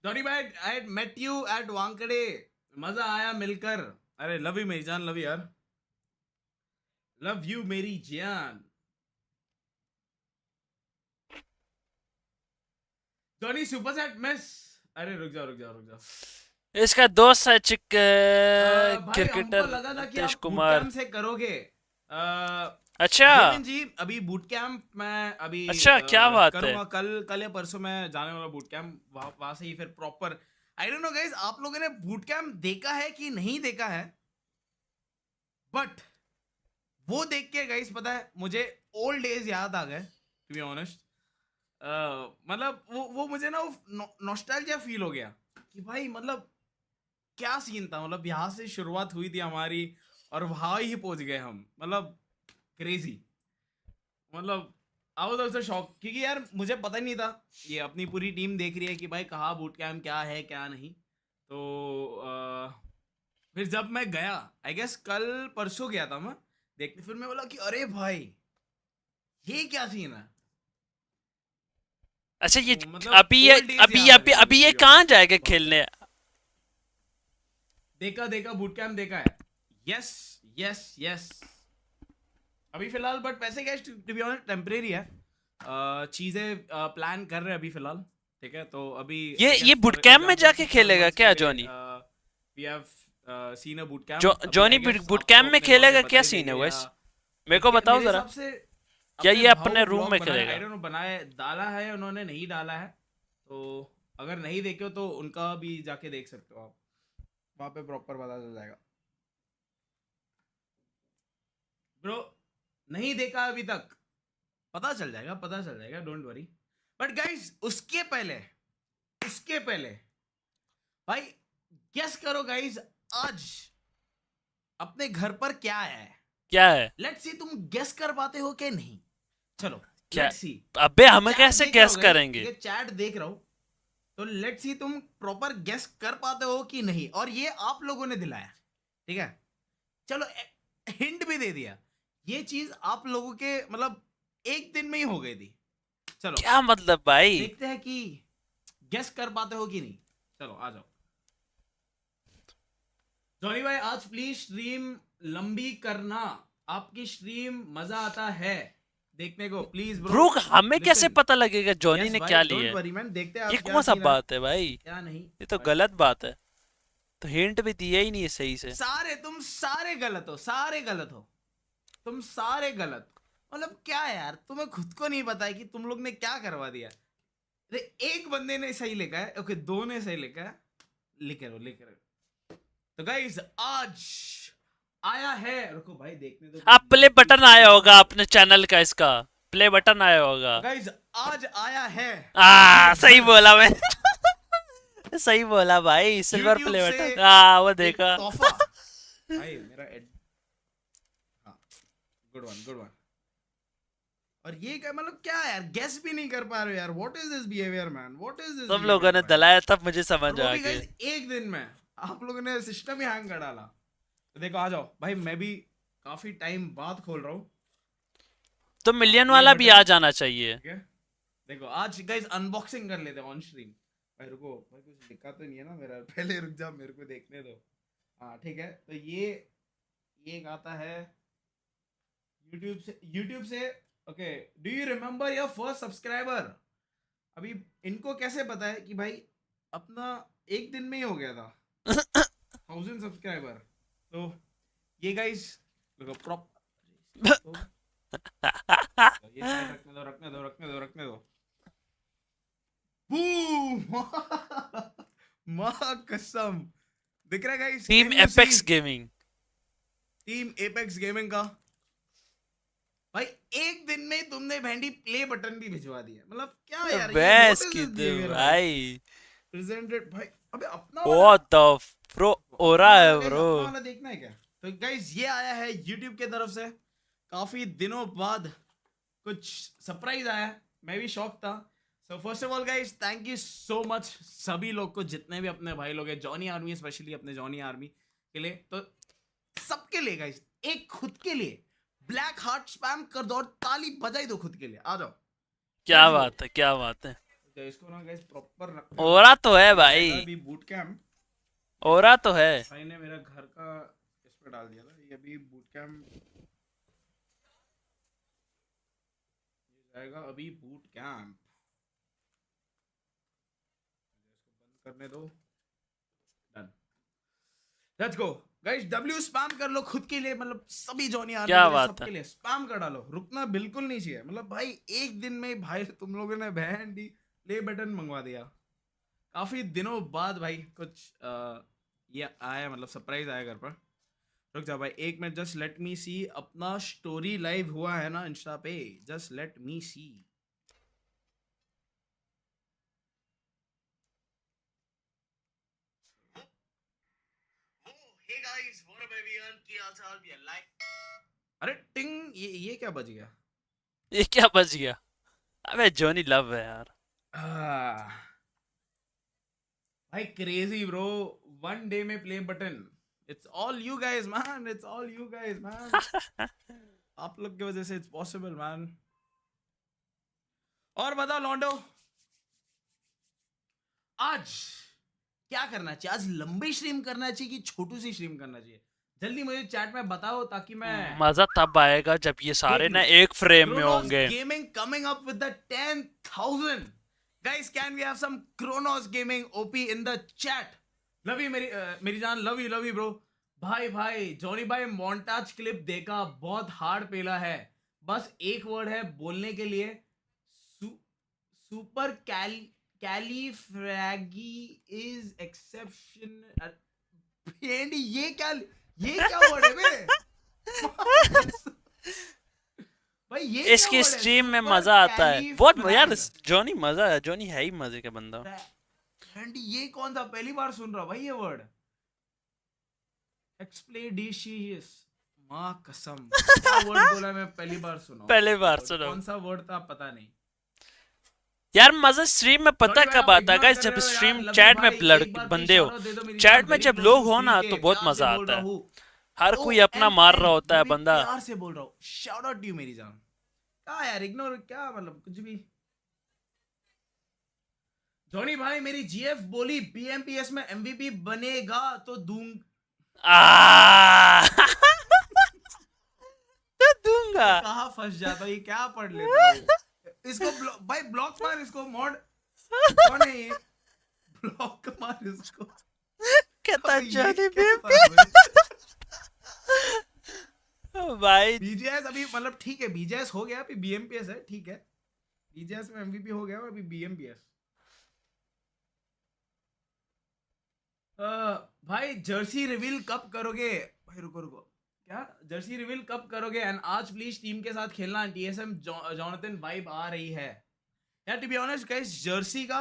Johnny भाई, I had met you at Wankhede, मजा आया मिलकर। अरे लव यू मेरी जान, लव यू यार, लव यू मेरी जान। Johnny super chat miss. अरे रुक जाओ। इसका दोस्त है क्रिकेटर नीतीश कुमार से करोगे। अच्छा जी अभी बूट कैंप में अभी अच्छा क्या बात है। कल या परसों में जाने वाला बूट कैंप, वहां से ही फिर proper. I don't no guys, आप लोगों ने बूट कैंप देखा है कि नहीं देखा है, बट वो देख के गाइस पता है मुझे ओल्ड डेज याद आ गए, टू बी ऑनेस्ट। मतलब वो मुझे ना नॉस्टैल्जिया फील हो गया कि भाई मतलब क्या सीन था। मतलब यहाँ से शुरुआत हुई थी हमारी और वहां ही पहुंच गए हम, मतलब क्रेजी। मतलब आई वाज आल्सो शॉक, क्योंकि यार मुझे पता ही नहीं था। ये अपनी पूरी टीम देख रही है कि भाई कहाँ बूट कैंप क्या है क्या नहीं। तो फिर जब मैं गया, आई गेस कल परसों गया था मैं देखने, फिर मैं बोला कि अरे भाई ये क्या सीन है। अच्छा ये तो मतलब अभी ये कहाँ जाएगा खेलने? देखा बूट कैंप देखा है। यस अभी फिलहाल, बट वैसे guys to be honest temporary है। चीजें प्लान कर रहे हैं अभी फिलहाल, ठीक है, तो अभी ये बूट कैंप में जाके खेलेगा क्या Johnny? We have seen a boot camp. Johnny boot camp में खेलेगा, क्या सीन है वैसे? मेरे को बताओ जरा, क्या ये अपने रूम में खेलेगा? आई डोंट नो, बनाए डाला है उन्होंने, नहीं डाला है, तो अगर नहीं देखे हो तो उनका भी जाके देख सकते हो आप, वहां पे प्रॉपर पता चल जाएगा। ब्रो नहीं देखा अभी तक, पता चल जाएगा, डोंट वरी। बट गाइस उसके पहले भाई गेस करो गाइस, आज अपने घर पर क्या है? लेट्स सी तुम गेस कर पाते हो कि नहीं। चलो क्या? Let's see. अबे हम कैसे गेस करेंगे? ये चैट देख रहा हूं, तो लेट्स सी तुम प्रॉपर गेस कर पाते हो कि नहीं। और ये आप लोगों ने दिलाया, ठीक है, चलो हिंट भी दे दिया, ये चीज आप लोगों के मतलब एक दिन में ही हो गई थी। चलो क्या मतलब भाई? देखते हैं कि गेस कर पाते हो कि नहीं। चलो आ जाओ जॉनी भाई, आज प्लीज स्ट्रीम लंबी करना, आपकी स्ट्रीम मजा आता है देखने को, प्लीज ब्रो। हमें कैसे पता लगेगा जॉनी ने क्या लिया? देखते हैं ये कौन सा बात है भाई? क्या नहीं, ये तो गलत बात है, तो हिंट भी दिया ही नहीं है सही से। तुम सारे गलत हो, तुम सारे गलत। मतलब क्या यार, तुम्हें खुद को नहीं पता है कि तुम लोग ने क्या करवा दिया। अरे एक बंदे ने सही लिखा है, ओके, दो ने सही लिखा है, लिखे रहो। तो गाइस आज आया है, रुको भाई देखने दो, आप प्ले बटन आया होगा अपने चैनल का, इसका प्ले बटन आया होगा गाइस। आज आया है, सही बोला मैं सही बोला भाई, सिल्वर YouTube प्ले से बटन। वो देखा तोहफा भाई मेरा गुड वन। और ये क्या मतलब, क्या यार गेस भी नहीं कर पा रहे हो यार, what is this behaviour man, what is this? सब लोगों ने दलाया तब मुझे समझ आ गया। एक दिन में आप लोगों ने सिस्टम ही हैंग कर डाला। तो देखो आ जाओ भाई, मैं भी काफी टाइम बाद खोल रहा हूँ, तो मिलियन वाला भी आ जाना चाहिए। ठीक है, देखो आज गाइस अनबॉक्सिंग कर लेते हैं ऑन स्ट्रीम। भाई रुको भाई, कुछ लिखा तो नहीं है ना मेरा, पहले रुक जा, मेरे को देखने दो। हाँ ठीक है, तो ये आता है YouTube से। Okay, do you remember your first subscriber? अभी इनको कैसे पता है कि भाई अपना एक दिन में ही हो गया था 1000 सब्सक्राइबर। तो ये गाइस देखो प्रॉप ये रखने दो बूम मां कसम, दिख रहा है गाइस, टीम एपेक्स गेमिंग का भाई एक दिन में तुमने भेंडी प्ले बटन भी भिजवा दिया। मतलब क्या यार, बेस की भाई प्रेजेंटेड भाई। अबे अपना व्हाट द प्रो ओरा है ब्रो, अपना वाला देखना है क्या? तो गाइस ये आया है YouTube के तरफ से, काफी दिनों बाद कुछ सरप्राइज आया, मैं भी शॉक था। So first of all guys thank you so much सभी लोग को, जितने भी अपने भाई लोग हैं, जॉनी आर्मी स्पेशली अपने जॉनी आर्मी के लिए, तो सबके लिए गाइस, एक खुद के लिए ब्लैक हार्ट स्पैम कर दो और ताली बजाई दो खुद के लिए। आ जाओ, क्या बात है। तो इसको ना गाइस प्रॉपर ओरा तो है भाई, अभी बूट कैंप ओरा तो है भाई ने मेरा घर का इस पे डाल दिया था। ये अभी बूट कैंप जाएगा, अभी बूट कैंप इसको बंद करने दो, done, let's go guys. W spam कर लो खुद के लिए, मतलब सभी जॉनी आर्मी क्या के बात सबके है। लिए स्पैम कर डालो, रुकना बिल्कुल नहीं चाहिए। मतलब भाई एक दिन में भाई तुम लोगों ने बहन दी प्ले बटन मंगवा दिया, काफी दिनों बाद भाई कुछ ये आया, मतलब सरप्राइज आया घर पर। रुक जा भाई एक मिनट, जस्ट लेट मी सी, अपना स्टोरी लाइव हुआ है ना इंस्टा पे, जस्ट लेट मी सी। अरे टिंग, ये क्या बज गया? ये क्या बच गया? अबे जॉनी लव है यार। भाई क्रेजी ब्रो, वन डे में play button, it's all you guys man, it's all you guys man आप लोग की वजह से इट्स पॉसिबल मैन। और बताओ लॉन्डो, आज क्या करना चाहिए? आज लंबी स्ट्रीम करना चाहिए कि छोटी सी स्ट्रीम करना चाहिए? जल्दी मुझे चैट में बताओ ताकि मैं मजा तब आएगा जब ये सारे ना एक फ्रेम में होंगे। Gaming coming up with the 10,000 Guys, can we have some Kronos Gaming OP in the chat? Love you मेरी जान, love you bro. भाई जॉनी भाई मोन्टाज क्लिप देखा, बहुत हार्ड पेला है, बस एक वर्ड है बोलने के लिए, सुपर कैलीफ्रैगी इज एक्सेप्शन। ये क्या वर्ड है बे? भाई ये इसकी स्ट्रीम में मजा आता है बहुत यार। जॉनी मजा है, जॉनी है ही मजे का बंदा। एंड ये कौन सा, पहली बार सुन रहा भाई ये वर्ड। एक्सप्लेडिशियस, मां कसम, क्या वर्ड बोला मैं पहली बार सुना। पहली बार सुना। कौन सा वर्ड था पता नहीं यार। मजा स्ट्रीम में पता कब आता है गाइस, जब स्ट्रीम चैट में बंदे हो, चैट में जब लोग हो ना तो बहुत मजा आता है। हर कोई अपना मार रहा होता है बंदा। प्यार से बोल रहा हूँ, शाउट आउट टू यू मेरी जान। क्या यार इग्नोर, क्या मतलब कुछ भी। जॉनी भाई मेरी जीएफ बोली बीएमपीएस में एमवीपी बनेगा तो तो दूंगा। कहाँ फंस जाता ये, क्या पढ़ लेता हूँ इसको। भाई ब्लॉक मार इसको, मॉड कौन है ये, ब्लॉक मार इसको। कहता जॉनी भाई बीजेएस अभी मतलब ठीक है, बीजेएस हो गया, अभी बीएमपीएस है, ठीक है। बीजेएस में एमवीपी हो गया, अभी बीएमपीएस। भाई जर्सी रिवील कब करोगे? भाई रुको क्या जर्सी रिवील कब करोगे? एंड आज प्लीज टीम के साथ खेलना, टीएसएम जॉनथन वाइब आ रही है यार। To be honest guys, jersey का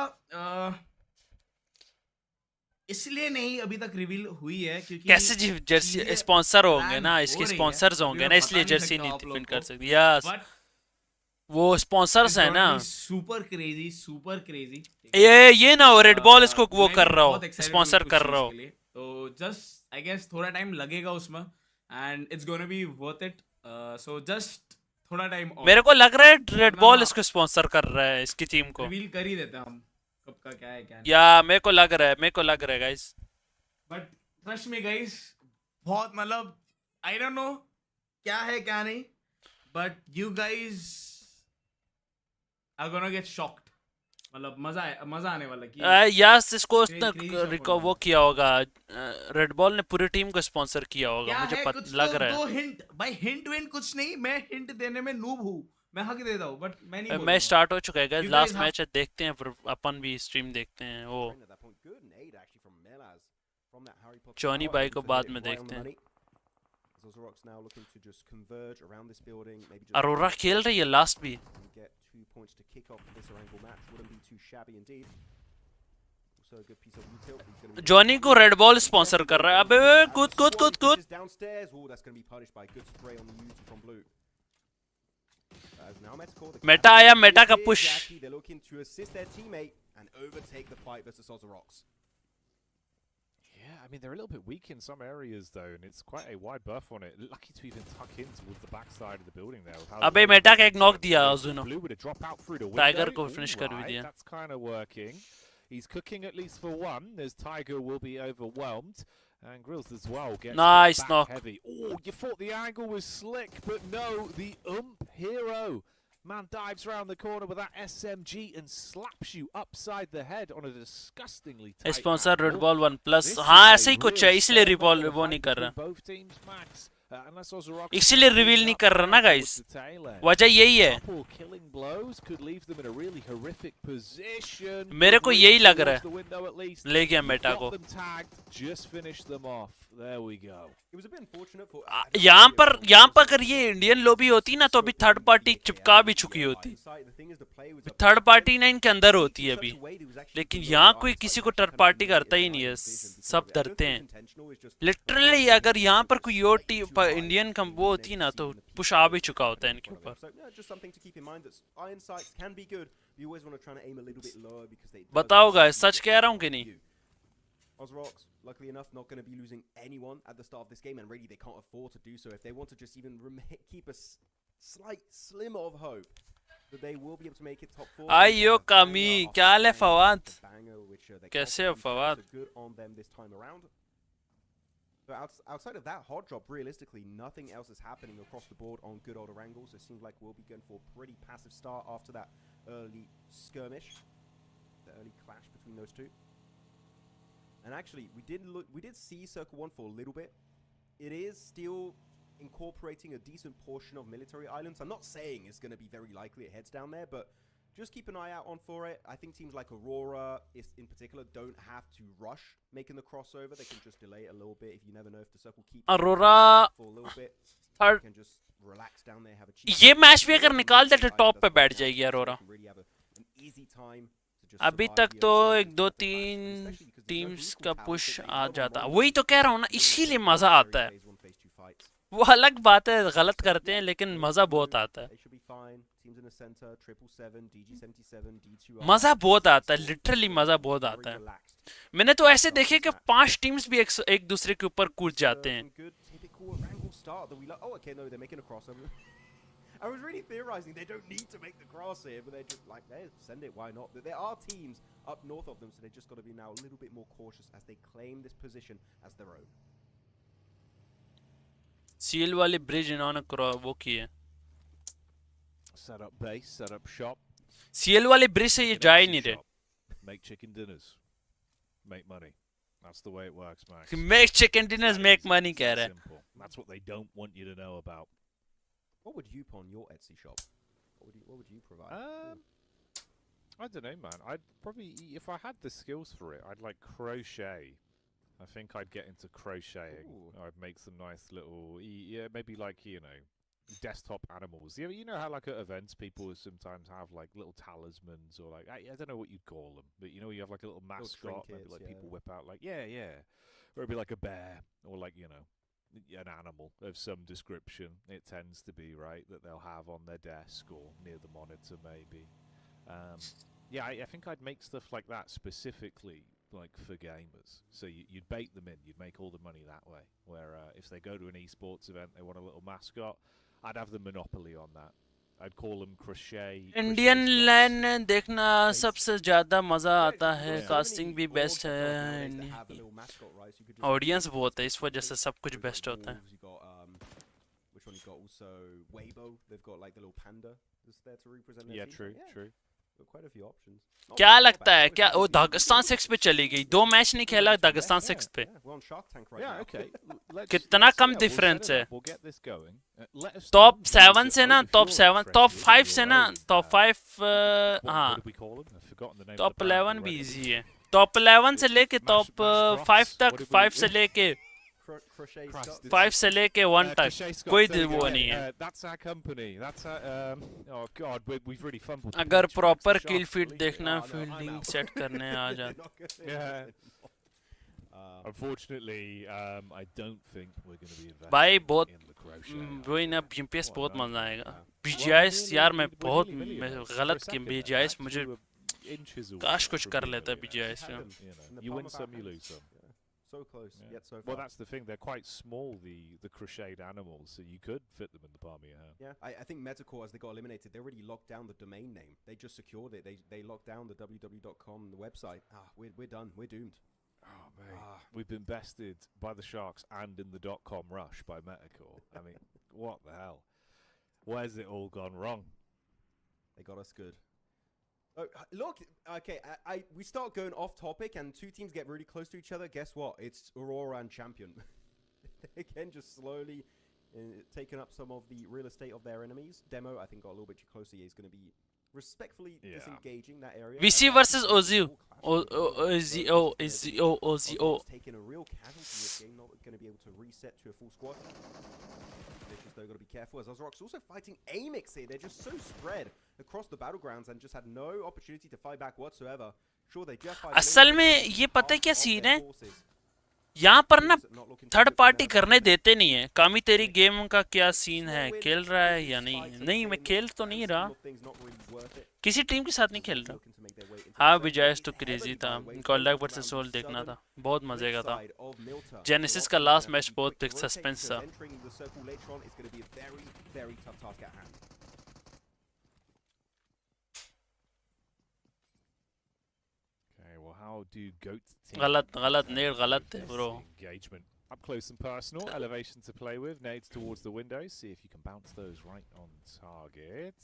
इसलिए नहीं अभी तक रिवील हुई है क्योंकि कैसे जी जर्सी स्पॉन्सर होंगे ना, इसके स्पॉन्सर्स होंगे ना, इसलिए जर्सी नहीं डिफेंड कर सकती। यस वो स्पॉन्सर्स है ना। Super crazy. ये ना हो रेड बॉल इसको वो कर रहा हो, स्पॉन्सर कर रहा हो, तो जस्ट आई गेस थोड़ा टाइम लगेगा उसमें and it's gonna be worth it. So just थोड़ा टाइम। मेरे को लग रहा है रेड बॉल इसको स्पॉन्सर कर रहा है, इसकी टीम को। रिवील कर ही देते हैं हम कब का क्या है क्या नहीं। या मेरे को लग रहा है guys. But trust me guys, बहुत मतलब आई डोंट नो क्या है क्या नहीं, but you guys are gonna get shocked. मतलब मजा आने वाला कि यस इसको उसने वो किया होगा, रेड बॉल ने पूरी टीम को स्पॉन्सर किया होगा, मुझे पता लग रहा है। दो हिंट भाई, हिंट कुछ नहीं, मैं हिंट देने में नूब हूँ, मैं हक देता हूँ, बट मैं नहीं। मैच स्टार्ट हो चुका है गाइस, लास्ट मैच है, देखते हैं फिर अपन भी स्ट्रीम देखते हैं। वो जॉनी भाई को बाद में देखते हैं। अरोरा खेल रही है लास्ट भी। जॉनी को रेड बॉल स्पॉन्सर कर रहा है। अबे कूद। मेटा आया, मेटा का push. Yeah, I mean, they're a little bit weak in some areas, though, and it's quite a wide berth on it. Lucky to even tuck in towards the backside of the building there. अबे Meta का एक knock दिया उन्होंने, Blue with a drop out through the window. Tiger को finish कर भी दिया। That's kind of working. He's cooking at least for one, as Tiger will be overwhelmed. And Grills as well gets Nice back knock. heavy. Oh, you thought the angle was slick, but no, the hero. Man dives around the corner with that SMG and slaps you upside the head on a disgustingly tight sponsor red angle. Ball 1+। This हाँ is ऐसे ही a कुछ है, real इसलिए step revolve up in वो the नहीं fight कर रहा। between both teams, Max. Unless Ozarok इसीलिए रिवील नहीं कर रहा ना गाइस, वजह यही है। couple killing blows could leave them in a really horrific position. मेरे को यही लग रहा Towards the window at least. है, ले गया मेटा Got को। them tagged, just finished them off. There we go. यहाँ पर अगर ये इंडियन लॉबी होती ना तो अभी थर्ड पार्टी चिपका भी चुकी होती। थर्ड पार्टी ना इनके अंदर होती है अभी, लेकिन यहाँ कोई किसी को थर्ड पार्टी करता ही नहीं है, सब डरते हैं लिटरली। अगर यहाँ पर कोई और टीम इंडियन कम वो होती ना तो पुश आ भी चुका होता है इनके ऊपर। बताओ गाइस, सच कह रहा हूँ कि नहीं? Ozarks, luckily enough, not going to be losing anyone at the start of this game, and really they can't afford to do so. If they want to just even keep a slight slimmer of hope that they will be able to make it top 4. आइयो कमी, क्या हाल है फवाद? कैसे हो Fawad? Good on them this time around. But outside of that hot drop, realistically, nothing else is happening across the board on good old Erangel. So it seems like we'll be going for a pretty passive start after that early skirmish. the early clash between those two. And actually, we did see Circle 1 for a little bit. It is still incorporating a decent portion of military islands. I'm not saying it's going to be very likely it heads down there, but just keep an eye out on for it. I think teams like Aurora, in particular, don't have to rush making the crossover. They can just delay it a little bit. If you never know if the circle keeps Aurora for a little bit, third. you can just relax down there, have a cheap ये match भी अगर निकाल दे तो top पे बैठ जाएगी Arora. really have an easy time to just अभी survive तक the तो uncertainty एक दो of the clash, तीन especially because there's no teams brutal का power पुश because they आ know जाता है. Mongols वही तो कह रहा हूँ ना, इसीलिए मजा आता है. phase 1, phase 2 fights. वो अलग बात है, गलत करते हैं लेकिन मजा बहुत आता है. They should be fine. Teams in the center, 777, DG77, D2R. मजा बहुत आता है, लिटरली मजा बहुत आता है. मैंने तो ऐसे देखे कि 5 टीम्स भी एक दूसरे के ऊपर कूद जाते हैं. Good typical Erangel start that we like. Oh, okay, no, they're making a crossover. I was really theorizing they don't need to make the cross here, but they're just like, send it, why not? But there are teams up north of them, so they've just got to be now a little bit more cautious as they claim this position as their own. Seal वाली bridge इन्होंने वो की है. Set up base, set up shop. CL वाली bridge से ये जा ही नहीं रहे. Make chicken dinners. Make money. That's the way it works, Max. Make chicken dinners, make money कह रहे हैं. Simple. That's what they don't want you to know about. What would you put on your Etsy shop? What would you provide? I don't know, man. I'd probably, if I had the skills for it, I'd like crochet. I think I'd get into crocheting. Ooh. I'd make some nice little, yeah, maybe like, you know, desktop animals. You know how like at events people sometimes have like little talismans or like, I don't know what you'd call them, but you know, you have like a little mascot, maybe like people whip out like, yeah. Or it'd be like a bear or like, you know, an animal of some description. It tends to be, right, that they'll have on their desk or near the monitor maybe. Yeah, I think I'd make stuff like that specifically like for gamers. So you'd bait them in, you'd make all the money that way. Where if they go to an esports event, they want a little mascot, I'd have the monopoly on that. I'd call them crochet. Indian LAN देखना सबसे ज्यादा मजा आता है. Casting भी best है. Audience बहुत है, इस वजह से सब कुछ बेस्ट होता है. Which one you got? Also Weibo, they've got like the little panda that's there to represent their Yeah, team. true. Got quite a few options. क्या लगता है क्या वो दागिस्तान 6 पे चली गई? 2 मैच नहीं खेला दागिस्तान 6 पे. We're on Shark Tank right Yeah, now. okay. कितना कम difference है. We'll get this going. Top 7 से ना, टॉप 7, टॉप 5 से ना, टॉप 5 हाँ, टॉप 11 भी इजी है. टॉप 11 से लेके टॉप 5 तक, 5 से लेके 5 से लेके 1 तक कोई वो नहीं है. That's our company. That's our, oh god, we've really fumbled. अगर प्रॉपर किल फीड देखना, फील्डिंग सेट करने आ जाते. Yeah. Unfortunately, I don't think we're going to be investing भाई बहुत in the crochet. वही ना, BMPS बहुत मजा आएगा. BGIS यार मैं बहुत गलत किया. BGIS मुझे काश कुछ कर लेता BGIS में. You win some, you lose some. So close, yet so far. Well, that's the thing. They're quite small, the crocheted animals, so you could fit them in the palm of your hand. Yeah, I think METACORE, as they got eliminated, they already locked down the domain name. They just secured it. They locked down the www.com, the website. We're done. We're doomed. Oh, mate. We've been bested by the Sharks and in the .com rush by METACORE. I mean, what the hell? Where's it all gone wrong? They got us good. Oh, look, okay, we start going off topic and two teams get really close to each other. Guess what? It's Aurora and Champion. Again, just slowly taking up some of the real estate of their enemies. Demo, I think, got a little bit too close. He's going to be respectfully disengaging that area. VC versus OZO. OZO. Taking a real casualty this game, not going to be able to reset to a full squad. They've got to be careful, as Azrock's also fighting AMIX here. They're just so spread across the battlegrounds and just had no opportunity to fight back whatsoever. Sure, they just fight. असल में ये पता है क्या scene है? यहाँ पर ना थर्ड पार्टी करने देते नहीं है. कामी तेरी गेम का क्या सीन है? खेल रहा है या नहीं? नहीं, मैं खेल तो नहीं रहा. किसी टीम के साथ नहीं खेल रहा. हाँ, BGIS तो क्रेजी था. कॉल्डैक वर्सेस सोल देखना था, बहुत मजे का था. जेनेसिस का लास्ट मैच बहुत सस्पेंस था. गलत नेड गलत है bro. Engagement up close and personal, elevation to play with, nades towards the windows, see if you can bounce those right on target.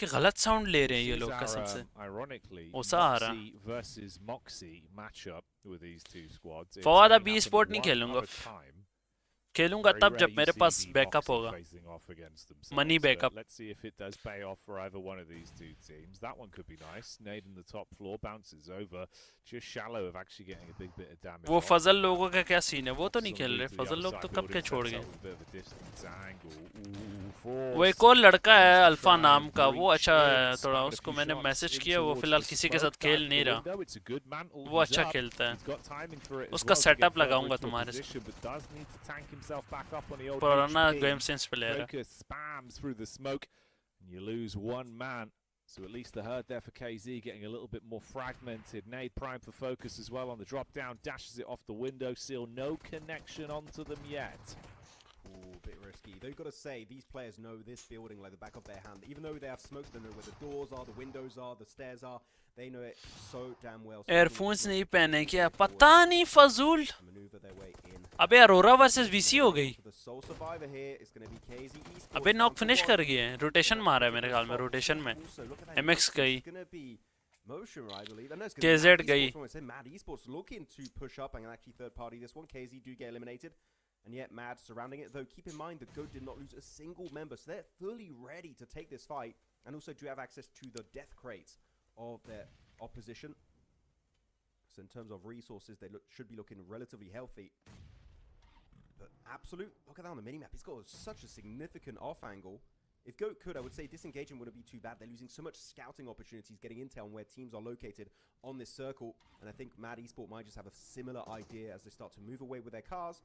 कि गलत साउंड ले रहे हैं This ये is लोग our, कसम से ironically, ओसा आ रहा Moxie versus Moxie matchup with these two squads. It's Fawad gonna अभी happen स्पोर्ट नहीं one खेलूंगा at a time. खेलूंगा Very तब rare जब you मेरे see pass the backup Moxie होगा facing off against themselves, Money but backup. Let's see if it does pay off for either one of these two teams. That one could be nice. Nade in the top floor bounces over, just shallow of actually getting a big bit of damage. वो off. फजल लोगों का क्या scene है वो तो नहीं Some खेल move रहे to the फजल other लोग side तो कब के building, छोड़ sets गए up with a bit of a distance angle. Ooh, वो एक forced. और लड़का है Nice अल्फा try नाम and का वो breach अच्छा in, है थोड़ा spammed a उसको few मैंने shots मैसेज in किया वो towards फिलहाल the किसी के smoke, साथ खेल dive for नहीं the रहा window. It's a good mantle. वो He's अच्छा up. खेलता है He's got timing for it as उसका well to setup get further लगाऊंगा into a तुम्हारे से position, but does need to tank himself back up on the old पुराना HP. Game sense player है Focus spams through the smoke, and you lose one man. So at least the herd there for KZ getting a little bit more fragmented. Nade prime for focus as well on the drop down, dashes it off the window sill. No connection onto them yet. Ooh, a bit risky. They've got to say, these players know this building like the back of their hand. Even though they have smoke, they know where the doors are, the windows are, the stairs are. They know it so damn well. So earphones नहीं पहने क्या पता नहीं फजूल maneuver their way in. अबे Arora versus VC हो गई For the sole survivor here is going to be KZ Esports. अबे नॉक फिनिश कर गए हैं रोटेशन मारा है मेरे ख्याल में रोटेशन में Also, look at that MX Esports. गई It's gonna be Motion, I believe. And no, it's gonna be KZ Mad गई Esports. I say Mad Esports looking to push up and actually third party this one. KZ do get eliminated. And yet Mad surrounding it. Though keep in mind the GOAT did not lose a single member. So they're fully ready to take this fight. And also do have access to the death crates of their opposition. So in terms of resources, they should be looking relatively healthy. But Absolute, look at that on the minimap. He's got such a significant off angle. If GOAT could, I would say disengagement wouldn't be too bad. They're losing so much scouting opportunities, getting intel on where teams are located on this circle. And I think Mad Esport might just have a similar idea as they start to move away with their cars.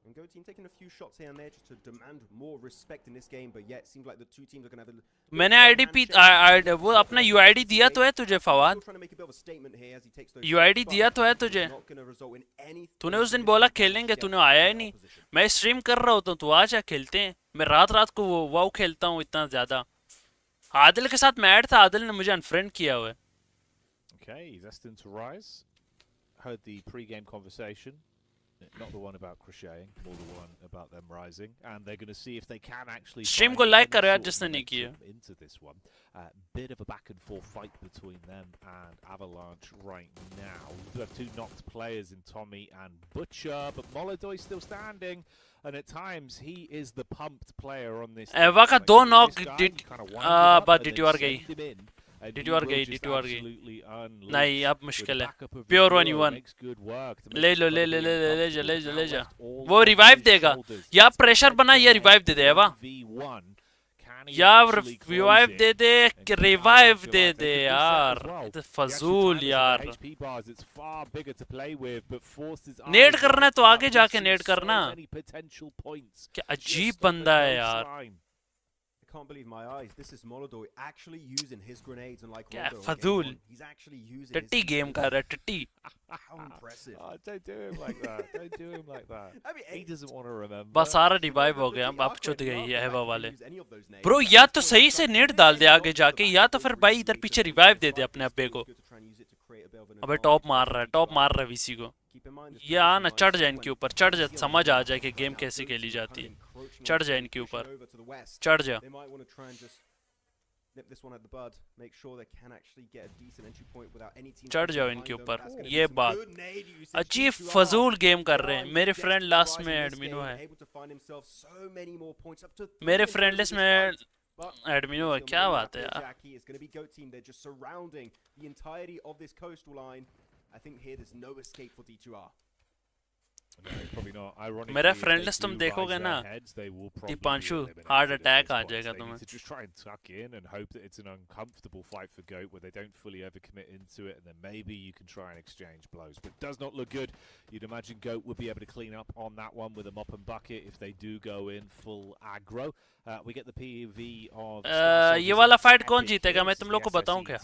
And GOAT team taking a few shots here and there just to demand more respect in this game. But yet, it seems like the two teams are going to have a... मैंने ID वो अपना UID दिया तो है तुझे Fawad UID दिया तो है तुझे तूने उस दिन बोला खेलेंगे तूने आया ही नहीं मैं स्ट्रीम कर रहा होता हूँ तू आ जा खेलते हैं मैं रात रात को वो वाओ खेलता हूँ इतना ज्यादा आदिल के साथ मैं ऐड था आदिल ने मुझे अनफ्रेंड किया हुआ है Okay, Destine to rise. Heard the pre-game conversation. Not the one about crocheting, more the one about them rising, and they're going to see if they can actually Stream find को like any करो यार sort of जिसने नहीं किया momentum into this one. Bit of a back and forth fight between them and Avalanche right now. We do have two knocked players in Tommy and Butcher, but Molodoy still standing, and at times he is the pumped player on this. एवा का दो knock This guy, did you kinda wind him up but and did then you are gay send him in, and did he you are will gay just did you are gay absolutely unleash नहीं अब with मुश्किल है backup of pure Vigoro 1v1 makes good work to ले make low it ले ले incredibly ले ले जा ले uncomfortable. जा ले Now जा left all वो on रिवाइव his देगा shoulders. या प्रेशर बना या रिवाइव दे दे एवा 1v1. Can he या actually close revive it they they and कि keep revive Avalanche they alive? They they could do so यार as well. ये तो The actual फजूल timers of यार the HP bars, it's far bigger to play with, but forces net eyes करना है right तो up. आगे We जाके see नेट so करना many potential points क्या just अजीब on the बंदा है यार coastline. I can't believe my eyes. This is Molodoy actually using his grenades, and like क्या Rondo on फजूल game one, he's actually using टट्टी his game कर रहा है टट्टी How impressive! Oh, don't do him like that. Don't do him like that. I mean, He doesn't want to remember. बस सारा revive हो गया अब आप चुत गई है एवा वाले ब्रो या तो सही से नेट डाल दे आगे जाके या तो फिर भाई इधर पीछे रिवाइव दे दे अपने अब्बे को अबे टॉप मार रहा है वीसी को ये आना चढ़ जाए इनके ऊपर चढ़ जा समझ आ जाए कि गेम कैसे खेली जाती है चढ़ जाए इनके ऊपर चढ़ जा nip this one at the bud, make sure they can actually get a decent entry point without any team चढ़ जाओ इनके ऊपर ये बात अजीब फजूल गेम कर रहे हैं मेरे फ्रेंड लास्ट में एडमिनो है मेरे फ्रेंड लिस्ट में एडमिनो है क्या बात है यार It's going to be GOAT team. They're just surrounding the entirety of this coastal line. I think here there's no escape for D2R. No, probably not. Ironically, मेरा if फ्रेंड they लिस्ट तुम do देखोगे rise ना their heads, they will probably be Deepanshu eliminated heart at this attack आ point. जाएगा They तुम्हें need to just try and tuck in and hope that it's an uncomfortable fight for GOAT where they don't fully overcommit into it, and then maybe you can try and exchange blows. But it does not look good. You'd imagine GOAT would be able to clean up on that one with a mop and bucket if they do go in full aggro. We get the PV of ये वाला fight कौन जीतेगा मैं तुम लोग को बताऊं क्या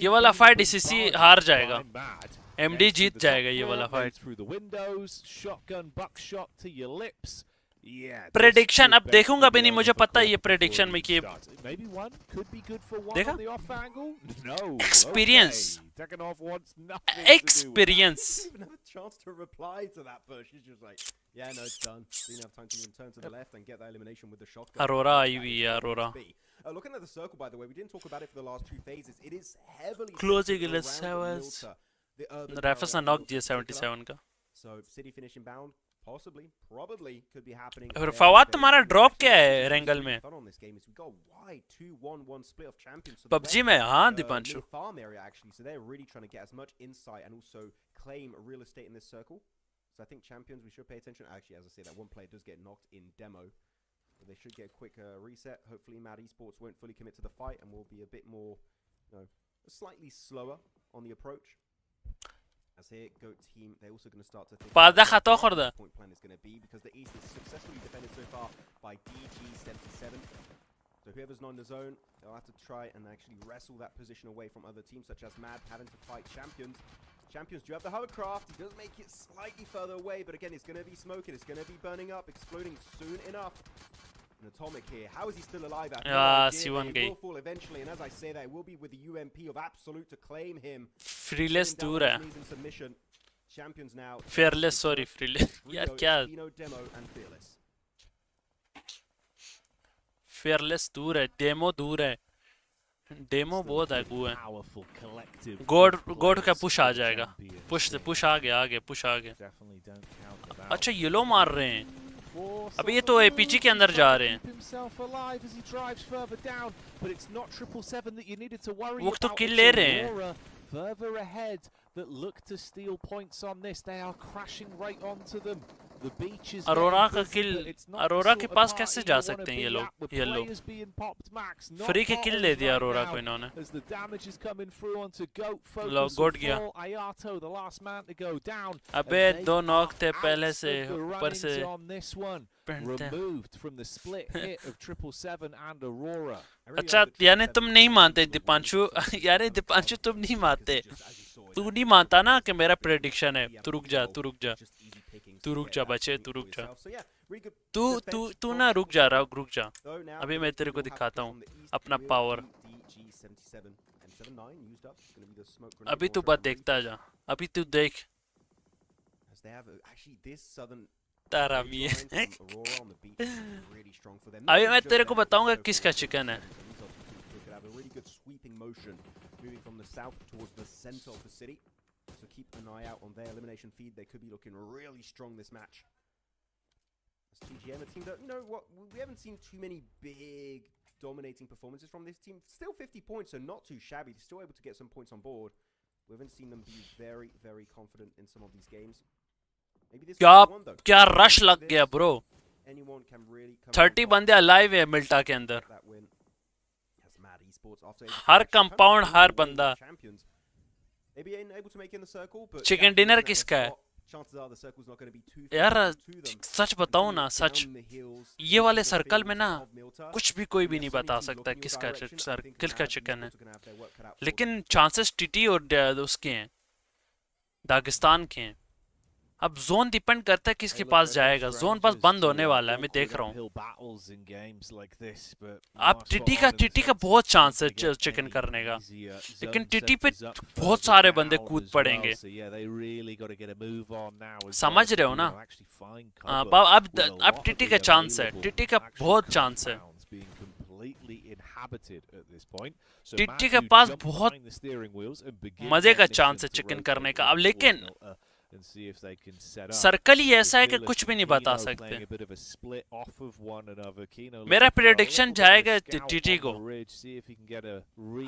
ये वाला फाइट इसी हार जाएगा एमडी जीत जाएगा ये वाला फाइट प्रेडिक्शन अब देखूंगा भी नहीं मुझे पता है ये प्रेडिक्शन में कि देखा experience experience chance to reply to that push. He's just like, yeah, no, it's done. Didn't have time to even turn to the left and get that elimination with the shotgun. Aurora आई हुई है Aurora. Looking at the circle, by the way, we didn't talk about it for the last two phases. It is heavily Closing centered it around as the urban Raffles area knock in दिया particular. 77 का. So city finishing bound, possibly, probably could be happening. और very, Fawad very तुम्हारा soon. Drop क्या है What's Erangel में? fun on this game is we got a wide 2-1-1 split of champions. So the PUBG West, में हाँ near Deepanshu. farm area actually, so they're really trying to get as much insight and also claim real estate in this circle. So I think champions, we should pay attention. Actually, as I say, that one player does get knocked in demo. So they should get a quick reset. Hopefully, Mad Esports won't fully commit to the fight and will be a bit more, slightly slower on the approach. As here, GOAT team, they're also going to start to think Parda about khata what khorda. the point plan is going to be because the East is successfully defended so far by DG77. So whoever's not in the zone, they'll have to try and actually wrestle that position away from other teams such as Mad having to fight champions. Champions do have the hovercraft. He does make it slightly further away, but again, it's going to be smoking. It's going to be burning up, exploding soon enough. An atomic here. How is he still alive? I have no idea, C1 but he gay. will fall eventually, and as I say that, it will be with the UMP of Absolute to claim him. Fearless Down दूर on है. his knees in submission. Champions now. Fearless sorry fearless. यार Rio, क्या? Dino, Demo, and Fearless. Fearless दूर है. Demo दूर है. Demo बहुत है गु है. Powerful collective. God का push आ जाएगा. Champions. Push आ गया push आ गया. Definitely don't count them out. अच्छा ये लो मार रहे हैं. Force अबे ये on तो the APG move, के अंदर he's जा trying रहे to हैं. keep himself alive as he drives further down, but it's not 777 that you needed to worry वो तो about. kill It's ले रहे हैं. Aurora further ahead that look to steal points on this. They are crashing right onto them. The beach is Aurora getting का busy, kill but it's not the Aurora sort के of pass party कैसे you जा wanna सकते हैं be ये लोग? at with ये लोग. players being popped max, not Free के kill bottles ले दिया right Aurora now, को इन्होंने. as the damage is coming through onto GOAT. Low Focus goat will गया. fall. Ayato, the last man to go down. अबे and they दो knock थे are पहले out से of the ऊपर runnings से. on this one. पहनते हैं. Removed from the split hit of 777 and Aurora. I really अच्छा hope that यानी 777 तुम नहीं मानते will दीपांशु. win this यानी fight. दीपांशु तुम नहीं मानते. Just as you saw it, तू नहीं मानता ना कि मेरा प्रेडिक्शन है. तू रुक जा. just easy pickings तू to रुक get जा that बच्चे, point तू for रुक जा. yourself. So yeah, really good तू defense तू from ना रुक जा रहा. 777. रुक जा. Though now अभी the मैं big तेरे team को will have दिखाता to हूँ from the east अपना will power. be DG77 and 79 used up. It's going to be the smoke grenade अभी तू launcher बस and देखता refresh. जा. अभी तू देख. As they have actually this southern Tara baseline me from Aurora on the beach is really strong for them. अभी Not मैं just तेरे को there, बताऊंगा so किसका forth. चिकन है. So these are two teams who could have a really good sweeping motion moving from the south towards the center of the city. So keep an eye out on their elimination feed. They could be looking really strong this match. As TGM, a team that, we haven't seen too many big dominating performances from this team. Still 50 points, so not too shabby. They're still able to get some points on board. We haven't seen them be very, very confident in some of these games. Maybe this क्या one though. क्या rush लग गया bro. Anyone can really come 30 बंदे alive है मिल्टा के अंदर. that win. Yes, Mad Esports after her actually coming compound, through her the बंदा. champions. Maybe able to make it in the circle, but Chicken champions dinner in that किसका है? spot, chances are the circle's not going to be too यार favorable to them. सच बताऊं ना Until such. down the hills, ये वाले the circle में fields ना of Milta, कुछ भी कोई भी we नहीं have so बता many teams सकता looking your किसका direction. I think किसका Mad चिकन है. Esports are gonna have their work cut out for them. लेकिन चांसेस टीटी और उसके हैं. दागिस्तान के हैं. अब जोन डिपेंड करता है किसके पास जाएगा. जोन बस बंद होने वाला है. मैं देख रहा हूँ. अब टीटी का बहुत चांस है चिकन करने का. लेकिन टीटी पे बहुत सारे बंदे कूद पड़ेंगे. समझ रहे हो ना. अब टीटी का चांस है. टीटी का बहुत चांस है. टीटी के पास बहुत मजे का चांस है चिकन करने का. अब लेकिन सर्कल ही ऐसा है कि कुछ भी नहीं बता सकते. मेरा प्रेडिक्शन जाएगा टीटी को.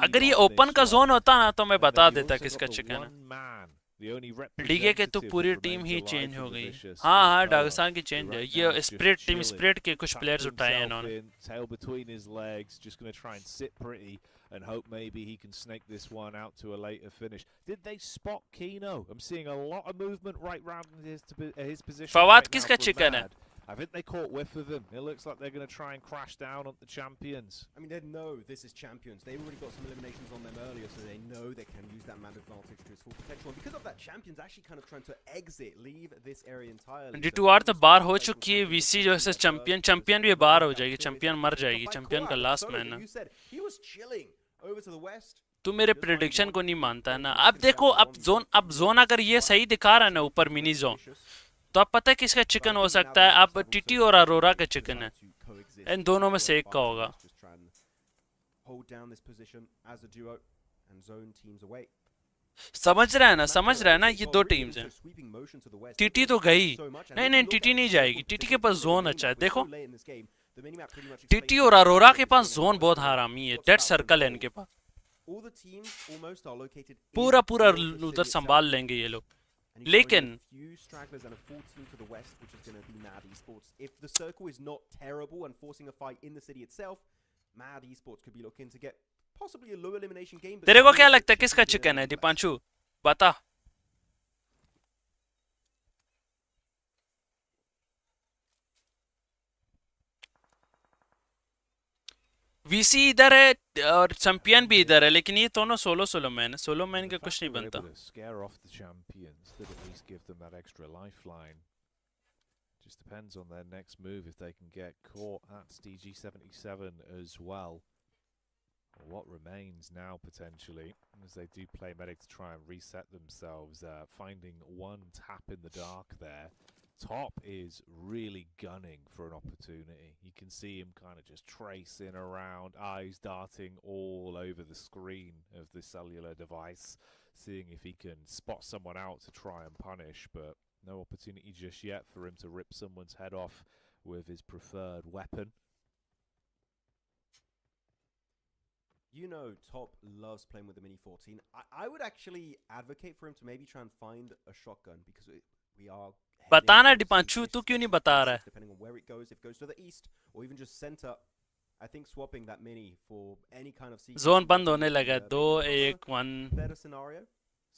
अगर ये ओपन का जोन होता ना तो मैं बता देता किसका चिकन है. डीके के तो पूरी टीम ही चेंज हो गई. हाँ दागिस्तान की चेंज है. ये स्प्लिट के कुछ प्लेयर्स उठाए हैं इन्होंने. And hope maybe he can snake this one out to a later finish. Did they spot Kino? I'm seeing a lot of movement right round his position. Fawad right किसका now from chicken है? Mad. I think they caught whiff of him. It looks like they're going to try and crash down on the champions. I mean, they know this is champions. They've already got some eliminations on them earlier, so they know they can use that man advantage to its full potential. And because of that, champions actually kind of trying to leave this area entirely. D2R तो बाहर हो चुकी है. VC जो है champion भी बाहर हो जाएगी. चैंपियन मर जाएगी. चैंपियन का लास्ट मैन है. You said he was chilling over to the west. तू मेरे प्रेडिक्शन को नहीं मानता है ना. अब देखो अब जोन अगर ये सही दिखा रहा है ना ऊपर मिनी जोन, तो अब पता है किसका चिकन हो सकता है. अब टीटी और अरोरा का चिकन है. इन दोनों में से एक का होगा. hold down this position as a duo and zone teams away. समझ रहा है ना ये दो टीम्स हैं टीटी तो गई नहीं टीटी नहीं जाएगी टीटी के पास जोन अच्छा है देखो टीटी और अरोरा के पास जोन बहुत हरामी है डेड सर्कल है इनके पास पूरा उधर संभाल लेंगे ये लोग लेकिन if the circle is not terrible and forcing a fight in the city itself, Mad Esports could be looking to get possibly a low elimination game. तेरे को क्या लगता है किसका चिकन है दीपांशु बता वीसी इधर है और चैंपियन भी इधर है लेकिन ये दोनों सोलो मैन का कुछ नहीं बनता Just depends on their next move if they can get caught at DG77 as well. What remains now potentially as they do play medic to try and reset themselves, finding one tap in the dark there. Top is really gunning for an opportunity. You can see him kind of just tracing around, eyes darting all over the screen of the cellular device, seeing if he can spot someone out to try and punish, but no opportunity just yet for him to rip someone's head off with his preferred weapon. You know, Top loves playing with the Mini 14. I would actually advocate for him to maybe try and find a shotgun because we are. बताना दीपांशु तू क्यों नहीं बता रहा है? Depending on where it goes, if it goes to the east or even just center, I think swapping that Mini for any kind of zone बंद होने लगा 2-1-1. Better scenario.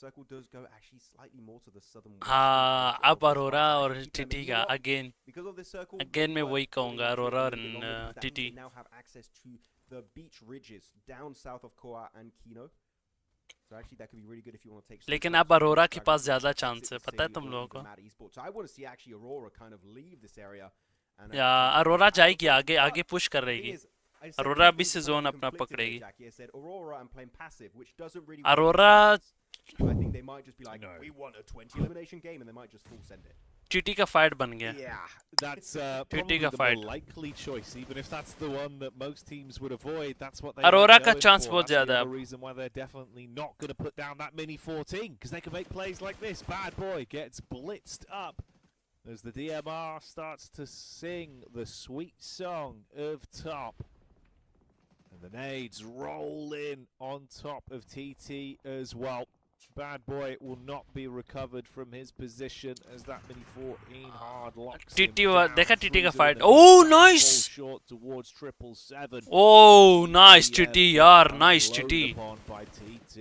Circle does go actually slightly more to the southern. हाँ अब अरोरा और TT का again मैं वही कहूँगा अरोरा और TT. Now have access to the beach ridges down south of Koa and Kino. So actually that could be really good if you want to take. लेकिन अब अरोरा के पास ज़्यादा चांस है पता है तुम लोगों को. So I want to see actually Aurora kind of leave this area. या अरोरा जाएगी आगे पुश कर रही है. अरोरा भी से जोन अपना पकड़ेगी. Aurora I think they might just be like, we want a 20 elimination game, and they might just full send it. TT का फाइट बन गया. Yeah, that's probably the more likely choice, even if that's the one that most teams would avoid. That's what they. Arora का chance बहुत ज़्यादा है. The reason why they're definitely not going to put down that Mini 14 because they can make plays like this. Bad boy gets blitzed up as the DMR starts to sing the sweet song of Top. And the nades roll in on top of TT as well. Bad boy will not be recovered from his position as that Mini 14 hard locks him down. देखा TT का fight. Oh nice. Short towards 777. Oh nice TT यार nice TT.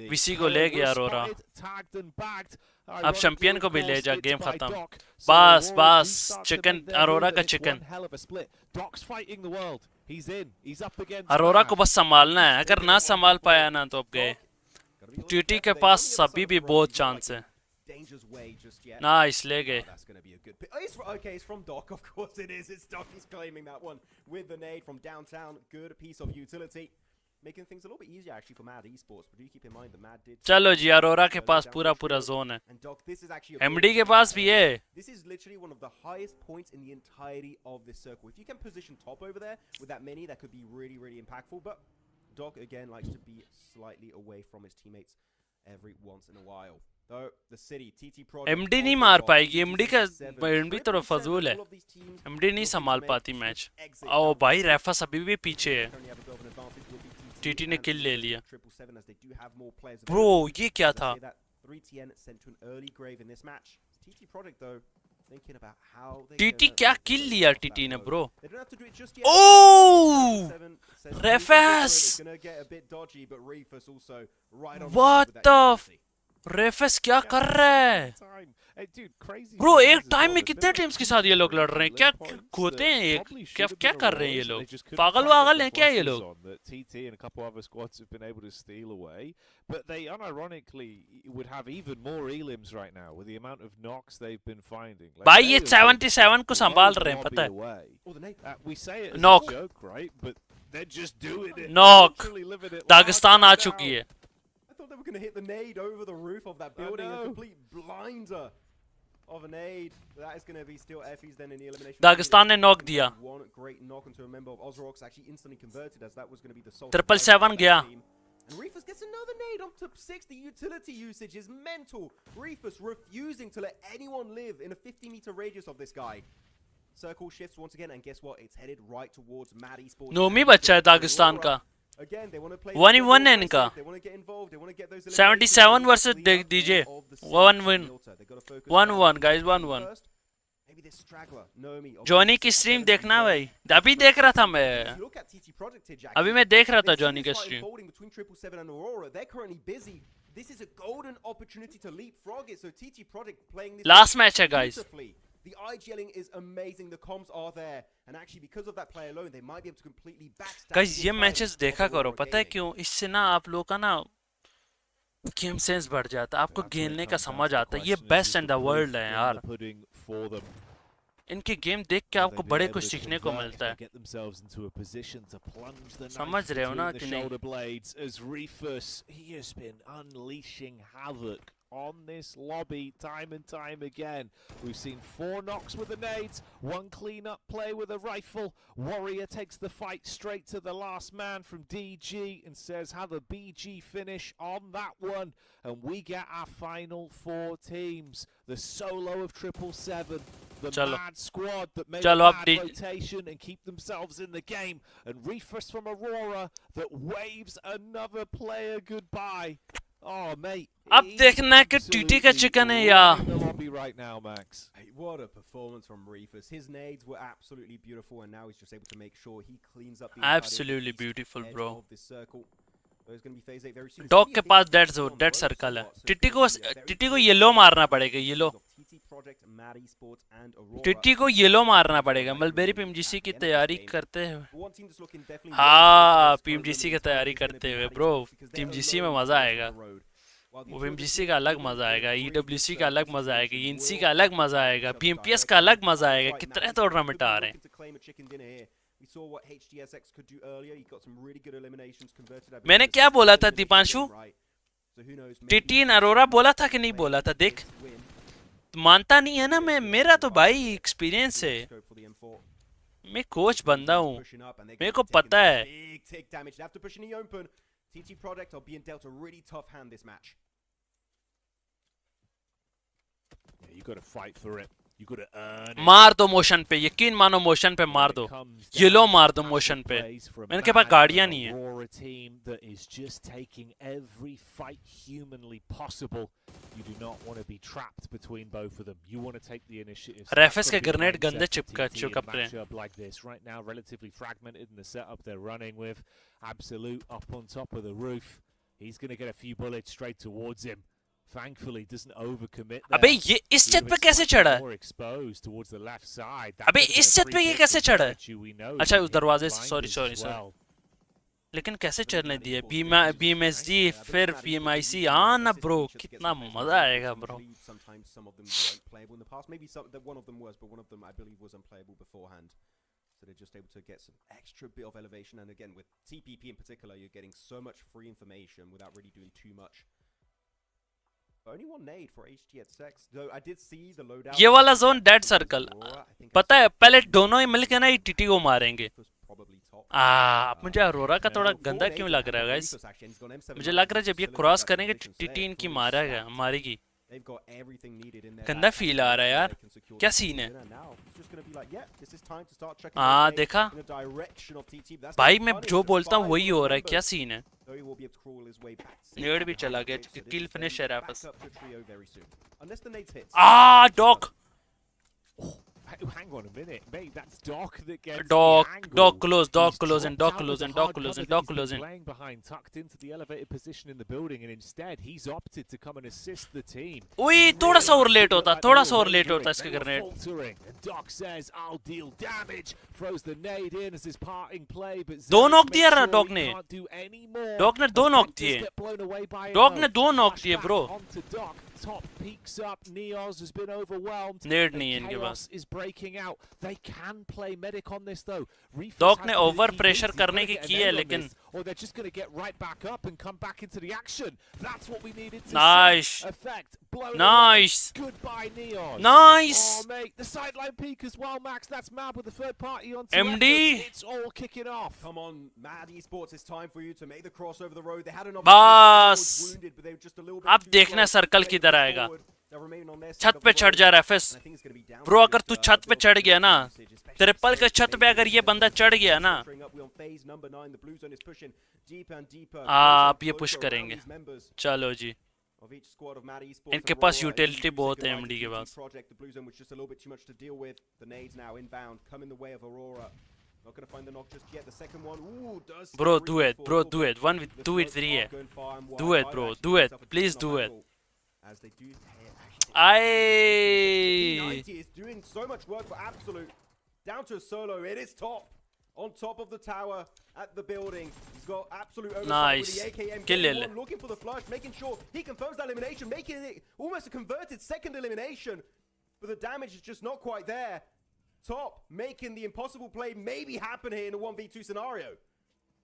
VC को ले गया अरोरा. अब champion को भी ले जा गेम खत्म. बस चिकन अरोरा का चिकन. अरोरा को बस संभालना है अगर ना संभाल पाया ना तो अब गए. टीटी के पास अभी भी बहुत चांस है. नाइस ले गए. Okay, it's from Doc, of course it is. It's Doc, he's claiming that one with the nade from downtown. Good piece of utility. Making things a little bit easier actually for Mad Esports, but do keep in mind the Mad did. चलो जी अरोरा के पास पूरा zone है. MD के पास भी है. This is literally one of the highest points in the entirety of this circle. If you can position Top over there with that Mini, that could be really impactful. But Doc again likes to be slightly away from his teammates every once in a while. Though the city TT Project MD नहीं मार पाएगी. MD थोड़ा फजूल है. MD नहीं संभाल पाती match. ओ भाई रेफस अभी भी पीछे है. टीटी ने किल ले लिया. ब्रो ये क्या था? टीटी क्या किल लिया टीटी ने ब्रो? ओह रेफस. व्हाट द रेफस क्या कर रहा है? ब्रो एक टाइम में कितने टीम्स के साथ ये लोग लड़ रहे हैं? क्या खोते हैं ये? क्या कर रहे हैं ये लोग? पागल हैं क्या ये लोग? But they unironically would have even more elims right now with the amount of knocks they've been finding. भाई ये 77 को संभाल रहे हैं पता है? We say it as Knock. a joke, right? But they're just doing it. Knock. Dagestan आ चुकी है. I thought they were going to hit the nade over the roof of that building. A complete blinder. of an aid. That is going to be still Effie's then in the elimination. Dagestan ने knock दिया. One great knock onto a member of Ozrox actually instantly converted as that was going to be the sole. 777 गया. And Reefus gets another nade up to 6. The utility usage is mental. Reefus refusing to let anyone live in a 50-meter radius of this guy. Circle shifts once again, and guess what? It's headed right towards Mad Esports. Nomi बच्चा है Dagestan का. Again, they want to play 1-1 है इनका. They want to get involved. They want to get those 77 versus DJ. 1-1. 1-1 guys, 1-1. Johnny की stream देखना भाई. अभी देख रहा था मैं. अभी मैं देख रहा था जॉनी का stream. This is a golden opportunity to leapfrog it. So TT Project playing this Last match है guys. The IGLing is amazing. The comms are there, and actually because of that play alone, they might be able to completely backstab. Guys ये matches देखा करो. पता है क्यों? इससे ना आप लोग का ना गेम सेंस बढ़ जाता है. आपको खेलने का समझ आता है. ये बेस्ट इन द वर्ल्ड है यार. इनके गेम देख के आपको बड़े कुछ सीखने को मिलता है. समझ रहे हो ना कि नहीं? On this lobby time and time again. We've seen 4 knocks with the nades, 1 clean-up play with a rifle. Warrior takes the fight straight to the last man from DG and says have a BG finish on that one. And we get our final 4 teams. The solo of 777, the mad squad that made a mad rotation and keep themselves in the game. And Reefus from Aurora that waves another player goodbye. Oh mate. अब देखना है कि TT का chicken है या. Right now, Max. Hey, what a performance from Reefus. His nades were absolutely beautiful, and now he's just able to make sure he cleans up the absolutely beautiful, bro. Dog के पास dead circle है. TT को yellow मारना पड़ेगा. Yellow. TT को yellow मारना पड़ेगा. Mulberry PMGC की तैयारी करते हुए. हाँ पीएमजीसी की तैयारी करते हुए ब्रो. पीएमजीसी में मजा आएगा. वो पीएमजीसी का अलग मजा आएगा. ईडब्ल्यूसी का अलग मजा आएगा. एनसी का अलग मजा आएगा. पीएमपीएस का अलग मजा आएगा. कितने टूर्नामेंट आ रहे हैं. मैंने क्या बोला था दीपांशु? टीटी अरोरा बोला था कि नहीं बोला था? देख मानता नहीं है ना. मैं मेरा तो भाई एक्सपीरियंस है. मैं कोच बंदा हूँ. मेरे को पता है. TT Project are being dealt a really tough hand this match. Yeah, you got to fight for it. You got to earn it. मार दो मोशन पे. यकीन मानो मोशन पे मार दो. येलो मार दो मोशन पे. मैंने के पास गाड़ियां नहीं है. Aurora team that is just taking every fight humanly possible. You do not want to be trapped between both of them. You want to take the initiative. रेफेस के ग्रेनेड गंदे चिपक रहे हैं. Like this right now, relatively fragmented in the setup they're running with. Absolute up on top of the roof. He's going to get a few bullets straight towards him. Thankfully, doesn't overcommit. अबे ये इस छत पे कैसे चढ़ा है? अबे इस छत पे ये कैसे चढ़ा है? अच्छा उस दरवाजे से. सॉरी. लेकिन कैसे चढ़ने दिए? बीएमएसडी फिर पीएमआईसी. हाँ ना ब्रो. कितना मजा आएगा bro. So they're just able to get some extra bit of elevation, and again with TPP in particular, you're getting so much free information without really doing too much. Only 1 nade for HTX, though I did see the loadout. ये वाला zone dead circle. पता है पहले दोनों ही मिलके ना TT को मारेंगे. मुझे अरोरा का थोड़ा गंदा क्यों लग रहा है गाइस? मुझे लग रहा है जब ये क्रॉस करेंगे टीटी इनकी मारेगी. गंदा फील आ रहा है यार. क्या सीन है? हाँ देखा भाई. मैं जो बोलता हूँ वही हो रहा है. क्या सीन है? नेड भी चला गया. किल फिनिश है वापस. Dock. Hang on a minute, mate. That's Doc that gets Doc close, and playing behind, tucked into the elevated position in the building, and instead he's opted to come and assist the team. उई थोड़ा सा और late होता इसके grenade. Doc says I'll deal damage, throws the nade in as his parting play, but 2 knock दिया रहा dog ने. Dog ने 2 नॉक दिए. Bro. top peaks up. Neos has been overwhelmed. Need नहीं है इनके Chaos pass. is breaking out. They can play medic on this though. Reefus Doc has ने to do the over key pressure bits. He's करने gotta की get an की है, end on लेकिन this, or they're just going to get right back up and come back into the action. That's what we needed to Nice. see. Effect. Blown Nice. away. Goodbye, Neos. Nice. Oh, mate. The sideline peak as well, Max. That's mad with the third party on two MD. efforts. It's all kicking off. Come on, Mad Esports, it's time for you to make the cross over the road. They had an बस. wounded, but they were just a little bit अब too देखना slow. Circle They किधर pushed आएगा. forward. They'll remain on their side छत of पे the चढ़ road. जा रेफिस. And I think it's gonna be down bro to अगर just, तू छत पे build चढ़ गया ना, usage, especially ट्रिपल के since छत they पे अगर ये just बंदा चढ़ गया ना, filtering up. We're on phase number 9. The blue zone is pushing deeper and deeper. आप Closer ये and पुश closer around करेंगे. these members चलो जी. of each squad of Mad Esports. इनके पास Aurora, utility ABCE, बहुत है goodbye MD to के TT pass. Project. The blue zone was just a little bit too much to deal with. The nades now inbound, come in the way of Aurora. Not gonna find the knock just yet. The second one, ooh, does. Bro, still do it. reach Bro, for do it. One with the do it smokes free are है. going far and wide. Do it, I've bro. actually Do got it. myself a Please decent do it. angle, as they do. Aye. P90 is doing so much work for Absolute. Down to a solo. It is top. On top of the tower at the building. He's got Absolute oversight Nice. with the AKM. Kill Getting it. one, looking for the flush, making sure he confirms that elimination, making it almost a converted second elimination. But the damage is just not quite there. Top, making the impossible play maybe happen here in a 1v2 scenario.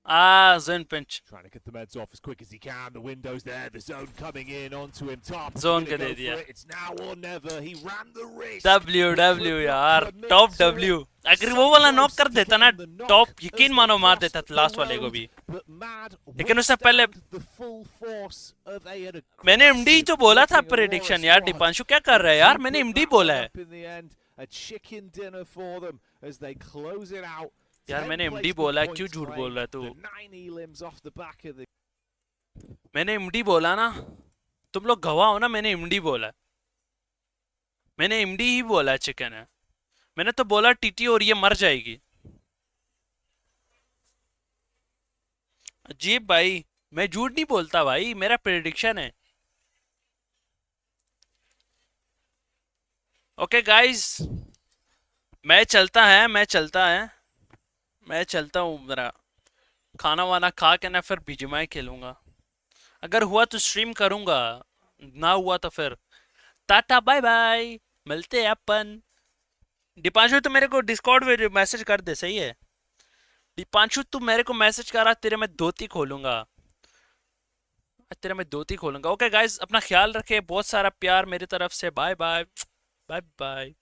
Ah, zone pinch. Trying to get the meds off as quick as he can. The window's there. The zone coming in onto him. Top. Zone Gonna का दे go दिया. for it. It's now or never. He ran the risk. W यार, top W. अगर वो वाला knock कर देता ना, top यकीन मानो मार देता लास्ट वाले को भी. लेकिन उससे पहले मैंने एमडी तो बोला था प्रेडिक्शन यार. दीपांशु क्या कर रहा है यार? मैंने एमडी बोला है यार. मैंने एमडी बोला है. क्यों झूठ बोल रहा है तू? मैंने एमडी बोला ना. तुम लोग गवाह हो ना. मैंने एमडी बोला. मैंने एमडी ही बोला चिकन है. मैंने तो बोला टीटी और ये मर जाएगी. अजीब भाई. मैं झूठ नहीं बोलता भाई. मेरा प्रेडिक्शन है. ओके गाइस, मैं चलता हूँ. मेरा खाना वाना खा के ना फिर बीजीएमआई खेलूंगा. अगर हुआ तो स्ट्रीम करूंगा, ना हुआ तो फिर टाटा बाय बाय. मिलते हैं अपन. दीपांशु तू मेरे को डिस्कॉर्ड में मैसेज कर दे. सही है दीपांशु, तू मेरे को मैसेज करा. तेरे मैं धोती खोलूंगा. ओके गाइस, अपना ख्याल रखे. बहुत सारा प्यार मेरी तरफ से. Bye bye bye bye.